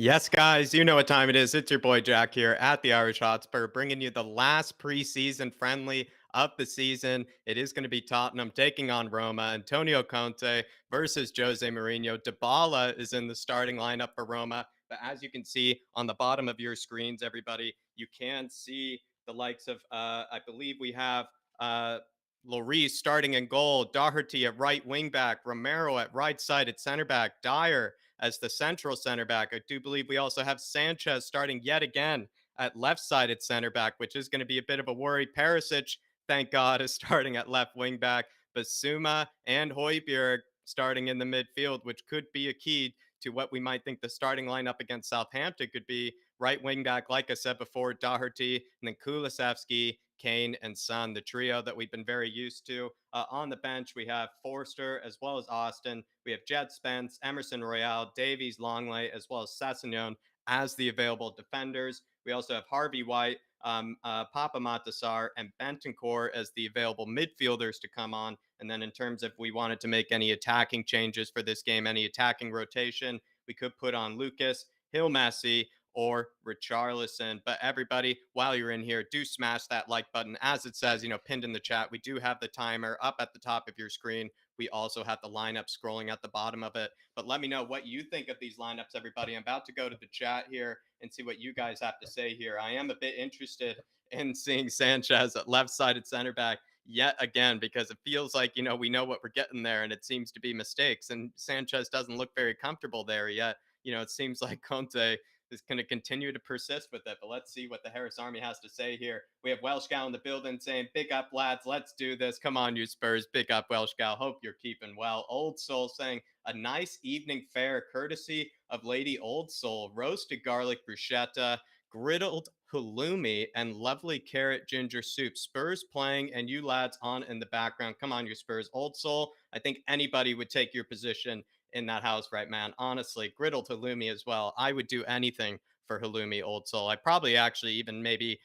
Yes, guys, you know what time it is. It's your boy Jack here at the Irish Hotspur, bringing you the last preseason friendly of the season. It is going to be Tottenham taking on Roma. Antonio Conte versus Jose Mourinho. Dybala is in the starting lineup for Roma. But as you can see on the bottom of your screens, everybody, you can see the likes of, I believe we have Lloris starting in goal, Doherty at right wing back, Romero at right side at center back, Dyer as the central center back. I do believe we also have Sanchez starting yet again at left sided center back, which is going to be a bit of a worry. Perisic, thank God, is starting at left wing back. Basuma and Højbjerg starting in the midfield, which could be a key to what we might think the starting lineup against Southampton could be. Right wing back, like I said before, Doherty, and then Kulisevsky, Kane, and Son, the trio that we've been very used to. On the bench, we have Forster as well as Austin. We have Jed Spence, Emerson Royale, Davies Longley, as well as Sessegnon as the available defenders. We also have Harvey White, Papa Matasar, and Bentancur as the available midfielders to come on. And then, in terms of we wanted to make any attacking changes for this game, any attacking rotation, we could put on Lucas, Hill Messi, or Richarlison. But everybody, while you're in here, do smash that like button. As it says, pinned in the chat, we do have the timer up at the top of your screen. We also have the lineup scrolling at the bottom of it. But let me know what you think of these lineups, everybody. I'm about to go to the chat here and see what you guys have to say here. I am a bit interested in seeing Sanchez at left sided center back yet again because it feels like, we know what we're getting there and it seems to be mistakes. And Sanchez doesn't look very comfortable there yet. It seems like Conte is going to continue to persist with it. But let's see what the Harris Army has to say here. We have Welsh Gal in the building saying, "Big up, lads. Let's do this. Come on, you Spurs. Big up, Welsh Gal. Hope you're keeping well." Old Soul saying, "A nice evening fare courtesy of Lady Old Soul. Roasted garlic bruschetta, griddled halloumi, and lovely carrot ginger soup. Spurs playing and you lads on in the background. Come on, you Spurs." Old Soul, I think anybody would take your position in that house, right, man? Honestly, griddled halloumi as well. I would do anything for halloumi, Old Soul. I probably actually even maybe,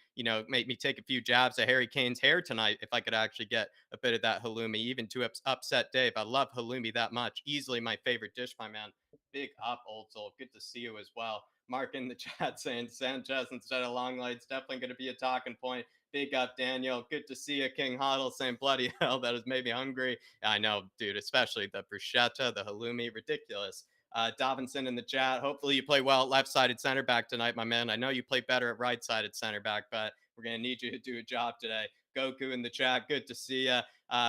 make me take a few jabs at Harry Kane's hair tonight if I could actually get a bit of that halloumi, even to upset Dave. I love halloumi that much. Easily my favorite dish, my man. Big up, Old Soul. Good to see you as well. Mark in the chat saying Sanchez instead of Longley's definitely going to be a talking point. Big up, Daniel. Good to see you, King Huddle, saying bloody hell, that has made me hungry. I know, dude, especially the bruschetta, the halloumi, ridiculous. Davinson in the chat. Hopefully you play well at left-sided center back tonight, my man. I know you play better at right-sided center back, but we're going to need you to do a job today. Goku in the chat. Good to see you.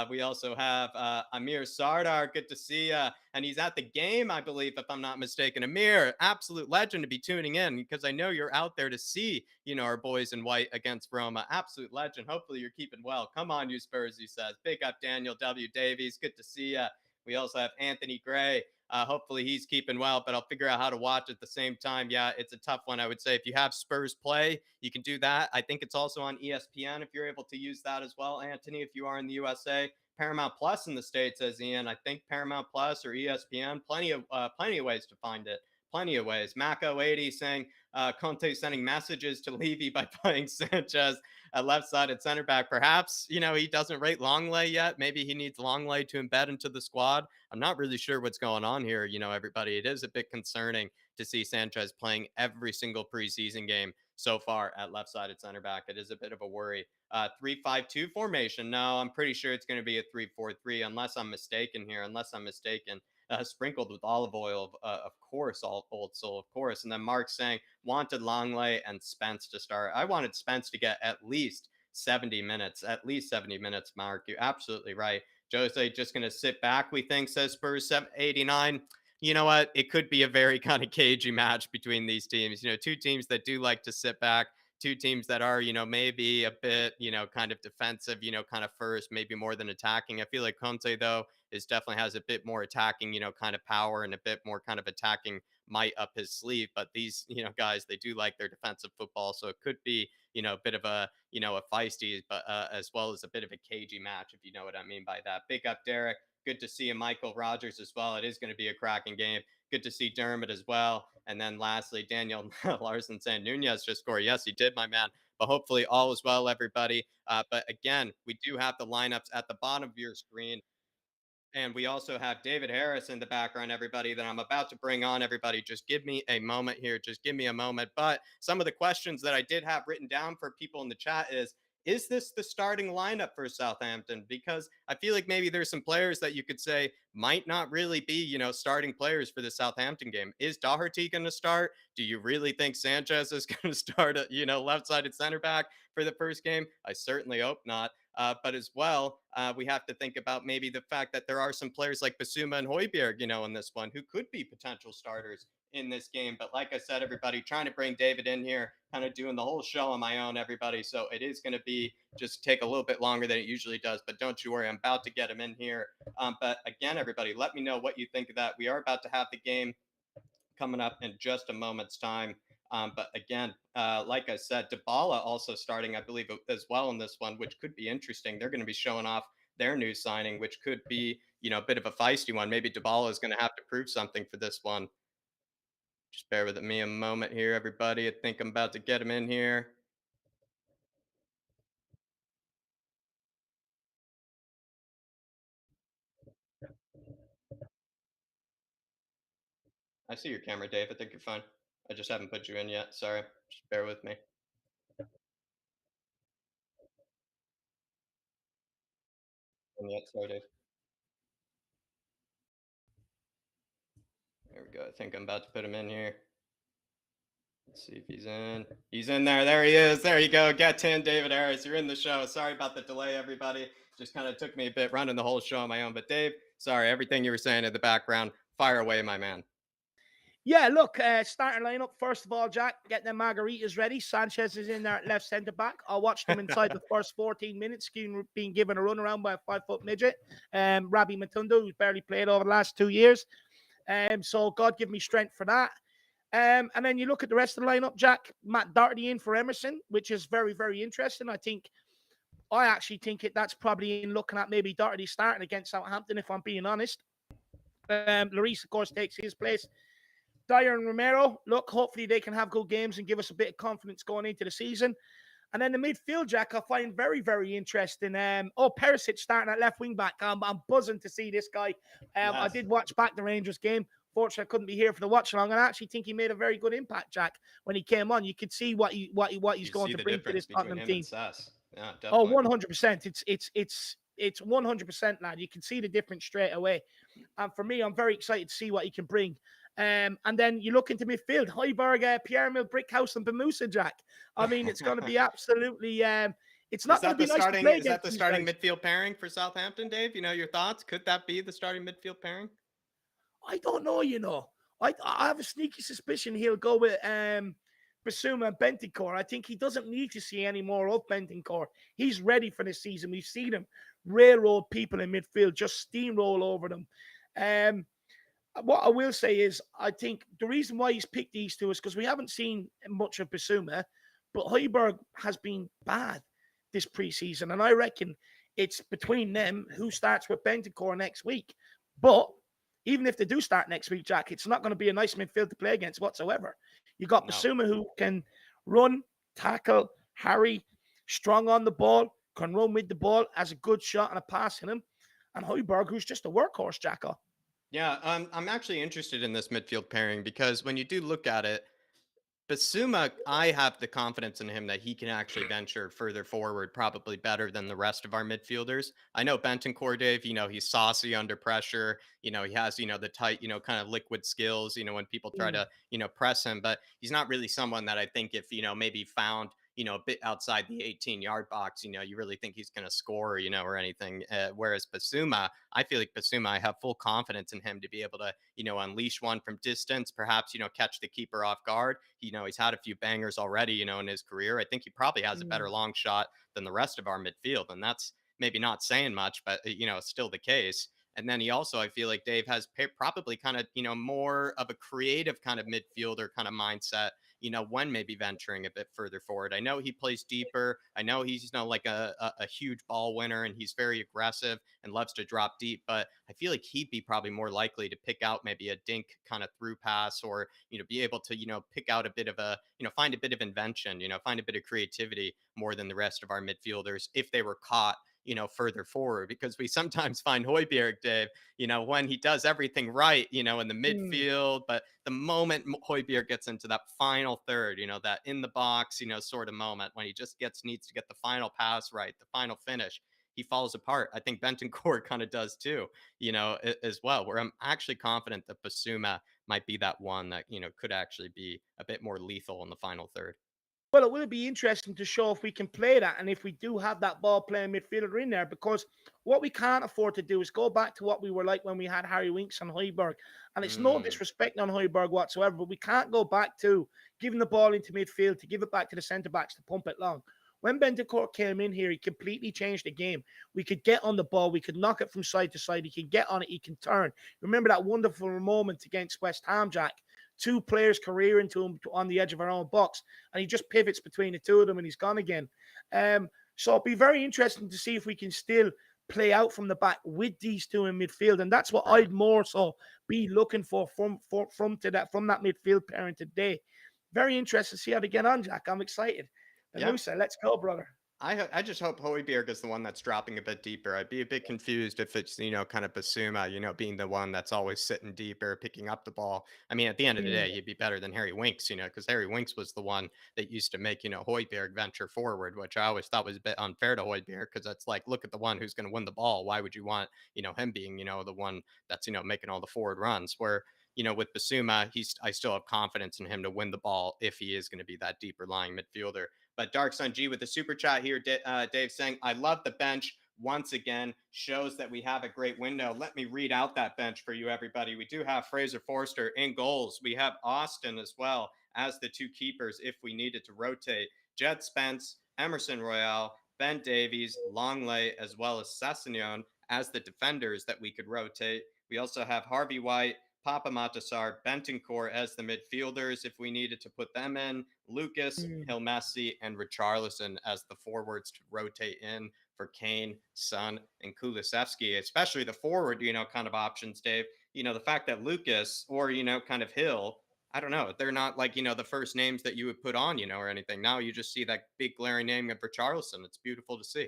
We also have Amir Sardar. Good to see you. And he's at the game, I believe, if I'm not mistaken. Amir, absolute legend to be tuning in because I know you're out there to see, our boys in white against Roma. Absolute legend. Hopefully you're keeping well. Come on, you Spurs, he says. Big up Daniel W. Davies. Good to see you. We also have Anthony Gray. Hopefully he's keeping well, but I'll figure out how to watch at the same time. Yeah, it's a tough one. I would say if you have Spurs play, you can do that. I think it's also on ESPN if you're able to use that as well, Anthony, if you are in the USA. Paramount Plus in the States, says Ian. I think Paramount Plus or ESPN. Plenty of ways to find it. Plenty of ways. Mac080 saying Conte sending messages to Levy by playing Sanchez at left sided center back. Perhaps, he doesn't rate Longley yet. Maybe he needs Longley to embed into the squad. I'm not really sure what's going on here, everybody. It is a bit concerning to see Sanchez playing every single preseason game so far at left sided center back. It is a bit of a worry. 3-5-2 formation. No, I'm pretty sure it's going to be a 3-4-3 unless I'm mistaken here. Unless I'm mistaken. Sprinkled with olive oil, of course, Old Soul, of course. And then Mark saying wanted Longley and Spence to start. I wanted Spence to get at least 70 minutes, Mark. You're absolutely right. Jose just going to sit back, we think, says Spurs 89. You know what? It could be a very kind of cagey match between these teams. Two teams that do like to sit back, two teams that are, maybe a bit, kind of defensive, kind of first, maybe more than attacking. I feel like Conte, though, is definitely has a bit more attacking, kind of power and a bit more kind of attacking might up his sleeve. But these, guys, they do like their defensive football. So it could be, a bit of a, a feisty, but as well as a bit of a cagey match, if you know what I mean by that. Big up, Derek. Good to see you, Michael Rogers, as well. It is going to be a cracking game. Good to see Dermot as well. And then lastly, Daniel Larson saying Nunez just scored. Yes, he did, my man. But hopefully all is well, everybody. But again, we do have the lineups at the bottom of your screen. And we also have David Harris in the background, everybody, that I'm about to bring on. Everybody, just give me a moment here. Just give me a moment. But some of the questions that I did have written down for people in the chat is this the starting lineup for Southampton? Because I feel like maybe there's some players that you could say might not really be, starting players for the Southampton game. Is Doherty going to start? Do you really think Sanchez is going to start at, left-sided center back for the first game? I certainly hope not. But as well, we have to think about maybe the fact that there are some players like Basuma and Hoiberg, in this one who could be potential starters in this game. But like I said, everybody, trying to bring David in here, kind of doing the whole show on my own, everybody. So it is going to be just take a little bit longer than it usually does. But don't you worry, I'm about to get him in here. But again, everybody, let me know what you think of that. We are about to have the game coming up in just a moment's time. But again, like I said, Dybala also starting, I believe, as well in this one, which could be interesting. They're going to be showing off their new signing, which could be, a bit of a feisty one. Maybe Dybala is going to have to prove something for this one. Just bear with me a moment here, everybody. I think I'm about to get him in here. I see your camera, Dave. I think you're fine. I just haven't put you in yet. Sorry. Just bear with me. And yet, sorry, Dave. There we go. I think I'm about to put him in here. Let's see if he's in. He's in there. There he is. There you go. Get in, David Harris. You're in the show. Sorry about the delay, everybody. Just kind of took me a bit running the whole show on my own. But Dave, sorry, everything you were saying in the background, fire away, my man. Yeah, look, starting lineup. First of all, Jack, get the margaritas ready. Sanchez is in there at left centre back. I watched him inside the first 14 minutes, being given a run around by a 5-foot midget, Rabbi Matundo, who's barely played over the last 2 years. So God give me strength for that. And then you look at the rest of the lineup, Jack. Matt Doherty in for Emerson, which is very, very interesting. I actually think that's probably in looking at maybe Doherty starting against Southampton, if I'm being honest. Lloris, of course, takes his place. Dyer and Romero, look, hopefully they can have good games and give us a bit of confidence going into the season. And then the midfield, Jack, I find very, very interesting. Perisic starting at left wing back. I'm buzzing to see this guy. Yes. I did watch back the Rangers game. Fortunately, I couldn't be here for the watch along, and I actually think he made a very good impact, Jack. When he came on, you could see what he's going to bring to this Tottenham team. Yeah, definitely. Oh, 100%. It's 100%, lad. You can see the difference straight away. And for me, I'm very excited to see what he can bring. And then you look into midfield, Højbjerg, Pierre-Emile Brickhouse, and Bemusa, Jack. I mean, it's going to be absolutely. It's not going to be nice to play against. Is that the starting midfield pairing for Southampton, Dave? Your thoughts? Could that be the starting midfield pairing? I don't know. I have a sneaky suspicion he'll go with Basuma and Bentancur. I think he doesn't need to see any more of Bentancur. He's ready for this season. We've seen him railroad people in midfield, just steamroll over them. What I will say is, I think the reason why he's picked these two is because we haven't seen much of Basuma, but Højbjerg has been bad this preseason, and I reckon it's between them who starts with Bentancur next week. But even if they do start next week, Jack, it's not going to be a nice midfield to play against whatsoever. You got Basuma who can run, tackle, harry, strong on the ball, can run with the ball, has a good shot and a pass in him, and Højbjerg, who's just a workhorse, Jacko. Yeah, I'm actually interested in this midfield pairing because when you do look at it, Basuma, I have the confidence in him that he can actually venture further forward, probably better than the rest of our midfielders. I know Bentancur, Dave, he's saucy under pressure. He has, the tight, kind of liquid skills, when people try to, press him. But he's not really someone that I think if, maybe found, a bit outside the 18-yard box, you really think he's going to score, or anything. Whereas Basuma, I feel like Basuma, I have full confidence in him to be able to, unleash one from distance, perhaps, catch the keeper off guard. He's had a few bangers already, in his career. I think he probably has a better long shot than the rest of our midfield. And that's maybe not saying much, but, still the case. And then he also, I feel like Dave has probably kind of, more of a creative kind of midfielder kind of mindset, when maybe venturing a bit further forward. I know he plays deeper. I know he's, like a huge ball winner and he's very aggressive and loves to drop deep, but I feel like he'd be probably more likely to pick out maybe a dink kind of through pass or, be able to, pick out a bit of a, find a bit of invention, find a bit of creativity more than the rest of our midfielders if they were caught, further forward, because we sometimes find Højbjerg, Dave, when he does everything right, in the Mm. midfield, but the moment Højbjerg gets into that final third, that in the box, sort of moment when he just needs to get the final pass right, the final finish, he falls apart. I think Bentancur kind of does too, as well, where I'm actually confident that Basuma might be that one that, could actually be a bit more lethal in the final third. Well, it will be interesting to show if we can play that and if we do have that ball playing midfielder in there, because what we can't afford to do is go back to what we were like when we had Harry Winks and Højbjerg. And it's no Mm, disrespect on Højbjerg whatsoever, but we can't go back to giving the ball into midfield to give it back to the centre backs to pump it long. When Bentancur came in here, he completely changed the game. We could get on the ball, we could knock it from side to side, he can get on it, he can turn. Remember that wonderful moment against West Ham, Jack? Two players career into him on the edge of our own box, and he just pivots between the two of them and he's gone again. So it'll be very interesting to see if we can still play out from the back with these two in midfield, and that's what right. I'd more so be looking for from that midfield pairing today. Very interested to see how they get on, Jack. I'm excited. The Yeah. Musa, let's go, brother. I just hope Højbjerg is the one that's dropping a bit deeper. I'd be a bit confused if it's, kind of Basuma, being the one that's always sitting deeper, picking up the ball. I mean, at the end of the Mm. day, he'd be better than Harry Winks, because Harry Winks was the one that used to make, Højbjerg venture forward, which I always thought was a bit unfair to Højbjerg, because that's like, look at the one who's going to win the ball. Why would you want, him being, the one that's, making all the forward runs? Where, with Basuma, I still have confidence in him to win the ball if he is going to be that deeper lying midfielder. But Dark Sun G with the super chat here, Dave saying, I love the bench. Once again, shows that we have a great window. Let me read out that bench for you, everybody. We do have Fraser Forster in goals. We have Austin as well as the two keepers if we needed to rotate. Jed Spence, Emerson Royale, Ben Davies, Longley, as well as Sessegnon as the defenders that we could rotate. We also have Harvey White, Papa Matasar, Bentancur as the midfielders if we needed to put them in, Lucas, Mm. Hill Messi, and Richarlison as the forwards to rotate in for Kane, Son, and Kulusevski, especially the forward, kind of options, Dave. The fact that Lucas or, kind of Hill, I don't know, they're not like, the first names that you would put on, or anything. Now you just see that big glaring name of Richarlison. It's beautiful to see.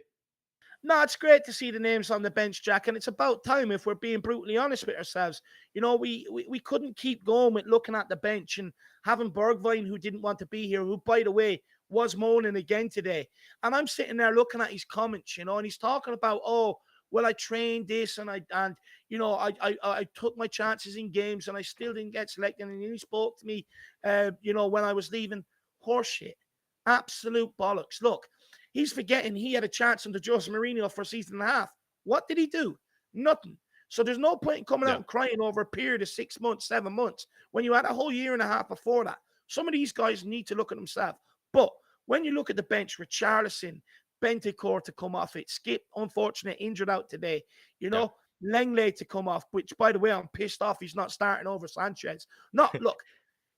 No, it's great to see the names on the bench, Jack, and it's about time if we're being brutally honest with ourselves. We couldn't keep going with looking at the bench and having Bergwijn, who didn't want to be here, who, by the way, was moaning again today. And I'm sitting there looking at his comments, and he's talking about, oh, well, I trained this and I took my chances in games and I still didn't get selected. And he spoke to me, when I was leaving. Horseshit. Absolute bollocks. Look, he's forgetting he had a chance under Jose Mourinho for a season and a half. What did he do? Nothing. So there's no point in coming out Yeah. and crying over a period of 6 months, 7 months when you had a whole year and a half before that. Some of these guys need to look at themselves. But when you look at the bench, Richarlison, Bentancur to come off it, Skip, unfortunate, injured out today, you Yeah. know, Langley to come off, which, by the way, I'm pissed off he's not starting over Sanchez. Not, look,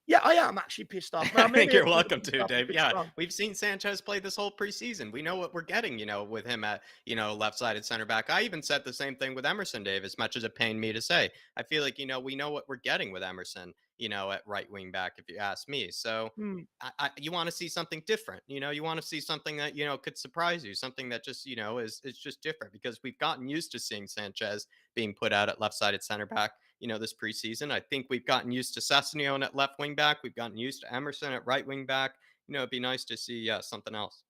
yeah, I am actually pissed off. Now, I think maybe I you're come welcome across to, a Dave. bit Yeah, strong. we've seen Sanchez play this whole preseason. We know what we're getting, with him at, left-sided center back. I even said the same thing with Emerson, Dave, as much as it pained me to say. I feel like, we know what we're getting with Emerson, at right wing back, if you ask me. So Hmm. you want to see something different, you want to see something that, could surprise you, something that just, is just different, because we've gotten used to seeing Sanchez being put out at left-sided center back, this preseason. I think we've gotten used to Sessegnon at left wing back. We've gotten used to Emerson at right wing back. It'd be nice to see, something else.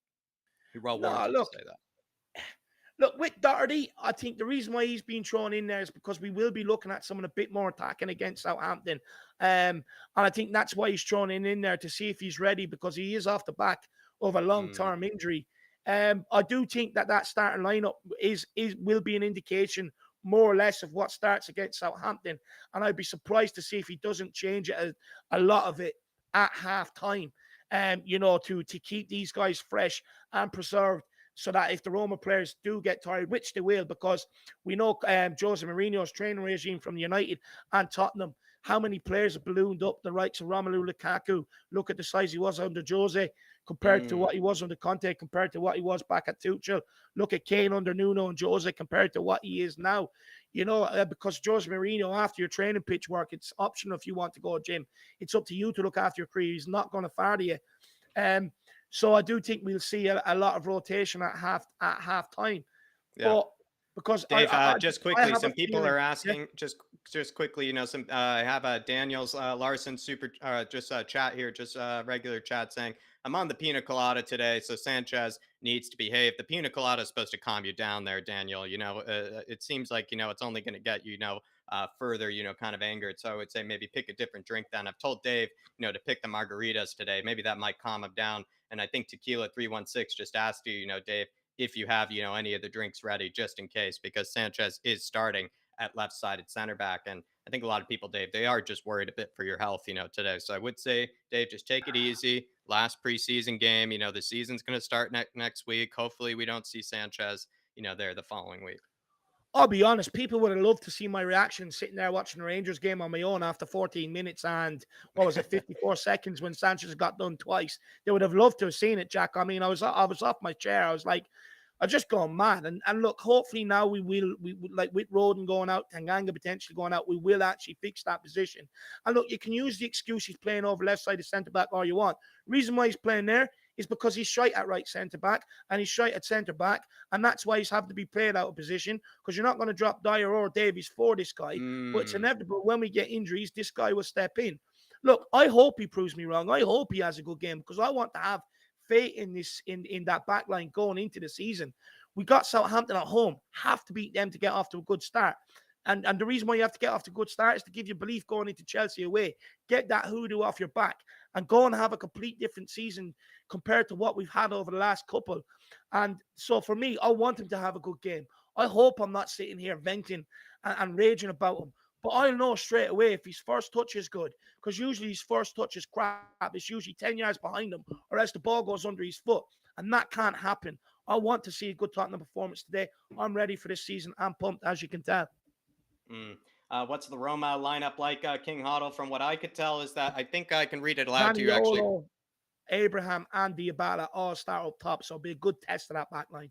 You're well No, warranted to look, say that. with Doherty, I think the reason why he's being thrown in there is because we will be looking at someone a bit more attacking against Southampton. And I think that's why he's thrown in there to see if he's ready, because he is off the back of a Mm, long-term injury. I do think that starting lineup will be an indication more or less of what starts against Southampton. And I'd be surprised to see if he doesn't change it a lot of it at half time. To keep these guys fresh and preserved, so that if the Roma players do get tired, which they will, because we know Jose Mourinho's training regime from United and Tottenham, how many players have ballooned up, the likes of Romelu Lukaku. Look at the size he was under Jose compared to mm, what he was under Conte, compared to what he was back at Tuchel. Look at Kane under Nuno and Jose compared to what he is now. Because Jose Mourinho, after your training pitch work, it's optional if you want to go to gym. It's up to you to look after your career. He's not going to fire you. So I do think we'll see a lot of rotation at half time. Yeah. But because Dave, just I quickly, have a some people feeling, are yeah. asking, just quickly, some I have Daniel's Larson super just chat here, just regular chat saying I'm on the pina colada today, so Sanchez needs to behave. The pina colada is supposed to calm you down, there, Daniel. It seems like it's only going to get further, kind of angered. So I would say maybe pick a different drink. Then I've told Dave, to pick the margaritas today. Maybe that might calm him down. And I think Tequila 316 just asked you, Dave, if you have, any of the drinks ready just in case, because Sanchez is starting at left sided center back. And I think a lot of people, Dave, they are just worried a bit for your health, today. So I would say, Dave, just take it easy. Last preseason game, the season's going to start next week. Hopefully we don't see Sanchez, there the following week. I'll be honest, people would have loved to see my reaction sitting there watching the Rangers game on my own after 14 minutes and what was it, 54 seconds when Sanchez got done twice. They would have loved to have seen it, Jack. I mean, I was off my chair. I was like, I just gone mad. And look, hopefully now we like with Roden going out, Tanganga potentially going out, we will actually fix that position. And look, you can use the excuse he's playing over left side of centre back all you want. Reason why he's playing there is because he's shite at right centre back and he's shite at centre back, and that's why he's having to be played out of position, because you're not going to drop Dyer or Davies for this guy. But it's Mm. inevitable when we get injuries, this guy will step in. Look, I hope he proves me wrong. I hope he has a good game because I want to have faith in this in that back line going into the season. We got Southampton at home, have to beat them to get off to a good start. And the reason why you have to get off to a good start is to give you belief going into Chelsea away. Get that hoodoo off your back and go and have a complete different season compared to what we've had over the last couple. And so for me, I want him to have a good game. I hope I'm not sitting here venting and raging about him. But I'll know straight away if his first touch is good, because usually his first touch is crap. It's usually 10 yards behind him, or else the ball goes under his foot. And that can't happen. I want to see a good Tottenham performance today. I'm ready for this season. I'm pumped, as you can tell. Mm. What's the Roma lineup like, King Hoddle? From what I could tell, is that I think I can read it aloud to you, actually. Zaniolo, Abraham, and Dybala all start up top. So it'll be a good test of that back line.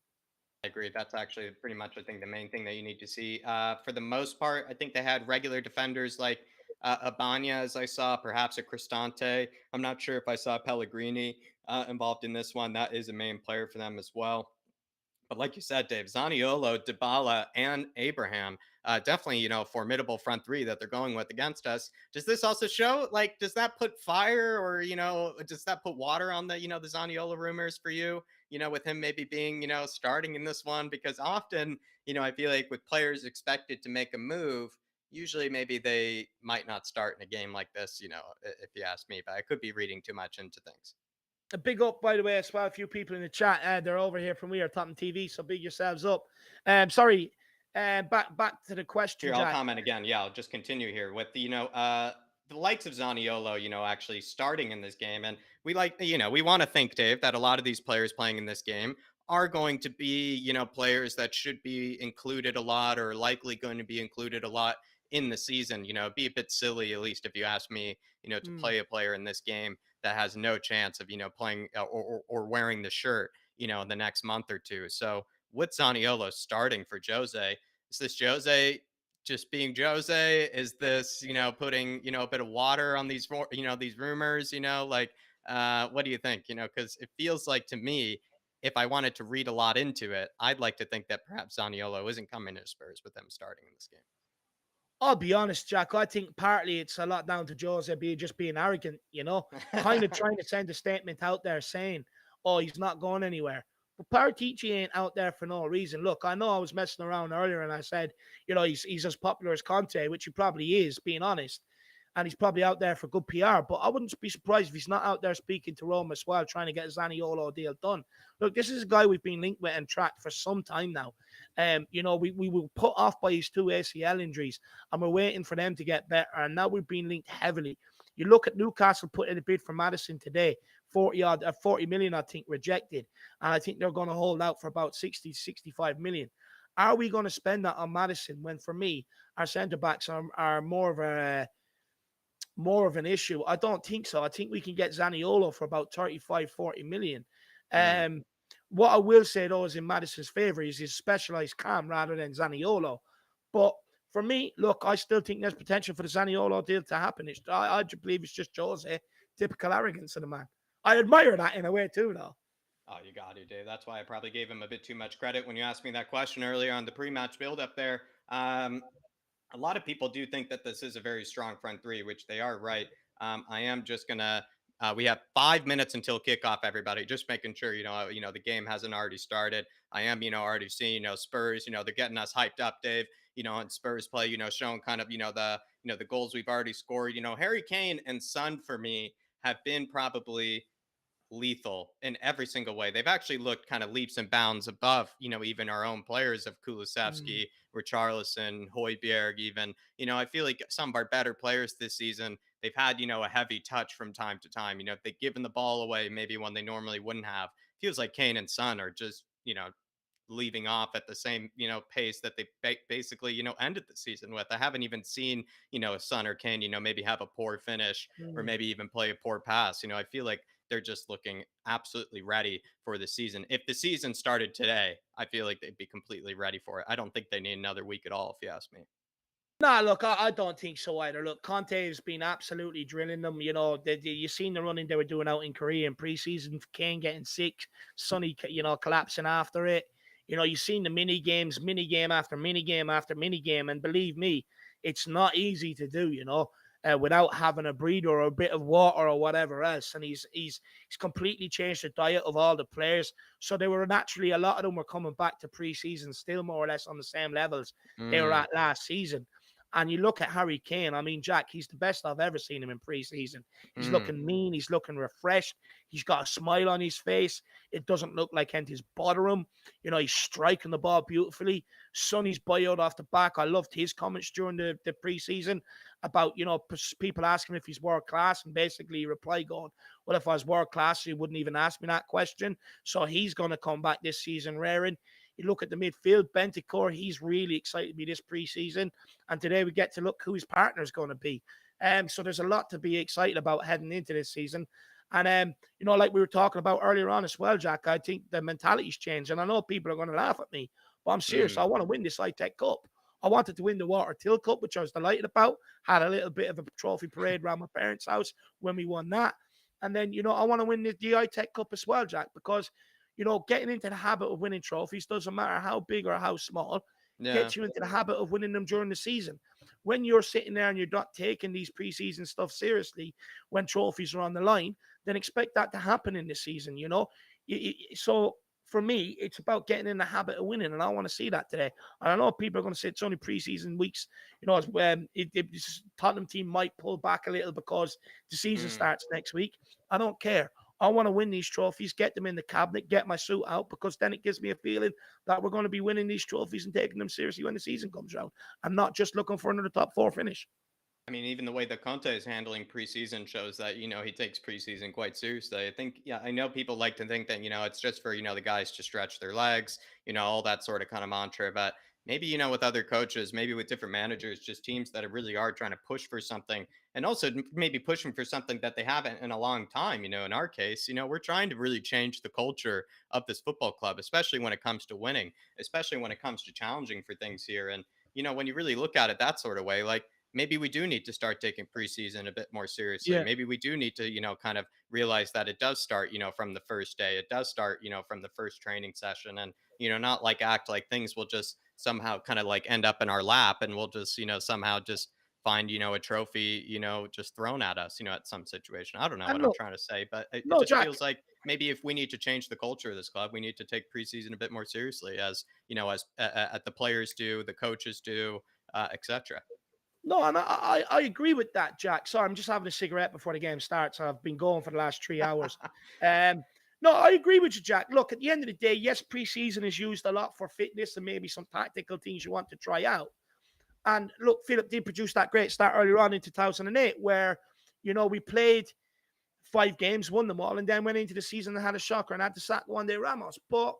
I agree. That's actually pretty much, I think, the main thing that you need to see. For the most part, I think they had regular defenders like Abanya, as I saw, perhaps a Cristante. I'm not sure if I saw Pellegrini involved in this one. That is a main player for them as well. But like you said, Dave, Zaniolo, Dybala, and Abraham, definitely, formidable front three that they're going with against us. Does this also show, like, does that put fire or, does that put water on the, the Zaniolo rumors for you, with him maybe being, starting in this one? Because often, I feel like with players expected to make a move, usually maybe they might not start in a game like this, if you ask me, but I could be reading too much into things. A big up, by the way, as well. A few people in the chat. They're over here from We Are Tottenham TV, so big yourselves up. Sorry. Back to the question, Here, I'll Jack. comment again. Yeah, I'll just continue here with the likes of Zaniolo, actually starting in this game. And we want to think, Dave, that a lot of these players playing in this game are going to be, players that should be included a lot or likely going to be included a lot in the season. It'd be a bit silly, at least if you ask me, to Hmm. play a player in this game that has no chance of, playing or wearing the shirt, in the next month or two. So with Zaniolo starting for Jose, is this Jose just being Jose? Is this, putting, a bit of water on these, these rumors, what do you think? Because it feels like to me, if I wanted to read a lot into it, I'd like to think that perhaps Zaniolo isn't coming to Spurs with them starting in this game. I'll be honest, Jack. I think partly it's a lot down to Jose being arrogant, kind of trying to send a statement out there saying, oh, he's not going anywhere. But Paratici ain't out there for no reason. Look, I know I was messing around earlier and I said, he's as popular as Conte, which he probably is, being honest. And he's probably out there for good PR. But I wouldn't be surprised if he's not out there speaking to Rome as well, trying to get a Zaniolo deal done. Look, this is a guy we've been linked with and tracked for some time now. We were put off by his two ACL injuries, and we're waiting for them to get better. And now we've been linked heavily. You look at Newcastle put in a bid for Madison today, 40 million, I think, rejected. And I think they're going to hold out for about 60, 65 million. Are we going to spend that on Madison when, for me, our centre backs are more of an issue? I don't think so. I think we can get Zaniolo for about 35, 40 million. Mm. What I will say, though, is in Madison's favour is his specialised calm rather than Zaniolo. But for me, look, I still think there's potential for the Zaniolo deal to happen. I believe it's just Jose, typical arrogance of the man. I admire that in a way too, though. Oh, you got to, dude. That's why I probably gave him a bit too much credit when you asked me that question earlier on the pre-match build-up there. A lot of people do think that this is a very strong front three, which they are right. I am just gonna. We have 5 minutes until kickoff. Everybody, just making sure the game hasn't already started. I am, already seeing, Spurs. They're getting us hyped up, Dave. And Spurs play. Showing kind of, the goals we've already scored. Harry Kane and Son for me have been probably lethal in every single way. They've actually looked kind of leaps and bounds above, even our own players of Mm, Kulusevski, Richarlison, Hoiberg, even. I feel like some of our better players this season, they've had, a heavy touch from time to time. They've given the ball away maybe when they normally wouldn't have. Feels like Kane and Son are just, leaving off at the same pace that they basically ended the season with. I haven't even seen a Son or Kane maybe have a poor finish or mm. maybe even play a poor pass. I feel like they're just looking absolutely ready for the season. If the season started today, I feel like they'd be completely ready for it. I don't think they need another week at all, if you ask me. Nah, look, I don't think so either. Look, Conte's been absolutely drilling them. You seen the running they were doing out in Korea in preseason. Kane getting sick, Sonny, collapsing after it. You seen the mini game after mini game after mini game, and believe me, it's not easy to do. Without having a breather or a bit of water or whatever else. And he's completely changed the diet of all the players. So they were naturally a lot of them were coming back to preseason still more or less on the same levels they were Mm, at last season. And you look at Harry Kane, I mean, Jack, he's the best I've ever seen him in preseason. He's mm, looking mean, he's looking refreshed, he's got a smile on his face. It doesn't look like anything's bother him. He's striking the ball beautifully. Sonny's buyout off the back. I loved his comments during the preseason about, people asking him if he's world class, and basically he replied going, well, if I was world class, he wouldn't even ask me that question. So he's going to come back this season raring. You look at the midfield, Bentancur, he's really excited me this preseason. And today we get to look who his partner is going to be. So there's a lot to be excited about heading into this season. And like we were talking about earlier on as well, Jack, I think the mentality's changed. And I know people are going to laugh at me, but I'm serious. mm. I want to win this Tech Cup. I wanted to win the Water Till Cup, which I was delighted about. Had a little bit of a trophy parade around my parents' house when we won that. And then, I want to win the Tech Cup as well, Jack, because, getting into the habit of winning trophies doesn't matter how big or how small, Yeah. gets you into the habit of winning them during the season. When you're sitting there and you're not taking these preseason stuff seriously, when trophies are on the line, then expect that to happen in the season. So for me, it's about getting in the habit of winning, and I want to see that today. And I know people are going to say it's only preseason weeks. As Tottenham team might pull back a little because the season Mm. starts next week. I don't care. I want to win these trophies, get them in the cabinet, get my suit out, because then it gives me a feeling that we're going to be winning these trophies and taking them seriously when the season comes around. I'm not just looking for another top four finish. I mean, even the way that Conte is handling preseason shows that, he takes preseason quite seriously. I think, yeah, I know people like to think that, it's just for, the guys to stretch their legs, all that sort of kind of mantra. But maybe, with other coaches, maybe with different managers, just teams that really are trying to push for something and also maybe pushing for something that they haven't in a long time. In our case, we're trying to really change the culture of this football club, especially when it comes to winning, especially when it comes to challenging for things here. And, when you really look at it that sort of way, like, maybe we do need to start taking preseason a bit more seriously. Yeah. Maybe we do need to, kind of realize that it does start, from the first day. It does start, from the first training session and, not like act like things will just somehow kind of like end up in our lap and we'll just, somehow just find, a trophy, just thrown at us, at some situation. I don't know And what I'm look, trying to say, but it no, just Jack, feels like maybe if we need to change the culture of this club, we need to take preseason a bit more seriously as, as at the players do, the coaches do, etc. no, and I agree with that, Jack. Sorry, I'm just having a cigarette before the game starts. I've been going for the last 3 hours. Um, no, I agree with you, Jack. Look, at the end of the day, yes, preseason is used a lot for fitness and maybe some tactical things you want to try out. And look, Philip did produce that great start earlier on in 2008, where we played 5 games, won them all, and then went into the season and had a shocker and had to sack one day Ramos. But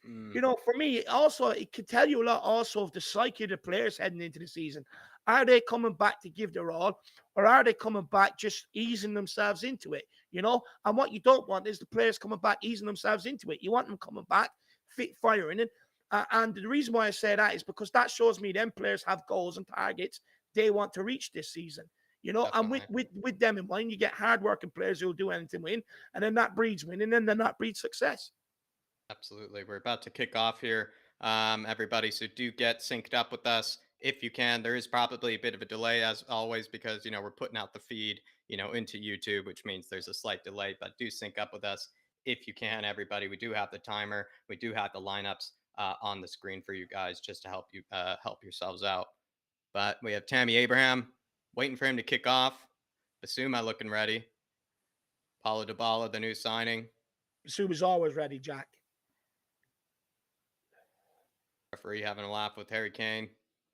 Mm. for me, also, it could tell you a lot also of the psyche of the players heading into the season. Are they coming back to give their all, or are they coming back just easing themselves into it? And what you don't want is the players coming back easing themselves into it. You want them coming back fit, firing, and the reason why I say that is because that shows me them players have goals and targets they want to reach this season. And with Definitely. with them in mind, you get hardworking players who will do anything win, and then that breeds winning, and then that breeds success. Absolutely. We're about to kick off here, everybody. So do get synced up with us if you can. There is probably a bit of a delay, as always, because we're putting out the feed, into YouTube, which means there's a slight delay. But do sync up with us if you can, everybody. We do have the timer. We do have the lineups on the screen for you guys, just to help you help yourselves out. But we have Tammy Abraham waiting for him to kick off. Basuma looking ready. Paulo Dybala, the new signing. Suba's always ready, Jack. Referee having a laugh with Harry Kane.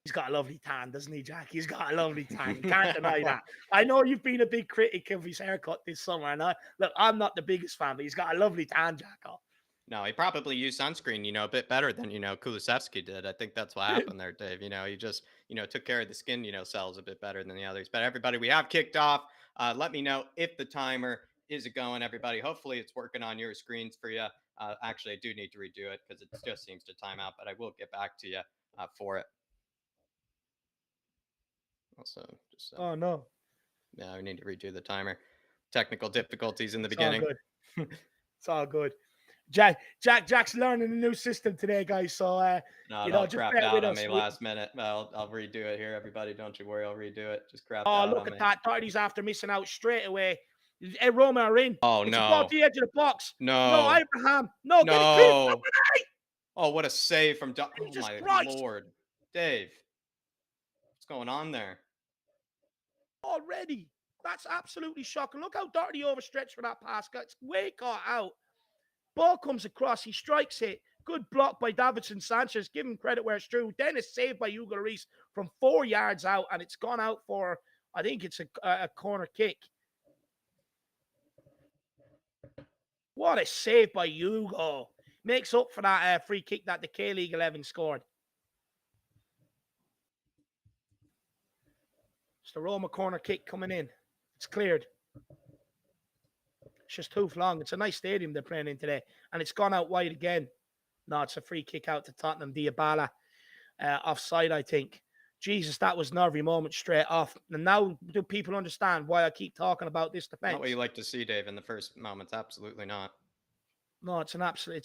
He's got a lovely tan, doesn't he, Jack? He's got a lovely tan. You can't deny that. I know you've been a big critic of his haircut this summer, and I'm not the biggest fan, but he's got a lovely tan, Jack. No, he probably used sunscreen, a bit better than, Kulusevski did. I think that's what happened there, Dave. He just, took care of the skin, cells a bit better than the others. But everybody, we have kicked off. Let me know if the timer is going, everybody. Hopefully it's working on your screens for you. Actually, I do need to redo it because it just seems to time out, but I will get back to you for it. Also, just Oh no. Yeah, we need to redo the timer. Technical difficulties in the beginning. All good. It's all good. Jack's learning a new system today, guys. So No, just crapped bear out with on us. me last minute. I'll redo it here, everybody. Don't you worry, I'll redo it. Just crapped Oh, out look on at me. that. 30s after missing out straight away. Roma are in. Oh It's above no. the edge of the box. No, No. Abraham. No, get it clear. No. Oh, what a save from Oh Jesus my Christ. lord. Dave. What's going on there? Already. That's absolutely shocking. Look how dirty overstretched for that pass. It's way caught out. Ball comes across. He strikes it. Good block by Davinson Sanchez. Give him credit where it's true. Then it's saved by Hugo Lloris from 4 yards out, and it's gone out for, I think it's a corner kick. What a save by Hugo. Makes up for that free kick that the K-League 11 scored. It's the Roma corner kick coming in. It's cleared. It's just too long. It's a nice stadium they're playing in today. And it's gone out wide again. No, it's a free kick out to Tottenham. Dybala offside, I think. Jesus, that was nervy moment straight off. And now do people understand why I keep talking about this defense? Not what you like to see, Dave, in the first moments. Absolutely not. No, it's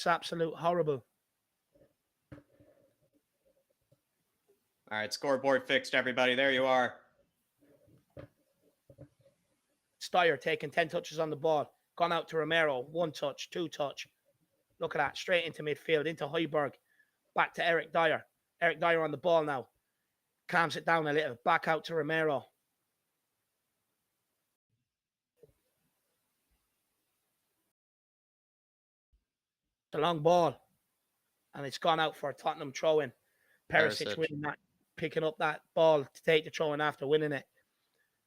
absolute horrible. All right, scoreboard fixed, everybody. There you are. Steyer taking 10 touches on the ball. Gone out to Romero. 1 touch, 2 touch. Look at that. Straight into midfield, into Højbjerg. Back to Eric Dyer. Eric Dyer on the ball now. Calms it down a little. Back out to Romero. The long ball. And it's gone out for a Tottenham throw-in. Perisic winning that, picking up that ball to take the throw-in after winning it.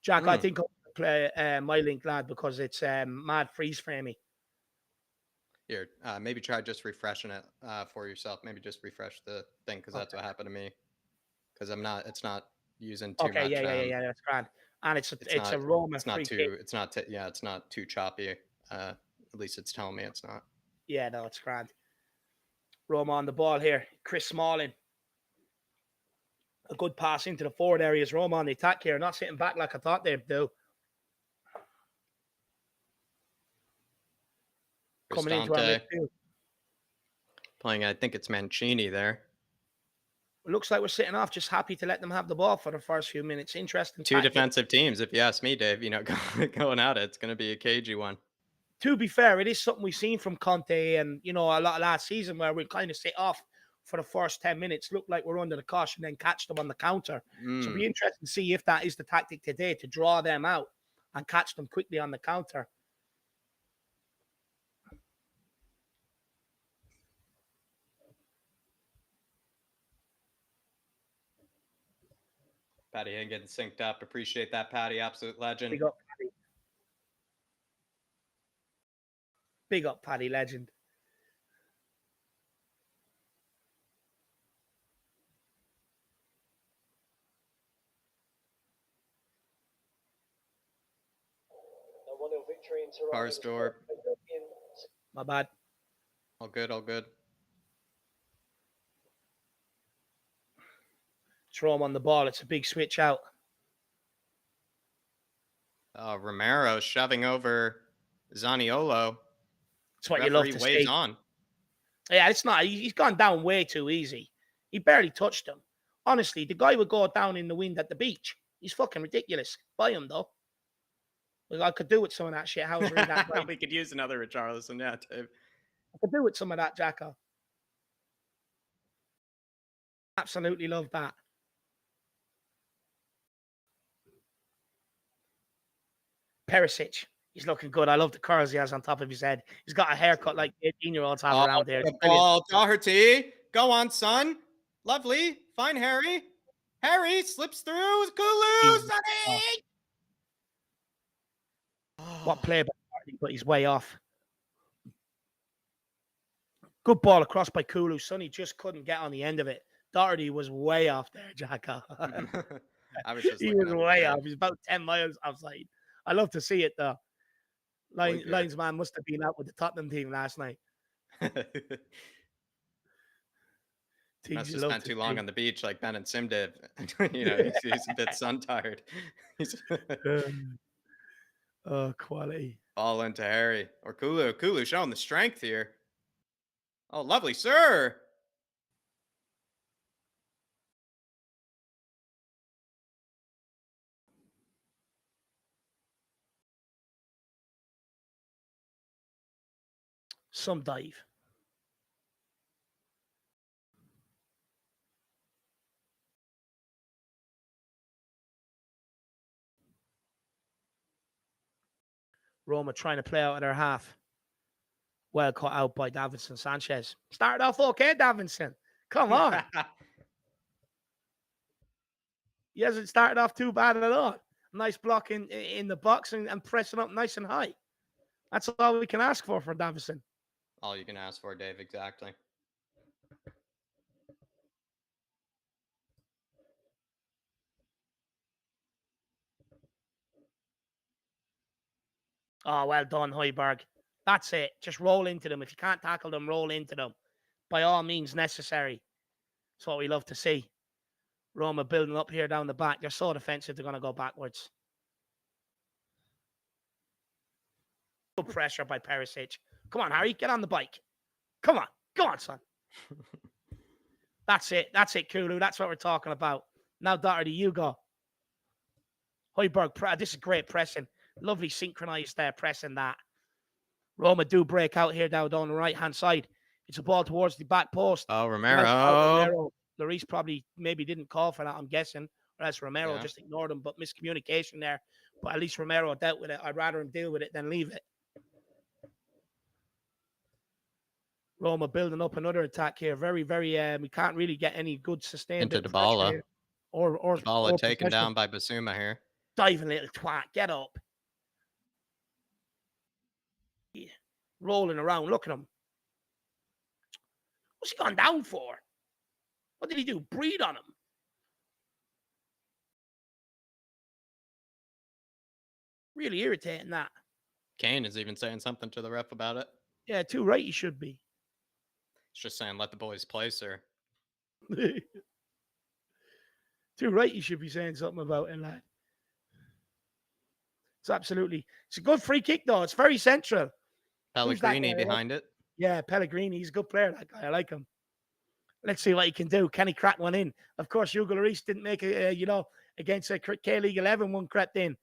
Jack, I think I'll play my link, lad, because it's mad freeze framey. Here, maybe try just refreshing it for yourself. Maybe just refresh the thing because that's what happened to me. Because it's not using too much. Yeah, that's grand. And it's a Roma. It's not too. It's not too choppy. At least it's telling me it's not. Yeah, no, it's grand. Roma on the ball here. Chris Smalling. A good pass into the forward areas. Roma on the attack here. Not sitting back like I thought they'd do. Coming into our midfield. Playing, I think it's Mancini there. It looks like we're sitting off, just happy to let them have the ball for the first few minutes. Interesting. Two defensive teams, if you ask me, Dave. Going at it, it's going to be a cagey one. To be fair, it is something we've seen from Conte and, a lot of last season where we kind of sit off for the first 10 minutes, look like we're under the cosh and then catch them on the counter. So it'll be interesting to see if that is the tactic today, to draw them out and catch them quickly on the counter. Patty Hinn getting synced up. Appreciate that, Patty. Absolute legend. Big up, Patty. Big up, Paddy, legend. Car store. My bad. All good, all good. It's Rome on the ball. It's a big switch out. Romero shoving over Zaniolo. It's what you love to see. On. Yeah, it's not. He's gone down way too easy. He barely touched him. Honestly, the guy would go down in the wind at the beach. He's fucking ridiculous. Buy him though. Like, I could do with some of that shit. However, that guy. We could use another Richarlison, yeah, Dave. I could do with some of that, Jacko. Absolutely love that. Perisic. He's looking good. I love the curls he has on top of his head. He's got a haircut like 18-year-olds have Oh, around there. the ball. Doherty. Go on, son. Lovely. Find Harry. Harry slips through. Kulu. Sonny. What play by Doherty, but he's way off. Good ball across by Kulu. Sonny just couldn't get on the end of it. Doherty was way off there, Jacko. I was just he was way off. He's about 10 miles outside. I love to see it, though. Linesman must have been out with the Tottenham team last night. Must have spent too long on the beach like Ben and Sim did. He's a bit sun-tired. Oh, quality. Ball into Harry. Or Kulu. Kulu showing the strength here. Oh, lovely, sir. Some dive. Roma trying to play out of their half. Well cut out by Davinson Sanchez. Started off okay, Davinson. Come on. He hasn't started off too bad at all. Nice block in the box and pressing up nice and high. That's all we can ask for Davinson. All you can ask for, Dave, exactly. Oh, well done, Højbjerg. That's it. Just roll into them. If you can't tackle them, roll into them. By all means necessary. That's what we love to see. Roma building up here down the back. They're so defensive, they're going to go backwards. Good pressure by Perisic. Come on, Harry, get on the bike. Come on. Go on, son. That's it. That's it, Kulu. That's what we're talking about. Now, Doherty, you go. Højbjerg, this is great pressing. Lovely synchronized there, pressing that. Roma do break out here down on the right-hand side. It's a ball towards the back post. Oh, Romero. Romero. Lloris probably maybe didn't call for that, I'm guessing. Or else Romero just ignored him, but miscommunication there. But at least Romero dealt with it. I'd rather him deal with it than leave it. Roma building up another attack here. Very, very, we can't really get any good sustained. Into Dybala. Or Dybala taken down by Basuma here. Diving little twat. Get up. Yeah. Rolling around. Look at him. What's he gone down for? What did he do? Breathe on him. Really irritating that. Kane is even saying something to the ref about it. Yeah, too right he should be. It's just saying, let the boys play, sir. Too right you should be saying something about it, lad. It's a good free kick, though. It's very central. Pellegrini behind it. Yeah, Pellegrini. He's a good player, that guy. I like him. Let's see what he can do. Can he crack one in? Of course, Hugo Lloris didn't make it, against a K-League 11, one crept in.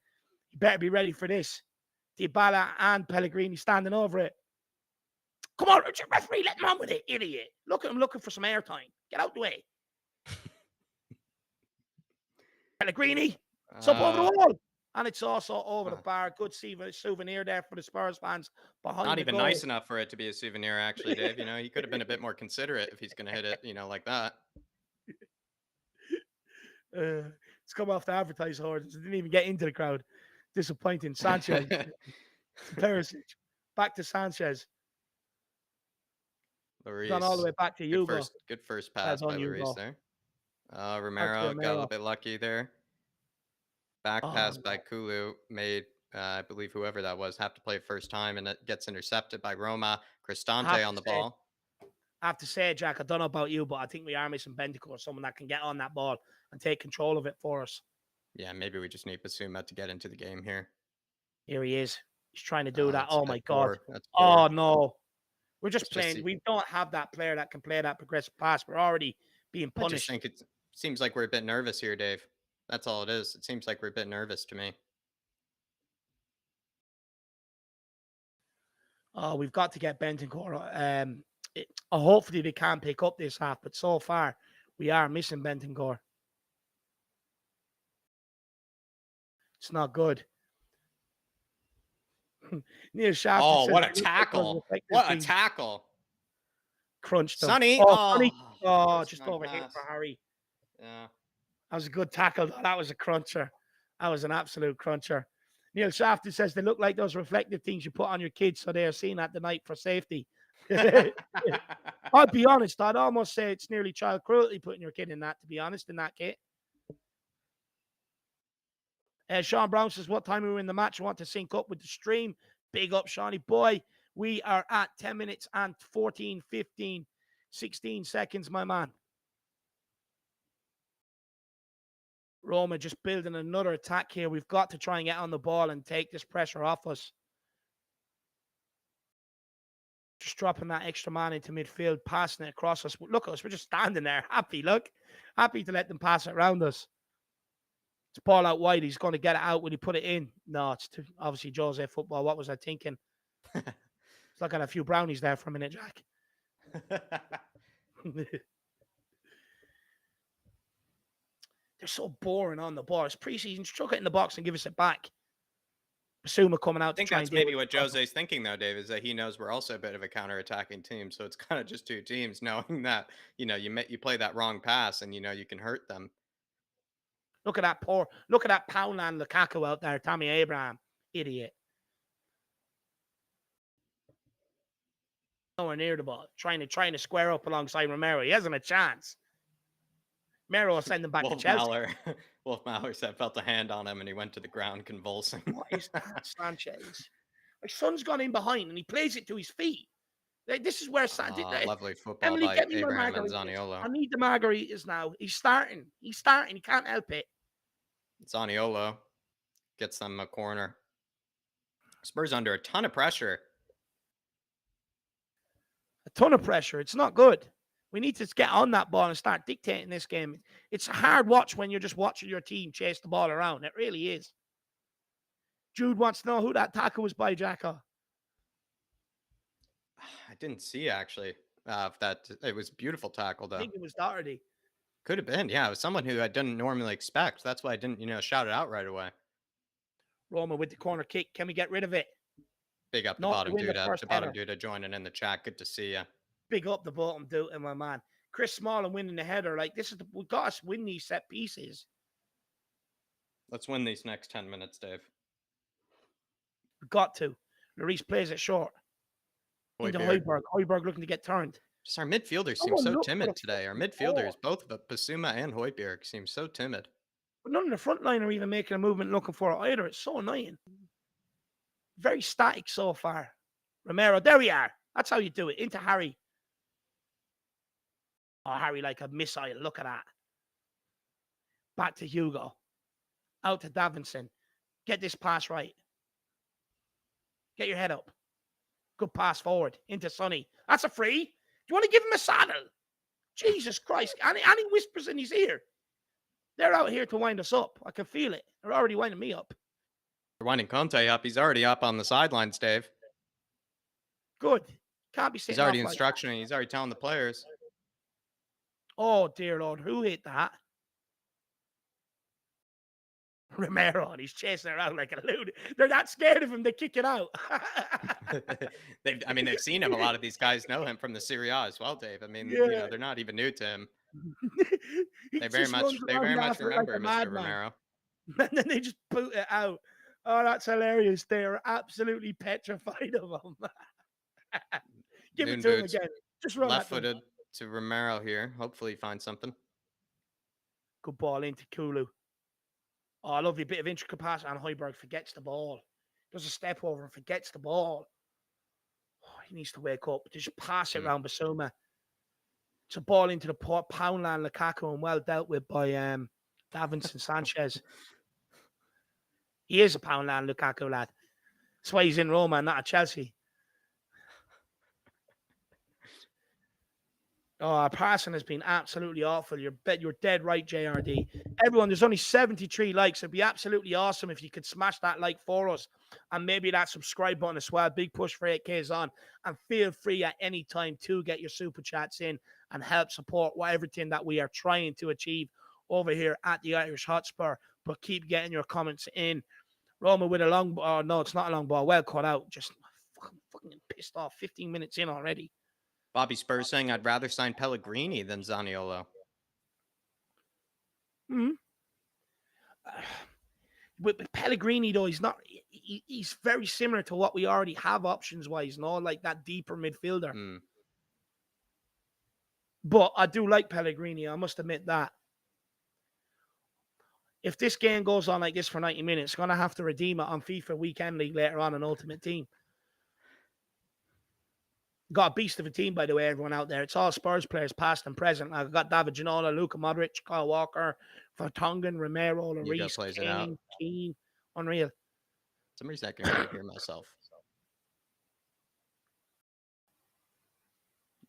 You better be ready for this. Dybala and Pellegrini standing over it. Come on, Richard, referee, let him on with it, idiot. Look at him looking for some airtime. Get out the way. Pellegrini, it's up over the wall. And it's also over the bar. Good souvenir there for the Spurs fans behind. Not even nice enough for it to be a souvenir, actually, Dave. He could have been a bit more considerate if he's going to hit it, like that. It's come off the advertise hordes. It didn't even get into the crowd. Disappointing. Sanchez. Perisic. Back to Sanchez. Lloris. Gone all the way back to Hugo. Good first pass by Lloris there. Romero got a little bit lucky there. Back pass by Kulu made, I believe whoever that was, have to play first time, and it gets intercepted by Roma. Cristante on the ball. I have to say, Jack, I don't know about you, but I think we are missing Bentancur, someone that can get on that ball and take control of it for us. Yeah, maybe we just need Basuma to get into the game here. Here he is. He's trying to do that. Oh, my God. That's oh, no. We're just It's just playing. We don't have that player that can play that progressive pass. We're already being I just punished. think it seems like we're a bit nervous here, Dave. That's all it is. It seems like we're a bit nervous to me. Oh, we've got to get Bentancur. Hopefully they can pick up this half, but so far we are missing Bentancur. It's not good. Neil Shafton Oh, says, what a tackle! What a tackle! Crunched them. Sonny, Oh, Sonny. oh, Oh, first just time overhit for pass. Harry. Yeah. That was a good tackle. That was a cruncher. That was an absolute cruncher. Neil Shafton says they look like those reflective things you put on your kids so they are seen at the night for safety. I'll be honest, I'd almost say it's nearly child cruelty putting your kid in that, to be honest, in that kit. Sean Brown says, what time are we in the match? I want to sync up with the stream. Big up, Shawnee boy. We are at 10 minutes and 14, 15, 16 seconds, my man. Roma just building another attack here. We've got to try and get on the ball and take this pressure off us. Just dropping that extra man into midfield, passing it across us. Look at us. We're just standing there. Happy, look. Happy to let them pass it around us. It's ball out wide. He's going to get it out when he put it in. No, it's too, obviously Jose football. What was I thinking? It's like I had a few brownies there for a minute, Jack. They're so boring on the ball. It's preseason. Chuck it in the box and give us it back. Basuma coming out I to think try that's and deal maybe with what Jose's thinking, though, Dave, is that he knows we're also a bit of a counter-attacking team. So it's kind of just two teams, knowing that you play that wrong pass, and you can hurt them. Look at that Poundland Lukaku out there, Tommy Abraham, idiot. Nowhere near the ball, trying to square up alongside Romero. He hasn't a chance. Romero will send him back to Chelsea. Wolf Mauer said felt a hand on him, and he went to the ground convulsing. What is that, Sanchez? My son's gone in behind, and he plays it to his feet. This is where Lovely football Emily, by get me my Abraham and margaritas. Zaniolo. I need the margaritas now. He's starting. He can't help it. Zaniolo gets them a corner. Spurs under a ton of pressure. A ton of pressure. It's not good. We need to get on that ball and start dictating this game. It's a hard watch when you're just watching your team chase the ball around. It really is. Jude wants to know who that tackle was by, Jacko. I didn't see, actually. That it was a beautiful tackle, though. I think it was Doherty. Could have been. Yeah, it was someone who I didn't normally expect. That's why I didn't, shout it out right away. Roma with the corner kick. Can we get rid of it? Big up the Not to bottom win dude. the first The bottom header. dude joining in the chat. Good to see you. Big up the bottom dude, my man. Chris Smalling winning the header. Like, we got to win these set pieces. Let's win these next 10 minutes, Dave. We've got to. Lloris plays it short. Into Højbjerg. Højbjerg looking to get turned. Just our midfielders seem so timid today. Our midfielders, both Basuma and Højbjerg, seem so timid. But none of the front line are even making a movement looking for it either. It's so annoying. Very static so far. Romero, there we are. That's how you do it. Into Harry. Oh, Harry like a missile. Look at that. Back to Hugo. Out to Davinson. Get this pass right. Get your head up. Good pass forward. Into Sonny. That's a free. Do you want to give him a saddle? Jesus Christ. And he whispers in his ear. They're out here to wind us up. I can feel it. They're already winding me up. They're winding Conte up. He's already up on the sidelines, Dave. Good. Can't be sitting. He's already instructing. He's already telling the players. Oh, dear Lord. Who hit that? Romero. He's chasing around like a lunatic. They're that scared of him. They kick it out. They've seen him. A lot of these guys know him from the Serie A as well, Dave. They're not even new to him. They very much remember Mr. Romero. And then they just boot it out. Oh, that's hilarious. They are absolutely petrified of him. Give it to him again. Just run left-footed to Romero here. Hopefully he finds something. Good ball into Kulu. Oh, lovely bit of intricate pass, and Højbjerg forgets the ball. Does a step over and forgets the ball. Oh, he needs to wake up. Just pass it around Basuma. It's a ball into the Poundland Lukaku, and well dealt with by Davinson Sanchez. He is a Poundland Lukaku lad. That's why he's in Roma and not at Chelsea. Oh, our passing has been absolutely awful. You're dead right, JRD. Everyone, there's only 73 likes. It'd be absolutely awesome if you could smash that like for us, and maybe that subscribe button as well. Big push for 8K is on, and feel free at any time to get your super chats in and help support everything that we are trying to achieve over here at the Irish Hotspur. But keep getting your comments in. Roma with a long ball. No, it's not a long ball. Well cut out. Just fucking pissed off. 15 minutes in already. Bobby Spurs saying I'd rather sign Pellegrini than Zaniolo. Hmm. With Pellegrini, though, he's very similar to what we already have options wise, no, like that deeper midfielder. Hmm. But I do like Pellegrini, I must admit that. If this game goes on like this for 90 minutes, going to have to redeem it on FIFA Weekend League later on in Ultimate Team. Got a beast of a team, by the way, everyone out there. It's all Spurs players, past and present. I've got David Ginola, Luka Modric, Kyle Walker, Vertonghen, Romero, Hugo Lloris, plays it out. Kane, Keane. Unreal. For some reason I can really hear myself.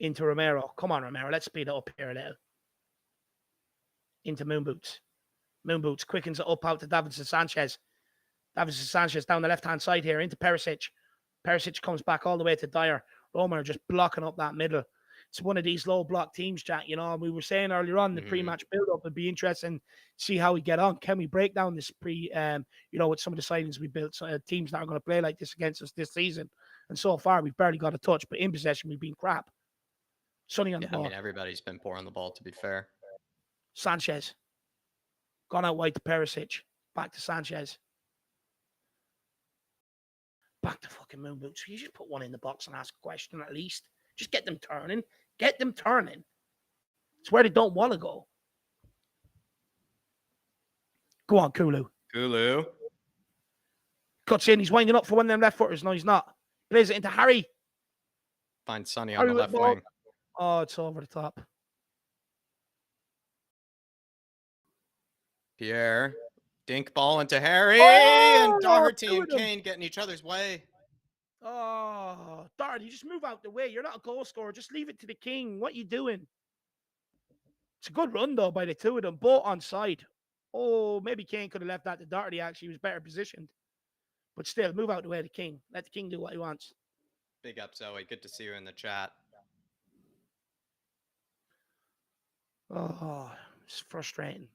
Into Romero. Come on, Romero. Let's speed it up here a little. Into Moon Boots. Moon Boots quickens it up out to Davinson Sanchez. Davinson Sanchez down the left-hand side here into Perisic. Perisic comes back all the way to Dyer. Roma are just blocking up that middle. It's one of these low block teams, Jack. You know, we were saying earlier on the pre-match build-up would be interesting to see how we get on. Can we break down this with some of the signings we built, teams that are going to play like this against us this season? And so far, we've barely got a touch, but in possession, we've been crap. Sonny on the ball. I mean, everybody's been poor on the ball, to be fair. Sanchez. Gone out wide to Perisic. Back to Sanchez. Back to fucking Moon Boots. So you just put one in the box and ask a question at least. Just get them turning. Get them turning. It's where they don't want to go. Go on, Kulu. Kulu. Cuts in. He's winding up for one of them left footers. No, he's not. Plays it into Harry. Finds Sonny on the left wing. Oh, it's over the top. Pierre. Dink ball into Harry. Oh, and Doherty and Kane getting each other's way. Oh, Doherty, just move out the way. You're not a goal scorer. Just leave it to the king. What are you doing? It's a good run, though, by the two of them. Both on side. Oh, maybe Kane could have left that to Doherty, actually. He was better positioned. But still, move out the way of the king. Let the king do what he wants. Big up, Zoe. Good to see you in the chat. Oh, it's frustrating.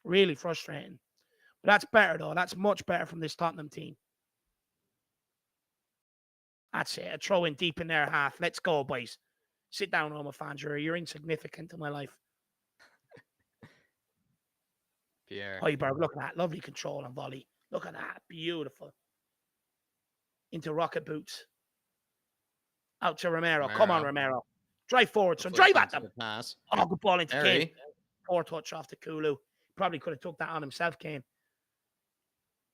Really frustrating. But that's better, though. That's much better from this Tottenham team. That's it. A throw in deep in their half. Let's go, boys. Sit down, Roma fans. You're insignificant in my life. Pierre. Højbjerg, look at that. Lovely control and volley. Look at that. Beautiful. Into Rocket Boots. Out to Romero. Come on, Romero. Drive forward, son. Drive at them. Pass. Oh, good ball into Kane. Poor touch off the Kulu. Probably could have took that on himself, Kane.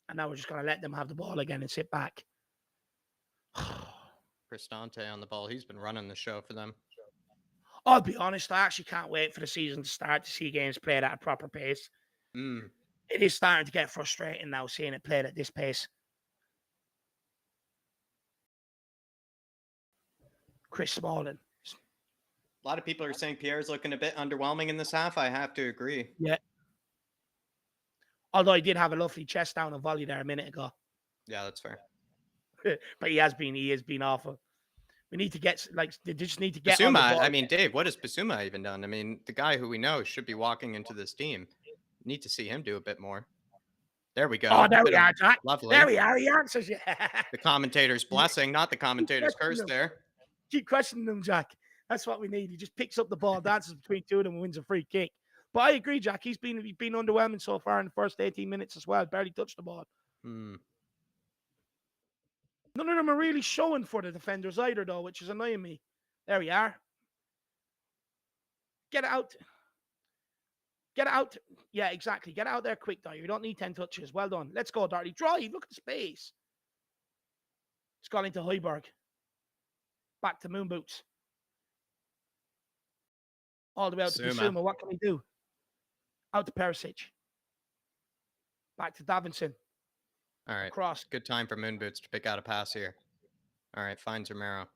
And now we're just going to let them have the ball again and sit back. Cristante on the ball. He's been running the show for them. I'll be honest, I actually can't wait for the season to start to see games played at a proper pace. It is starting to get frustrating now seeing it played at this pace. Chris Smalling. A lot of people are saying Pierre's looking a bit underwhelming in this half. I have to agree. Yeah. Although he did have a lovely chest down and volley there a minute ago. Yeah, that's fair. But he has been awful. We need to get, they just need to get Bissouma, on the ball. I mean, Dave, what has Bissouma even done? I mean, the guy who we know should be walking into this team. Need to see him do a bit more. There we go. Oh, there we are, Jack. Lovely. There we are. He answers you. The commentator's blessing, not the commentator's curse there. Keep questioning them, Jack. That's what we need. He just picks up the ball, dances between two of them, and wins a free kick. But I agree, Jack. He's been underwhelming so far in the first 18 minutes as well. Barely touched the ball. None of them are really showing for the defenders either, though, which is annoying me. There we are. Get out. Get out. Yeah, exactly. Get out there quick, Dyer. You don't need 10 touches. Well done. Let's go, Darty. Drive. Look at the space. It's gone into Højbjerg. Back to Moon Boots. All the way out to Bissouma. What can we do? Out to Perisic. Back to Davinson. All right. Cross. Good time for Moon Boots to pick out a pass here. All right. Finds Romero.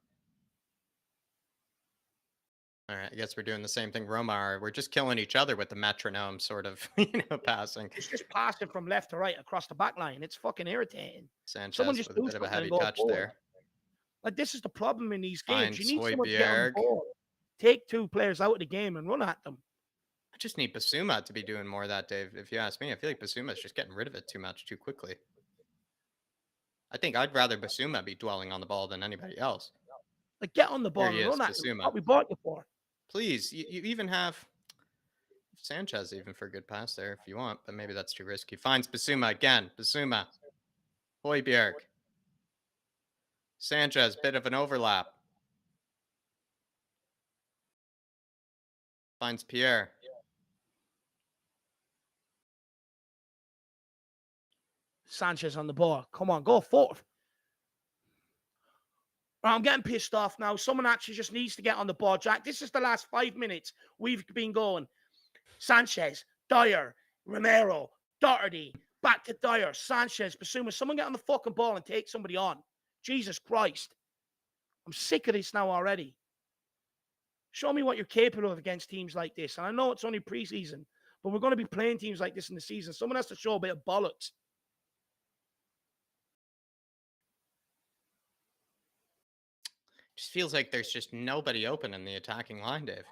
All right, I guess we're doing the same thing Roma are. We're just killing each other with the metronome sort of, passing. It's just passing from left to right across the back line. It's fucking irritating. Someone Sanchez just with a do bit of a something and heavy go touch forward. there. Like, this is the problem in these games. You Finds need someone to get on the Hoiberg. ball, take 2 players out of the game and run at them. I just need Basuma to be doing more of that, Dave. If you ask me, I feel like Basuma's just getting rid of it too much too quickly. I think I'd rather Basuma be dwelling on the ball than anybody else. Like, get on the Here ball he and is, run at them. It's Basuma. what we bought you for. Please, you even have Sanchez even for a good pass there if you want, but maybe that's too risky. Finds Basuma again. Basuma. Hoiberg. Sanchez, bit of an overlap. Finds Pierre. Sanchez on the ball. Come on, go forward. I'm getting pissed off now. Someone actually just needs to get on the ball, Jack. This is the last 5 minutes we've been going. Sanchez, Dyer, Romero, Doherty, back to Dyer, Sanchez, Basuma. Someone get on the fucking ball and take somebody on. Jesus Christ. I'm sick of this now already. Show me what you're capable of against teams like this. And I know it's only preseason, but we're going to be playing teams like this in the season. Someone has to show a bit of bollocks. Just feels like there's just nobody open in the attacking line, Dave.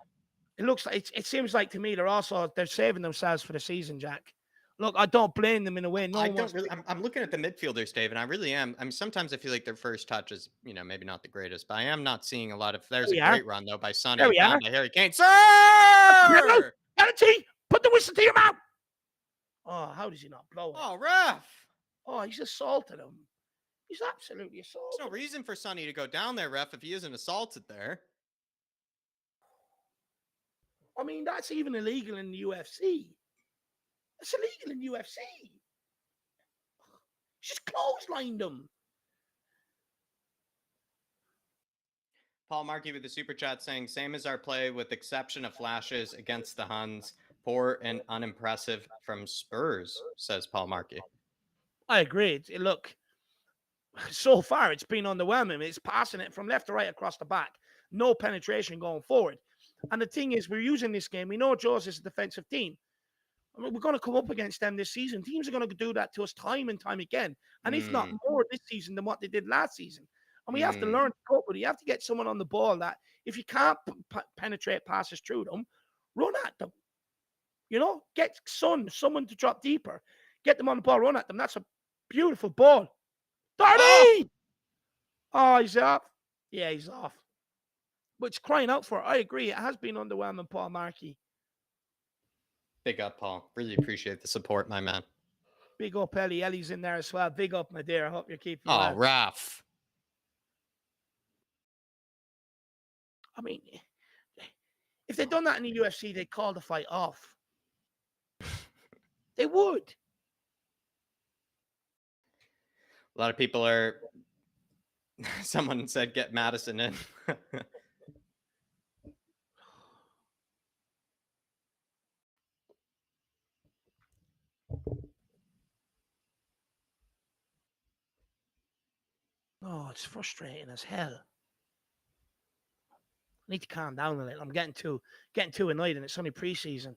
It looks like it seems like to me they're saving themselves for the season, Jack. Look, I don't blame them in a way. No I one don't wants really. I'm looking at the midfielders, Dave, and I really am. I mean, sometimes I feel like their first touch is, maybe not the greatest, but I am not seeing a lot of. There There's a we are. great run though by There Sonny, we are. found by Harry Kane. No, Sir! penalty. Put the whistle to your mouth. Oh, how does he not blow it? Oh, ref! Oh, he's assaulted him. He's absolutely There's assaulted. no reason for Sonny to go down there, ref, if he isn't assaulted there. I mean, that's even illegal in the UFC. That's illegal in the UFC. He's just clotheslined him. Paul Markey with the super chat saying, same as our play with exception of flashes against the Huns. Poor and unimpressive from Spurs, says Paul Markey. I agree. Look, so far it's been underwhelming. It's passing it from left to right across the back. No penetration going forward. And the thing is, we're using this game. We know Jaws is a defensive team. I mean, we're going to come up against them this season. Teams are going to do that to us time and time again. And if not more this season than what they did last season. And we have to learn to cope with it. You have to get someone on the ball that if you can't penetrate passes through them, run at them. Get someone to drop deeper. Get them on the ball, run at them. That's a beautiful ball. 30! Oh, he's off. Yeah, he's off. But it's crying out for it. I agree. It has been underwhelming, Paul Markey. Big up, Paul. Really appreciate the support, my man. Big up, Ellie. Ellie's in there as well. Big up, my dear. I hope you're keeping well. well. Oh, Raf. I mean, if they'd done that in the UFC, they'd call the fight off. They would. A lot of people are. Someone said, get Madison in. Oh, it's frustrating as hell. I need to calm down a little. I'm getting too annoyed, and it's only preseason.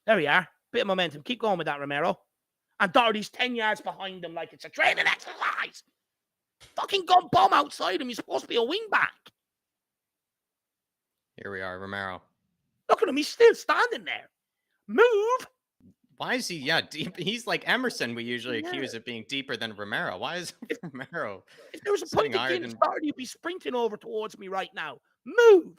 There we are. Bit of momentum. Keep going with that, Romero. And Doherty's 10 yards behind him like it's a training exercise. Fucking gun bomb outside him. He's supposed to be a wing back. Here we are, Romero. Look at him. He's still standing there. Move. Why is he, deep? He's like Emerson, we usually accuse of being deeper than Romero. Why is Romero? If there was a point of game started, he'd be sprinting over towards me right now. Move.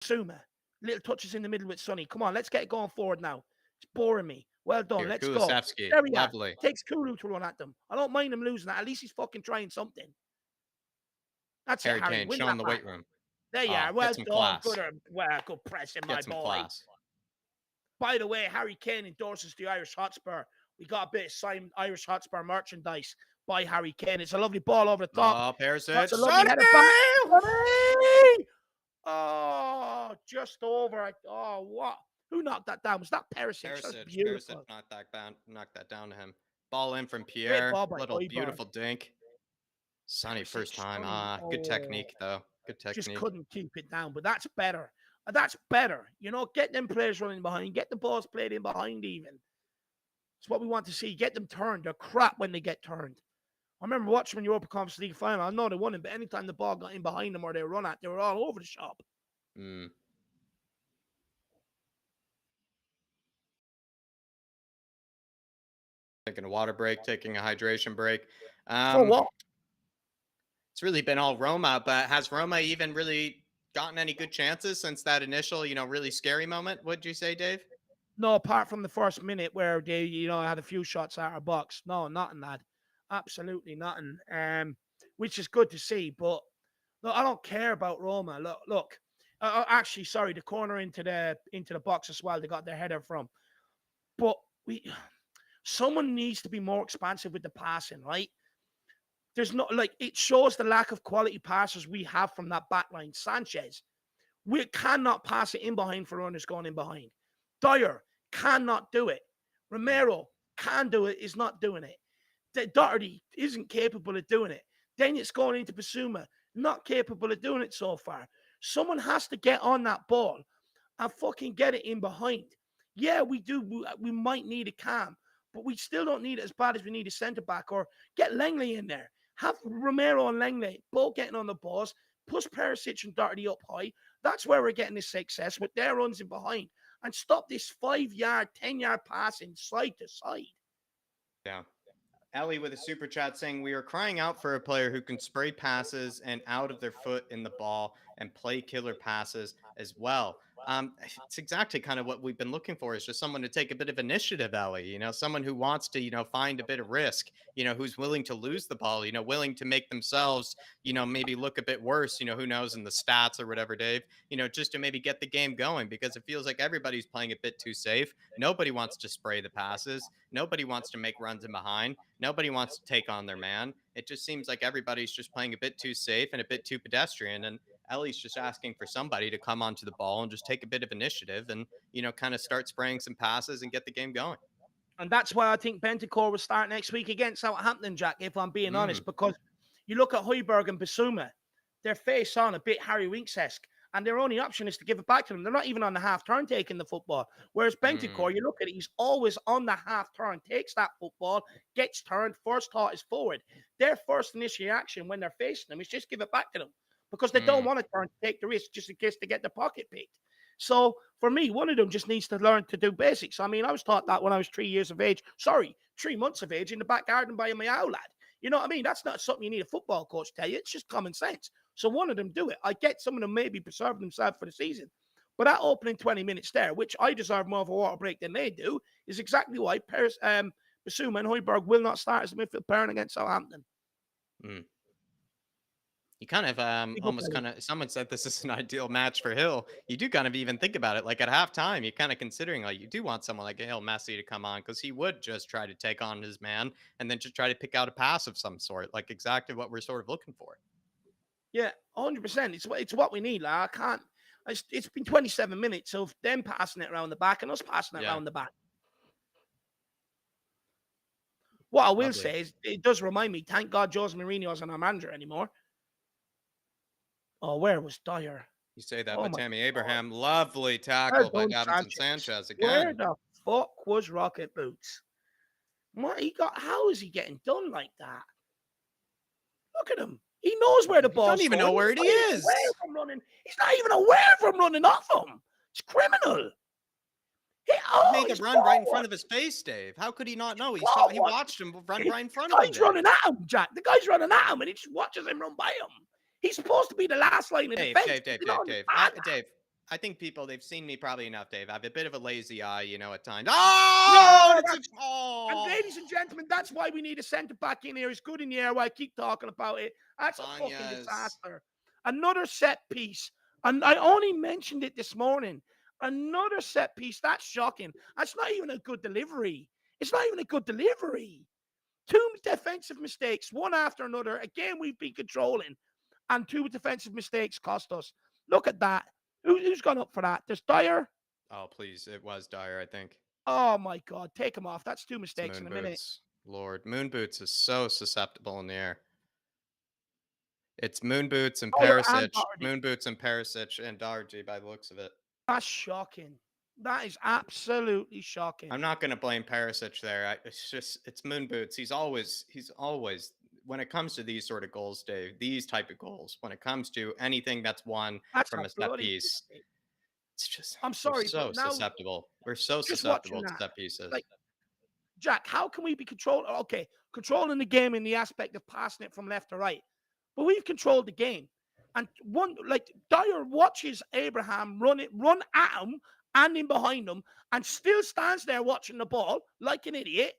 Suma. Little touches in the middle with Sonny. Come on, let's get it going forward now. It's boring me. Well done. Let's go. There we are. Takes Kulu to run at them. I don't mind him losing that. At least he's fucking trying something. That's Harry it, Harry. Kane, showing the weight room. There you are. Well done. Good pressing, my boy. Class. By the way, Harry Kane endorses the Irish Hotspur. We got a bit of signed Irish Hotspur merchandise by Harry Kane. It's a lovely ball over the top. Oh, Perisic. That's a lovely header back. Oh, just over. Oh, what? Who knocked that down? Was that Perisic? That's beautiful. Perisic knocked that down to him. Ball in from Pierre. Little beautiful dink. Sonny first Perisic, time. Sonny, Good oh, technique though. Good just technique. couldn't keep it down. But that's better. That's better. You know, get them players running behind, get the balls played in behind even. It's what we want to see. Get them turned. They're crap when they get turned. I remember watching when Europa Conference League final. I know they won it, but anytime the ball got in behind them or they run at, they were all over the shop. Mm. Taking a water break, taking a hydration break. For Um, what? it's really been all Roma, but has Roma even really gotten any good chances since that initial, really scary moment? What'd you say, Dave? No, apart from the first minute where they, had a few shots out of box. No, nothing, lad. Absolutely nothing. Which is good to see. But look, I don't care about Roma. Look. Actually, sorry, the corner into the box as well. They got their header from. But someone needs to be more expansive with the passing, right? There's not like it shows the lack of quality passers we have from that back line. Sanchez, we cannot pass it in behind for runners going in behind. Dyer cannot do it. Mm. Romero can do it, is not doing it. Doherty isn't capable of doing it. Then it's going into Basuma, not capable of doing it so far. Someone has to get on that ball and fucking get it in behind. Yeah, we do. We might need a cam, but we still don't need it as bad as we need a centre back or get Langley in there. Have Romero and Langley both getting on the balls, push Perisic and Doherty up high. That's where we're getting the success with their runs in behind. And stop this 5 yard, 10 yard passing side to side. Yeah. Ellie with a super chat saying, "We are crying out for a player who can spray passes and out of their foot in the ball and play killer passes as well." It's exactly kind of what we've been looking for, is just someone to take a bit of initiative, Ellie. Someone who wants to, find a bit of risk, who's willing to lose the ball, willing to make themselves, maybe look a bit worse, who knows, in the stats or whatever, Dave, just to maybe get the game going, because it feels like everybody's playing a bit too safe. Nobody wants to spray the passes. Nobody wants to make runs in behind. Nobody wants to take on their man. It just seems like everybody's just playing a bit too safe and a bit too pedestrian. And Ellie's just asking for somebody to come onto the ball and just take a bit of initiative and, kind of start spraying some passes and get the game going. And that's why I think Bentancur will start next week against Southampton, Jack, if I'm being Mm, honest, because you look at Højbjerg and Basuma, they're face on a bit Harry Winks-esque, and their only option is to give it back to them. They're not even on the half turn taking the football. Whereas mm, Bentancur, you look at it, he's always on the half turn, takes that football, gets turned, first thought is forward. Their first initial reaction when they're facing them is just give it back to them because they don't mm. want to turn to take the risk just in case they get the pocket picked. So for me, one of them just needs to learn to do basics. I mean, I was taught that when I was 3 years of age. Sorry, 3 months of age in the back garden by my owl lad. You know what I mean? That's not something you need a football coach to tell you. It's just common sense. So one of them do it. I get some of them maybe preserve themselves for the season. But that opening 20 minutes there, which I deserve more of a water break than they do, is exactly why Basuma and Højbjerg will not start as a midfield pairing against Southampton. Mm. You kind of Big up, almost Ellie. kind of, someone said this is an ideal match for Hill. You do kind of even think about it, like at halftime, you're kind of considering, like, you do want someone like Hill Messi to come on, because he would just try to take on his man and then just try to pick out a pass of some sort, like exactly what we're sort of looking for. Yeah, 100%. It's what we need. Like, I can't. It's been 27 minutes of them passing it around the back and us passing it Yeah, around the back. What I will lovely. say is it does remind me, thank God Jose Mourinho's not our manager anymore. Oh, where was Dyer? You say that, Oh but my Tammy God. Abraham, lovely Well tackle by done, Davinson Sanchez. Sanchez Where again. the fuck was Rocket Boots? What he got? How is he getting done like that? Look at him. He knows where the He doesn't ball's even going. know He's where it not even aware is. from running. He's not even aware from running off him. It's criminal. He made the He's run right in forward. front of his face, Dave. How could he not know? He Forward. watched him run The right in front of him, guy's Dave. running at him, Jack. The guy's running at him, and he just watches him run by him. He's supposed to be the last line of Dave, defense. Dave, Dave, You don't Dave, Dave. understand that. Dave, I think people, they've seen me probably enough, Dave. I have a bit of a lazy eye, at times. No, Oh, and it's a that's and oh, ladies and gentlemen, that's why we need a centre back in here. He's good in the air. Why I keep talking about it. That's a fucking Banyas. disaster. Another set piece. And I only mentioned it this morning. Another set piece. That's shocking. That's not even a good delivery. It's not even a good delivery. Two defensive mistakes, one after another. Again, we've been controlling, and two defensive mistakes cost us. Look at that. Who's gone up for that? There's Dyer. Oh, please, it was Dyer, I think. Oh my God, take him off. That's two It's mistakes in Moon a minute. Boots. Lord, Moon Boots is so susceptible in the air. It's Moon Boots and Dyer and Perisic. Doherty. Moon Boots and Perisic and Doherty by the looks of it. That's shocking. That is absolutely shocking. I'm not going to blame Perisic there. It's Moon Boots. He's always when it comes to these sort of goals, Dave. These type of goals. When it comes to anything that's won That's a from a set bloody piece, mistake. it's just I'm we're sorry, but so now susceptible. We're so just watching susceptible to that, set pieces. like, Jack, how can we be controlling the game in the aspect of passing it from left to right, but we've controlled the game. And one like Dyer watches Abraham run at him and in behind him, and still stands there watching the ball like an idiot,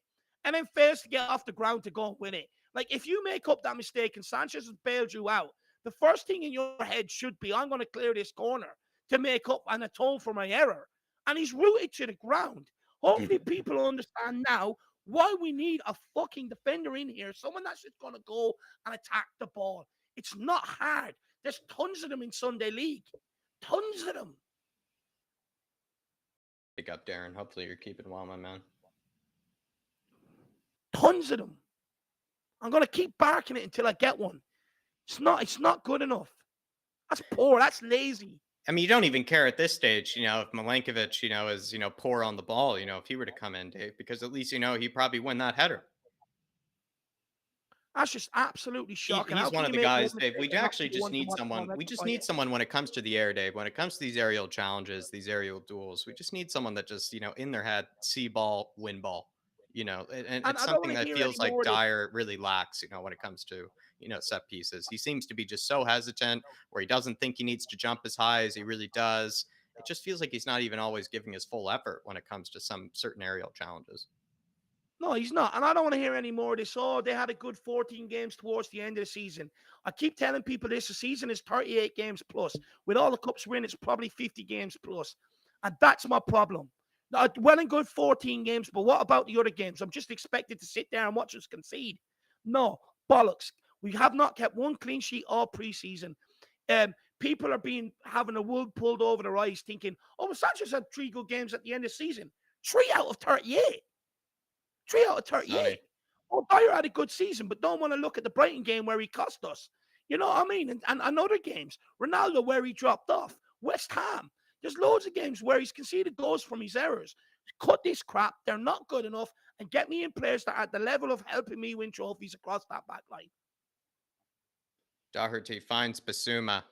and then fails to get off the ground to go and win it. Like if you make up that mistake and Sanchez has bailed you out, the first thing in your head should be, I'm going to clear this corner to make up and atone for my error. And he's rooted to the ground. Hopefully, people understand now why we need a fucking defender in here, someone that's just going to go and attack the ball. It's not hard. There's tons of them in Sunday League. Tons of them. Pick up, Darren. Hopefully you're keeping well, my man. Tons of them. I'm going to keep barking it until I get one. It's not good enough. That's poor. That's lazy. I mean, you don't even care at this stage, if Milenkovic, is, poor on the ball, if he were to come in, Dave, because at least, he'd probably win that header. That's just absolutely shocking. How He's can one of you the make one guys, Dave. mistake We and not actually be the just one to need watch someone. someone We just rectify need it? someone when it comes to the air, Dave. When it comes to these aerial challenges, these aerial duels, we just need someone that just, in their head, see ball, win ball. And And it's I don't something want to that hear any feels like more of this. Dyer really lacks, when it comes to, set pieces. He seems to be just so hesitant, where he doesn't think he needs to jump as high as he really does. It just feels like he's not even always giving his full effort when it comes to some certain aerial challenges. No, he's not. And I don't want to hear any more of this. Oh, they had a good 14 games towards the end of the season. I keep telling people this. The season is 38 games plus. With all the cups win, it's probably 50 games plus. And that's my problem. Well and good 14 games, but what about the other games? I'm just expected to sit there and watch us concede. No, bollocks. We have not kept one clean sheet all preseason. People are having a wool pulled over their eyes thinking, oh, well, Sanchez had 3 good games at the end of the season. 3 out of 38. 3 out of Sonny, 38. Oh, Dyer had a good season, but don't want to look at the Brighton game where he cost us. You know what I mean? And other games. Ronaldo, where he dropped off. West Ham. There's loads of games where he's conceded goals from his errors. Cut this crap. They're not good enough. And get me in players that are at the level of helping me win trophies across that back line. Doherty finds Basuma.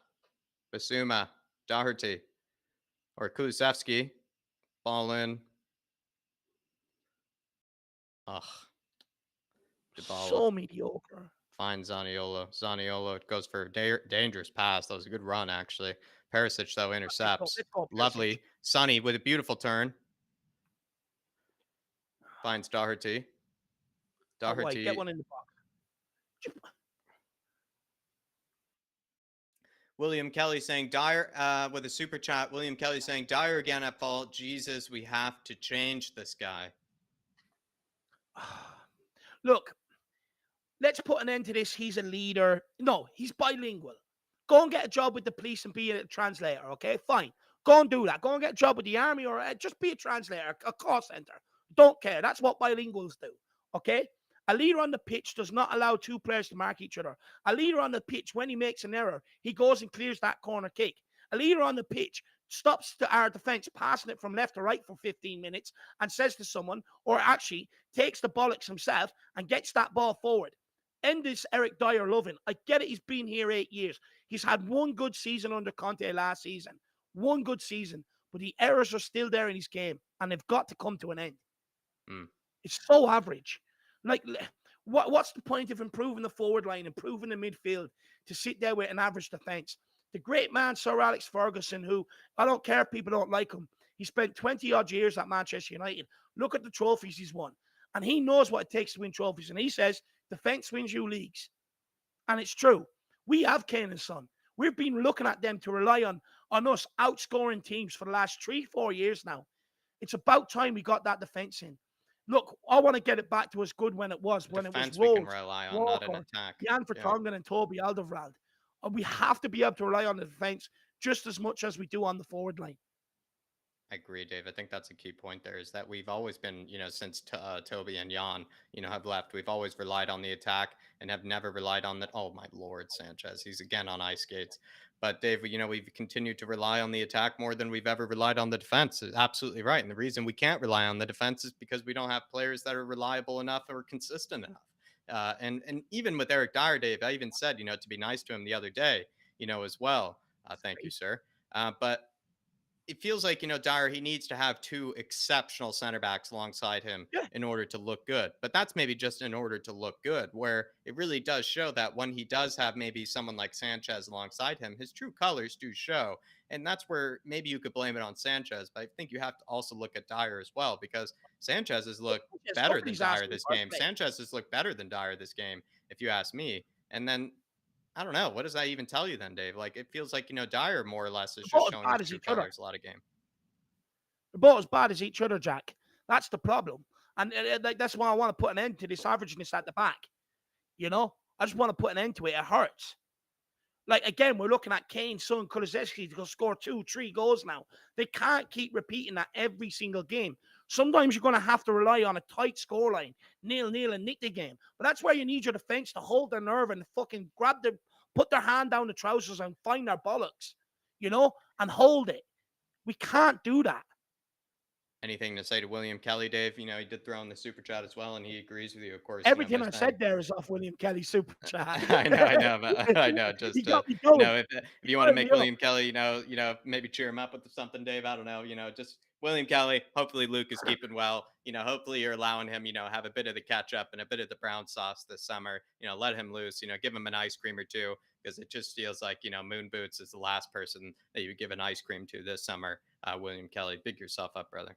Doherty, or Kulusevski. Ball in. Ugh. Dybala So mediocre. finds Zaniolo. Zaniolo goes for a dangerous pass. That was a good run, actually. Perisic, though, intercepts. Let's go, Perisic. Lovely. Sonny with a beautiful turn. Finds Doherty. Wait, get Doherty. one in the box. William Kelly saying Dyer with a super chat. William Kelly saying Dyer again at fault. Jesus, we have to change this guy. Look, let's put an end to this. He's a leader. No, he's bilingual. Go and get a job with the police and be a translator, okay? Fine. Go and do that. Go and get a job with the army or just be a translator, a call center. Don't care. That's what bilinguals do, okay? A leader on the pitch does not allow 2 players to mark each other. A leader on the pitch, when he makes an error, he goes and clears that corner kick. A leader on the pitch stops our defense passing it from left to right for 15 minutes and says to someone, or actually takes the bollocks himself and gets that ball forward. End this Eric Dyer loving. I get it. He's been here 8 years. He's had one good season under Conte last season. One good season. But the errors are still there in his game. And they've got to come to an end. It's so average. Like, what's the point of improving the forward line, improving the midfield to sit there with an average defense? The great man, Sir Alex Ferguson, who I don't care if people don't like him. He spent 20 odd years at Manchester United. Look at the trophies he's won. And he knows what it takes to win trophies. And he says, defense wins you leagues. And it's true. We have Kane and Son. We've been looking at them to rely on us outscoring teams for the last 3-4 years now. It's about time we got that defense in. Look, I want to get it back to as good when it was Defense it was we can Rhodes, rely on, not an Walker, attack. Jan Vertonghen, and Toby Alderweireld. We have to be able to rely on the defense just as much as we do on the forward line. I agree, Dave. I think that's a key point there is that we've always been, since Toby and Jan, have left, we've always relied on the attack and have never relied on the, oh my Lord, Sanchez, he's again on ice skates. But Dave, we've continued to rely on the attack more than we've ever relied on the defense. Absolutely right. And the reason we can't rely on the defense is because we don't have players that are reliable enough or consistent enough. And even with Eric Dyer, Dave, I even said, to be nice to him the other day, as well. Thank you, sir. But it feels like, Dyer, he needs to have two exceptional center backs alongside him Yeah, in order to look good. But that's maybe just in order to look good, where it really does show that when he does have maybe someone like Sanchez alongside him, his true colors do show. And that's where maybe you could blame it on Sanchez. But I think you have to also look at Dyer as well, because Sanchez has looked yes, better than nobody's Dyer asking this for game. it. Sanchez has looked better than Dyer this game, if you ask me. And then I don't know. What does that even tell you then, Dave? Like, it feels like, Dyer more or less is They're just both as showing his bad as true each other. colors a lot of game. They're both as bad as each other, Jack. That's the problem. And that's why I want to put an end to this averageness at the back. I just want to put an end to it. It hurts. Like, again, we're looking at Kane, Son, Kulusevski to score 2-3 goals now. They can't keep repeating that every single game. Sometimes you're going to have to rely on a tight scoreline, 0-0 and nick the game. But that's where you need your defense to hold their nerve and fucking put their hand down the trousers and find their bollocks, and hold it. We can't do that. Anything to say to William Kelly, Dave? He did throw in the super chat as well, and he agrees with you, of course. Everything By I saying, said there is off William Kelly's super chat. I know, but I know. He Just got me going. if He you want to fired me make up. William Kelly, maybe cheer him up with something, Dave. I don't know. Just William Kelly. Hopefully, Luke is keeping well. Hopefully, you're allowing him, have a bit of the catch up and a bit of the brown sauce this summer. Let him loose. Give him an ice cream or two, because it just feels like Moon Boots is the last person that you give an ice cream to this summer. William Kelly, big yourself up, brother.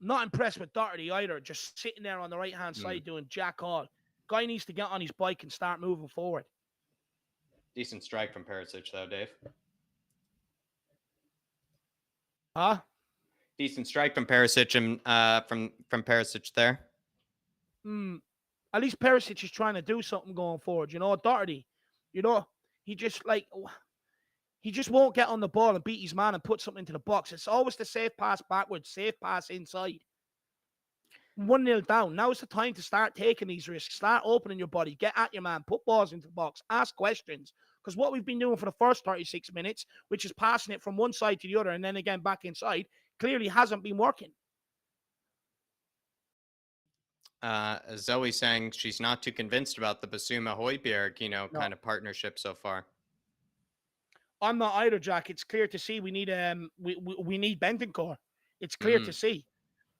Not impressed with Doherty either. Just sitting there on the right hand side doing jack all. Guy needs to get on his bike and start moving forward. Decent strike from Perisic, though, Dave. Huh? Decent strike from Perisic and from Perisic there. At least Perisic is trying to do something going forward. Doherty, he just won't get on the ball and beat his man and put something into the box. It's always the safe pass backwards, safe pass inside. 1-0 down. Now is the time to start taking these risks. Start opening your body. Get at your man. Put balls into the box. Ask questions. Because what we've been doing for the first 36 minutes, which is passing it from one side to the other and then again back inside, clearly hasn't been working. Zoe saying she's not too convinced about the Basuma Hoiberg, No. kind of partnership so far. I'm not either, Jack. It's clear to see we need Bentancur. It's clear to see.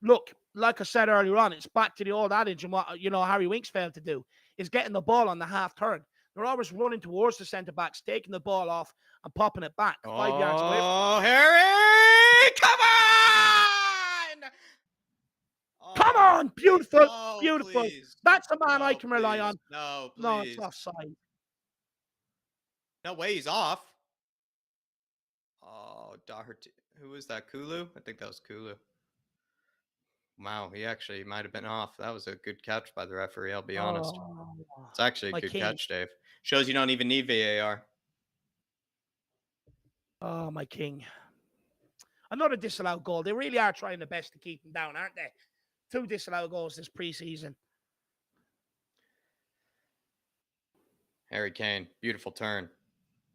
Look, like I said earlier on, it's back to the old adage and what Harry Winks failed to do is getting the ball on the half turn. They're always running towards the centre backs, taking the ball off and popping it back 5 yards away. Oh, Harry! Come on! Come on! Beautiful! No, Beautiful! please. That's the man No, I can rely please. on. No, please. No, it's offside. No way, he's off. Oh, Doherty. Who was that? Kulu? I think that was Kulu. Wow, he actually might have been off. That was a good catch by the referee, I'll be honest. It's actually a good catch, Dave. Shows you don't even need VAR. Oh, my king. Another disallowed goal. They really are trying their best to keep him down, aren't they? 2 disallowed goals this preseason. Harry Kane, beautiful turn.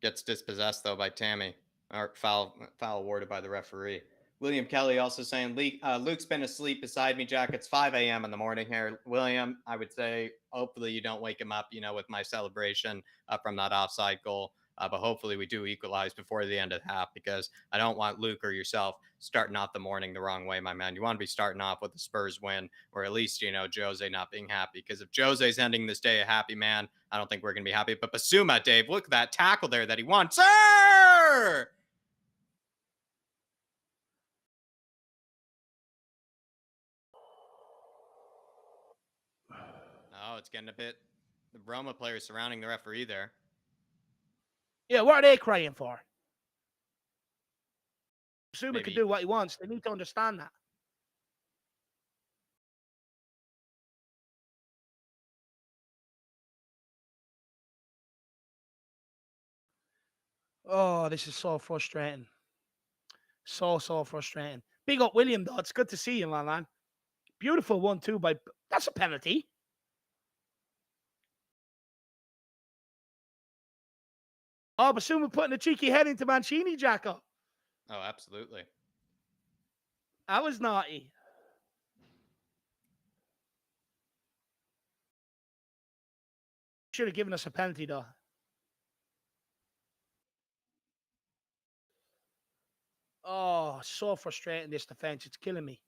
Gets dispossessed, though, by Tammy. Or foul awarded by the referee. William Kelly also saying, Luke's been asleep beside me, Jack. It's 5 a.m. in the morning here. William, I would say, hopefully you don't wake him up, with my celebration from that offside goal. But hopefully we do equalize before the end of the half, because I don't want Luke or yourself starting off the morning the wrong way, my man. You want to be starting off with the Spurs win, or at least, Jose not being happy. Because if Jose's ending this day a happy man, I don't think we're going to be happy. But Basuma, Dave, look at that tackle there that he won. Sir! Oh, it's getting a bit. The Roma players surrounding the referee there. Yeah, what are they crying for? Basuma Maybe. can do what he wants. They need to understand that. Oh, this is so frustrating. So frustrating. Big up William though. It's good to see you, my man. Beautiful one too. By that's a penalty. Oh, Basuma putting a cheeky head into Mancini, Jacko. Oh, absolutely. That was naughty. Should have given us a penalty though. Oh, so frustrating this defense. It's killing me.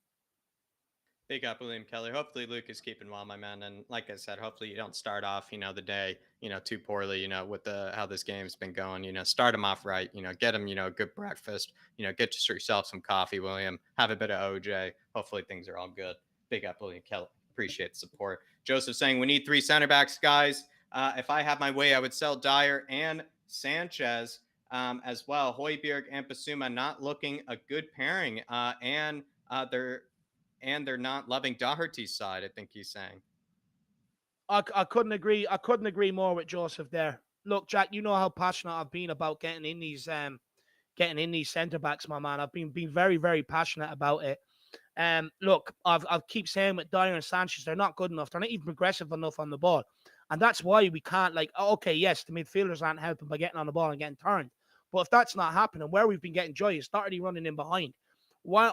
Big up, William Kelly. Hopefully, Luke is keeping well, my man. And like I said, hopefully you don't start off, the day, too poorly. With the how this game's been going. Start him off right. Get him, a good breakfast. Get yourself some coffee, William. Have a bit of OJ. Hopefully things are all good. Big up, William Kelly. Appreciate the support. Joseph saying we need three center backs, guys. If I had my way, I would sell Dyer and Sanchez as well. Hoiberg and Basuma not looking a good pairing, they're not loving Doherty's side, I think he's saying. I couldn't agree. I couldn't agree more with Joseph there. Look, Jack, you know how passionate I've been about getting in these centre backs, my man. I've been very, very passionate about it. Look, I've keep saying with Dyer and Sanchez, they're not good enough. They're not even progressive enough on the ball, and that's why we can't okay, yes, the midfielders aren't helping by getting on the ball and getting turned. But if that's not happening, where we've been getting joy is already running in behind. Why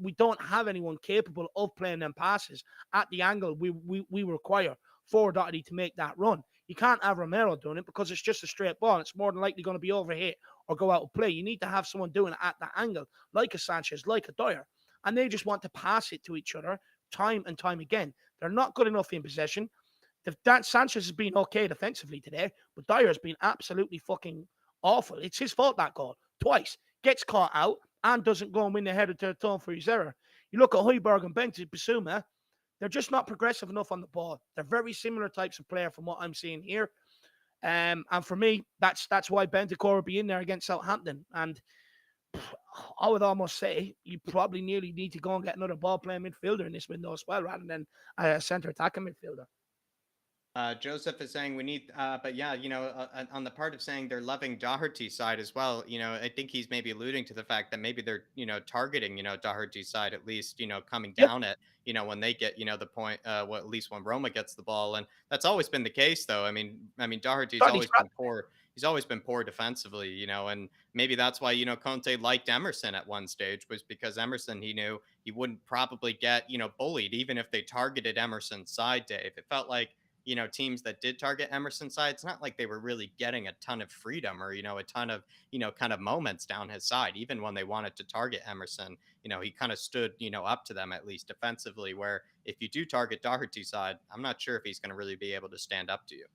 we don't have anyone capable of playing them passes at the angle we require for Doherty to make that run. You can't have Romero doing it because it's just a straight ball. It's more than likely going to be overhit or go out of play. You need to have someone doing it at that angle, like a Sanchez, like a Dyer. And they just want to pass it to each other time and time again. They're not good enough in possession. Sanchez has been okay defensively today, but Dyer has been absolutely fucking awful. It's his fault, that goal. Twice. Gets caught out and doesn't go and win the header to atone for his error. You look at Hoiberg and Basuma, they're just not progressive enough on the ball. They're very similar types of player from what I'm seeing here. And for me, that's why Bentancur will be in there against Southampton. And I would almost say you probably nearly need to go and get another ball playing midfielder in this window as well, rather than a centre attacking midfielder. Joseph is saying we need, but yeah, on the part of saying they're loving Doherty's side as well, I think he's maybe alluding to the fact that maybe they're, targeting, Doherty's side at least, coming Yep, down it, when they get, the point, well, at least when Roma gets the ball, and that's always been the case, though. I mean, Doherty's Doherty's always crap. been poor. He's always been poor defensively, and maybe that's why, Conte liked Emerson at one stage was because Emerson, he knew he wouldn't probably get, bullied even if they targeted Emerson's side, Dave. It felt like teams that did target Emerson's side, it's not like they were really getting a ton of freedom or, a ton of, kind of moments down his side. Even when they wanted to target Emerson, he kind of stood, up to them at least defensively. Where if you do target Doherty's side, I'm not sure if he's going to really be able to stand up to you.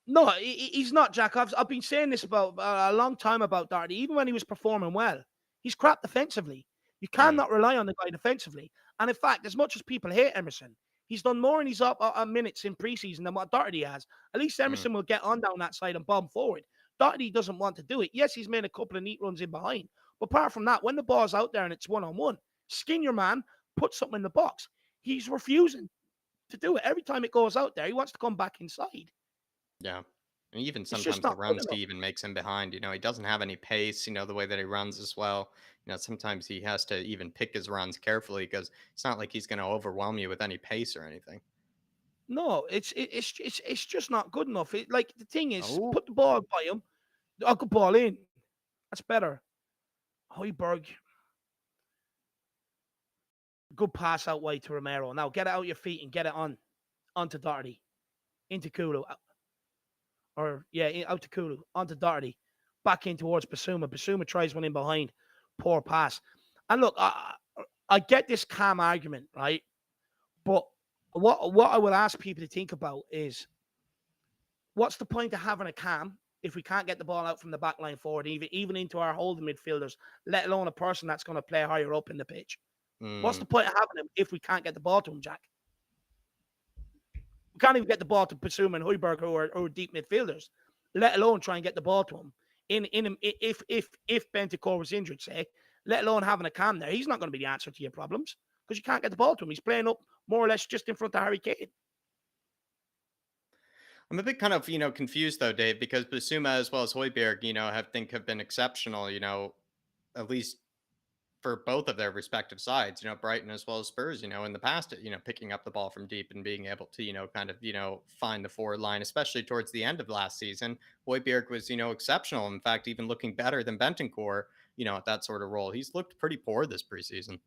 No, he's not, Jack. I've been saying this about a long time about Doherty. Even when he was performing well, he's crap defensively. You Mm, cannot rely on the guy defensively. And in fact, as much as people hate Emerson, he's done more in his up minutes in preseason than what Doherty has. At least mm. Emerson will get on down that side and bomb forward. Doherty doesn't want to do it. Yes, he's made a couple of neat runs in behind. But apart from that, when the ball's out there and it's one-on-one, skin your man, put something in the box. He's refusing to do it. Every time it goes out there, he wants to come back inside. Yeah. And even It's just sometimes the not good runs he enough. even makes him behind. He doesn't have any pace, the way that he runs as well. Sometimes he has to even pick his runs carefully because it's not like he's going to overwhelm you with any pace or anything. No, it's just not good enough. Like the thing is, Oh, put the ball by him. I could ball in. That's better. Hoiberg, good pass out wide to Romero. Now get it out your feet and get it onto Doherty, into Kulu, or yeah, out to Kulu, onto Doherty, back in towards Basuma. Basuma tries one in behind, poor pass. And look, I get this calm argument, right? But what I would ask people to think about is what's the point of having a cam if we can't get the ball out from the back line forward, even into our holding midfielders, let alone a person that's going to play higher up in the pitch? What's mm, the point of having him if we can't get the ball to him, Jack? We can't even get the ball to Basuma and Hoiberg, who are deep midfielders, let alone try and get the ball to him. If Bentancur was injured, say, let alone having a cam there, he's not going to be the answer to your problems because you can't get the ball to him. He's playing up more or less just in front of Harry Kane. I'm a bit kind of, confused though, Dave, because Basuma as well as Hoiberg, have been exceptional, at least for both of their respective sides, Brighton as well as Spurs, in the past, picking up the ball from deep and being able to, kind of, find the forward line, especially towards the end of last season. Højbjerg was, exceptional. In fact, even looking better than Bentancur, at that sort of role. He's looked pretty poor this preseason.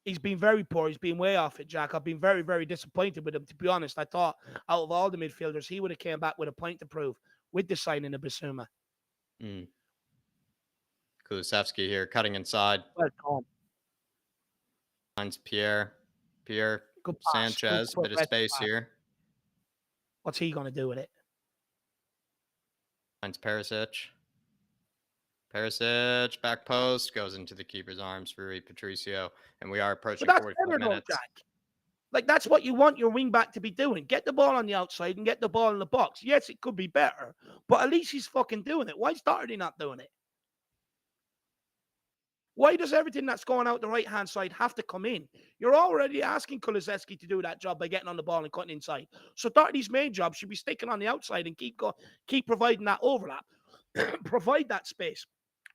He's been very poor. He's been way off it, Jack. I've been very, very disappointed with him. To be honest, I thought out of all the midfielders, he would have came back with a point to prove with the signing of Basuma. Mm. Kulusevski here, cutting inside. Well done. Finds Pierre Good pass. Good Sanchez, bit of progressive space pass. here. What's he going to do with it? Finds Perisic. Perisic, back post, goes into the keeper's arms for Rui Patricio. And we are But approaching that's 45 better though, minutes. Jack. Like, that's what you want your wing back to be doing. Get the ball on the outside and get the ball in the box. Yes, it could be better, but at least he's fucking doing it. Why is Doherty not doing it? Why does everything that's going out the right-hand side have to come in? You're already asking Kulusevski to do that job by getting on the ball and cutting inside. So Doherty's main job should be sticking on the outside and keep providing that overlap. Provide that space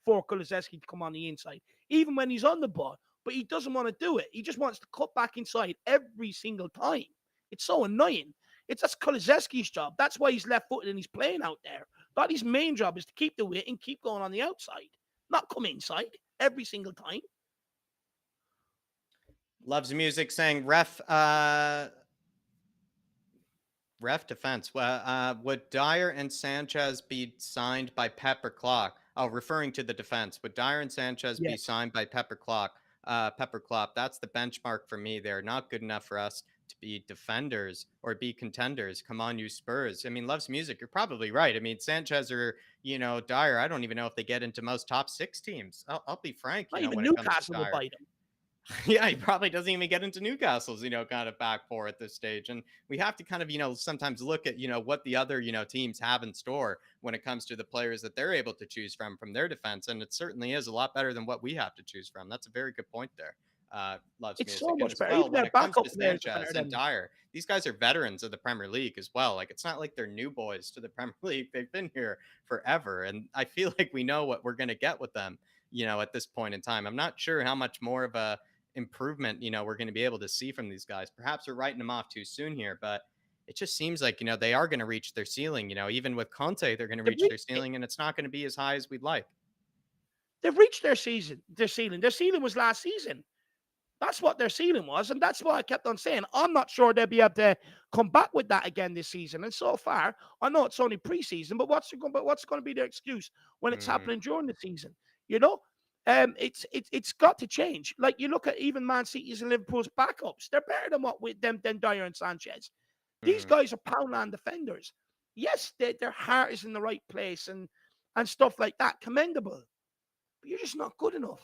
for Kulusevski to come on the inside, even when he's on the ball. But he doesn't want to do it. He just wants to cut back inside every single time. It's so annoying. That's Kulusevski's job. That's why he's left-footed and he's playing out there. Doherty's main job is to keep the weight and keep going on the outside, not come inside every single time. Loves music saying ref defense. Would Dyer and Sanchez be signed by Pep or Klopp? Oh, referring to the defense. Would Dyer and Sanchez be signed by Pep or Klopp? That's the benchmark for me. They're not good enough for us to be defenders or be contenders. Come on, you Spurs. I mean, Loves music. You're probably right. I mean, Sanchez or, Dyer, I don't even know if they get into most top 6 teams. I'll be frank, Not even when it comes to Newcastle will Dyer. bite him. Yeah, he probably doesn't even get into Newcastle's, kind of back four at this stage. And we have to kind of, sometimes look at, what the other, teams have in store when it comes to the players that they're able to choose from their defense. And it certainly is a lot better than what we have to choose from. That's a very good point there. Loves It's music. so And much as better. well, Even when their it comes backup to players are better Sanchez than and them. Dyer, these guys are veterans of the Premier League as well. Like, it's not like they're new boys to the Premier League. They've been here forever. And I feel like we know what we're going to get with them, at this point in time. I'm not sure how much more of a improvement, we're going to be able to see from these guys. Perhaps we're writing them off too soon here, but it just seems like, they are going to reach their ceiling. Even with Conte, they're going to reach their ceiling, and it's not going to be as high as we'd like. They've reached their ceiling. Their ceiling was last season. That's what their ceiling was, and that's why I kept on saying I'm not sure they'll be able to come back with that again this season. And so far, I know it's only preseason, but what's going to be their excuse when it's happening during the season? It's got to change. Like, you look at even Man City's and Liverpool's backups; they're better than what with them than Dyer and Sanchez. These guys are poundland defenders. Yes, their heart is in the right place and stuff like that. Commendable, but you're just not good enough.